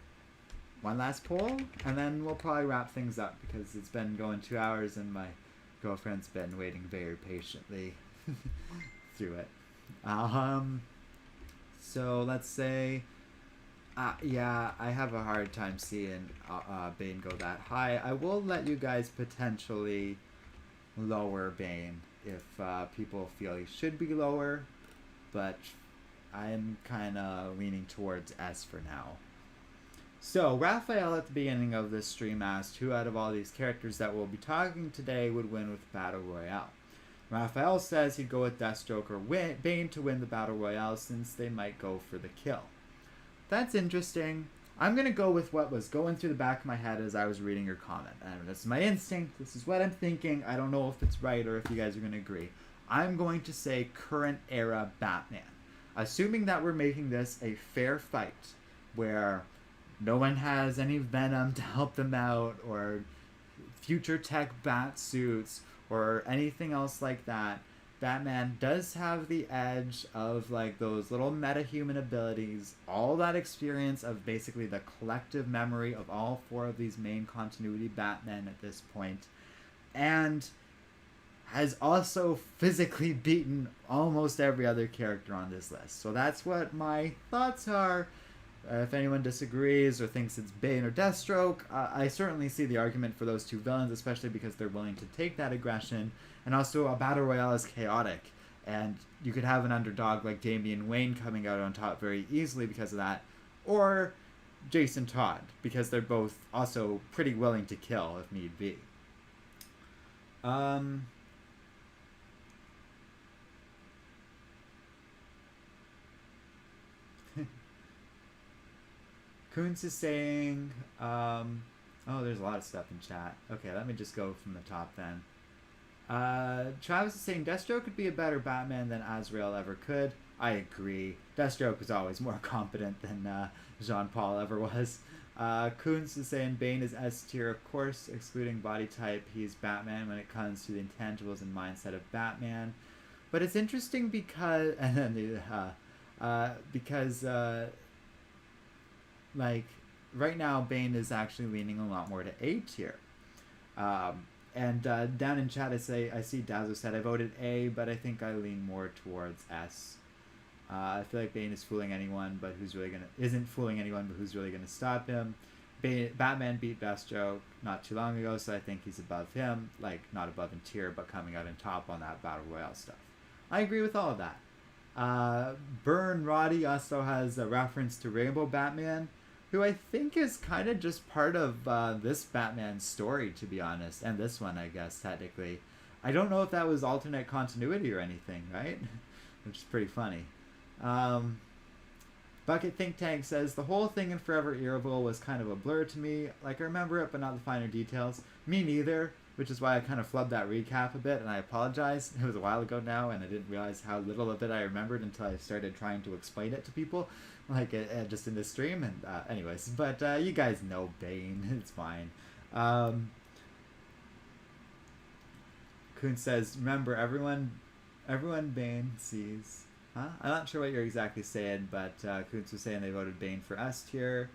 one last poll, and then we'll probably wrap things up, because it's been going 2 hours and my girlfriend's been waiting very patiently through it. So let's say, yeah, I have a hard time seeing Bane go that high. I will let you guys potentially lower Bane if people feel he should be lower, but I'm kind of leaning towards S for now. So, Raphael at the beginning of this stream asked who out of all these characters that we'll be talking today would win with Battle Royale. Raphael says he'd go with Deathstroke or Bane to win the Battle Royale since they might go for the kill. That's interesting. I'm going to go with what was going through the back of my head as I was reading your comment. And this is my instinct. This is what I'm thinking. I don't know if it's right or if you guys are going to agree. I'm going to say current era Batman. Assuming that we're making this a fair fight where no one has any venom to help them out, or future tech bat suits, or anything else like that. Batman does have the edge of like those little meta-human abilities, all that experience of basically the collective memory of all 4 of these main continuity Batmen at this point, and has also physically beaten almost every other character on this list. So that's what my thoughts are. If anyone disagrees or thinks it's Bane or Deathstroke, I certainly see the argument for those 2 villains, especially because they're willing to take that aggression. And also, a Battle Royale is chaotic. And you could have an underdog like Damian Wayne coming out on top very easily because of that. Or Jace and Todd, because they're both also pretty willing to kill if need be. Kuntz is saying, oh, there's a lot of stuff in chat. Okay, let me just go from the top then. Travis is saying Deathstroke could be a better Batman than Azrael ever could. I agree. Deathstroke is always more competent than Jean-Paul ever was. Kuntz is saying Bane is S tier, of course, excluding body type. He's Batman when it comes to the intangibles and mindset of Batman. But it's interesting because, like, right now, Bane is actually leaning a lot more to A tier. And down in chat, I see Dazzle said, I voted A, but I think I lean more towards S. I feel like Bane is fooling anyone, but isn't fooling anyone, but who's really gonna stop him? Batman beat Deathstroke not too long ago, so I think he's above him. Like, not above in tier, but coming out in top on that Battle Royale stuff. I agree with all of that. Burn Roddy also has a reference to Rainbow Batman, who I think is kind of just part of this Batman story, to be honest, and this one, I guess, technically. I don't know if that was alternate continuity or anything, right? Which is pretty funny. Bucket Think Tank says, the whole thing in Forever Evil was kind of a blur to me. Like, I remember it, but not the finer details. Me neither, which is why I kind of flubbed that recap a bit, and I apologize. It was a while ago now, and I didn't realize how little of it I remembered until I started trying to explain it to people. Like, just in this stream, and anyways, but you guys know Bane, it's fine. Kuhn says, remember, everyone Bane sees. Huh? I'm not sure what you're exactly saying, but Kuntz was saying they voted Bane for S tier.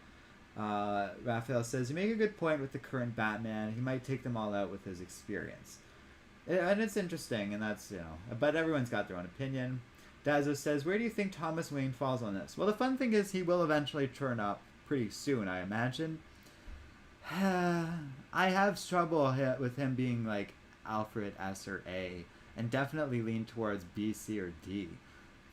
Raphael says, you make a good point with the current Batman. He might take them all out with his experience. And it's interesting, and that's, but everyone's got their own opinion. Dazzo says, where do you think Thomas Wayne falls on this? Well, the fun thing is he will eventually turn up pretty soon, I imagine. I have trouble with him being like Alfred S or A, and definitely lean towards B, C, or D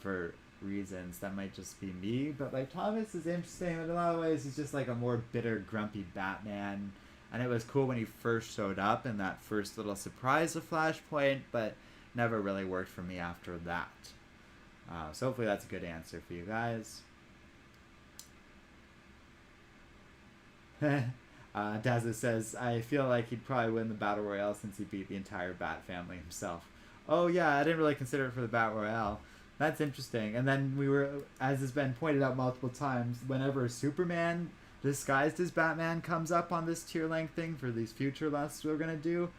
for reasons that might just be me. But like, Thomas is interesting in a lot of ways. He's just like a more bitter, grumpy Batman, and it was cool when he first showed up in that first little surprise of Flashpoint, but never really worked for me after that. So hopefully that's a good answer for you guys. Dazza says, I feel like he'd probably win the Battle Royale since he beat the entire Bat family himself. Oh yeah, I didn't really consider it for the Battle Royale. That's interesting. And then we were, as has been pointed out multiple times, whenever Superman disguised as Batman comes up on this tier length thing for these future lists we're gonna do,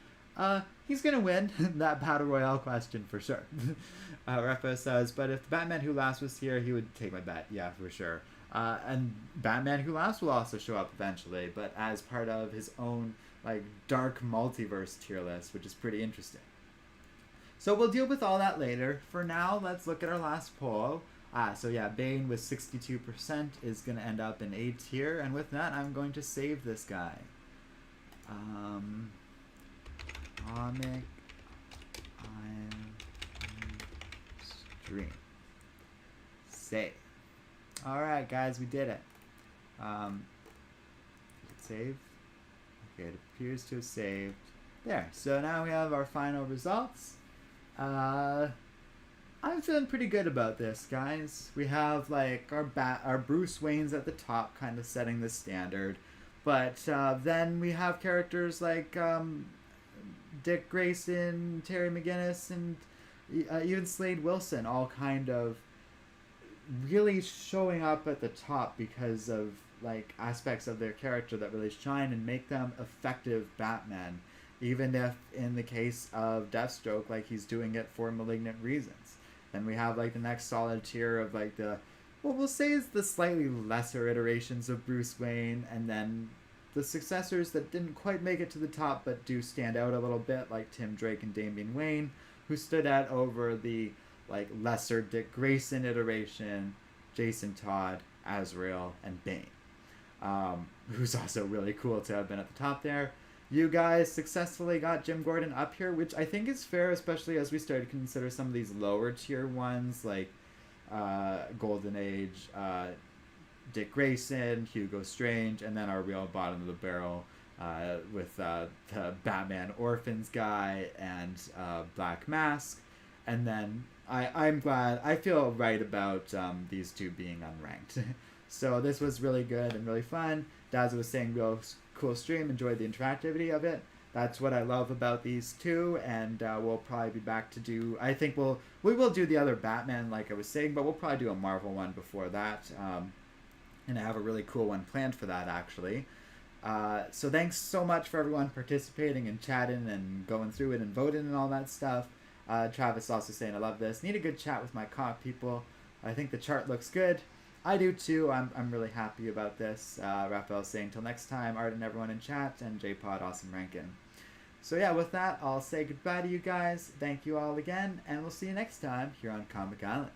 he's gonna win that Battle Royale question for sure. Repo says, but if the Batman Who Laughs was here, he would take my bet. Yeah, for sure. And Batman Who Laughs will also show up eventually, but as part of his own like dark multiverse tier list, which is pretty interesting. So we'll deal with all that later. For now, let's look at our last poll. So yeah, Bane with 62% is going to end up in A tier, and with that, I'm going to save this guy. Comic stream. Save. Alright guys, we did it. Save. Okay, it appears to have saved. There, so now we have our final results. I'm feeling pretty good about this, guys. We have like our Bruce Wayne's at the top, kind of setting the standard, but then we have characters like Dick Grayson, Terry McGuinness, and even Slade Wilson, all kind of really showing up at the top because of like aspects of their character that really shine and make them effective Batman. Even if in the case of Deathstroke, like he's doing it for malignant reasons. Then we have like the next solid tier of like the, what we'll say is the slightly lesser iterations of Bruce Wayne, and then the successors that didn't quite make it to the top but do stand out a little bit, like Tim Drake and Damian Wayne, who stood out over the like lesser Dick Grayson iteration, Jason Todd, Azrael, and Bane. Who's also really cool to have been at the top there. You guys successfully got Jim Gordon up here, which I think is fair, especially as we start to consider some of these lower tier ones like Golden Age, Dick Grayson, Hugo Strange, and then our real bottom of the barrel with the Batman Orphans guy and Black Mask. And then I'm glad, I feel right about these two being unranked. So this was really good and really fun. Daz was saying real cool stream, enjoyed the interactivity of it. That's what I love about these two, and we'll probably be back to do, I think we will do the other Batman like I was saying, but we'll probably do a Marvel one before that, and I have a really cool one planned for that actually. So thanks so much for everyone participating and chatting and going through it and voting and all that stuff. Travis also saying I love this, need a good chat with my comp people. I think the chart looks good. I do too. I'm really happy about this. Raphael saying till next time, Arden, everyone in chat, and JPod, awesome ranking. So yeah, with that, I'll say goodbye to you guys. Thank you all again, and we'll see you next time here on Comic Island.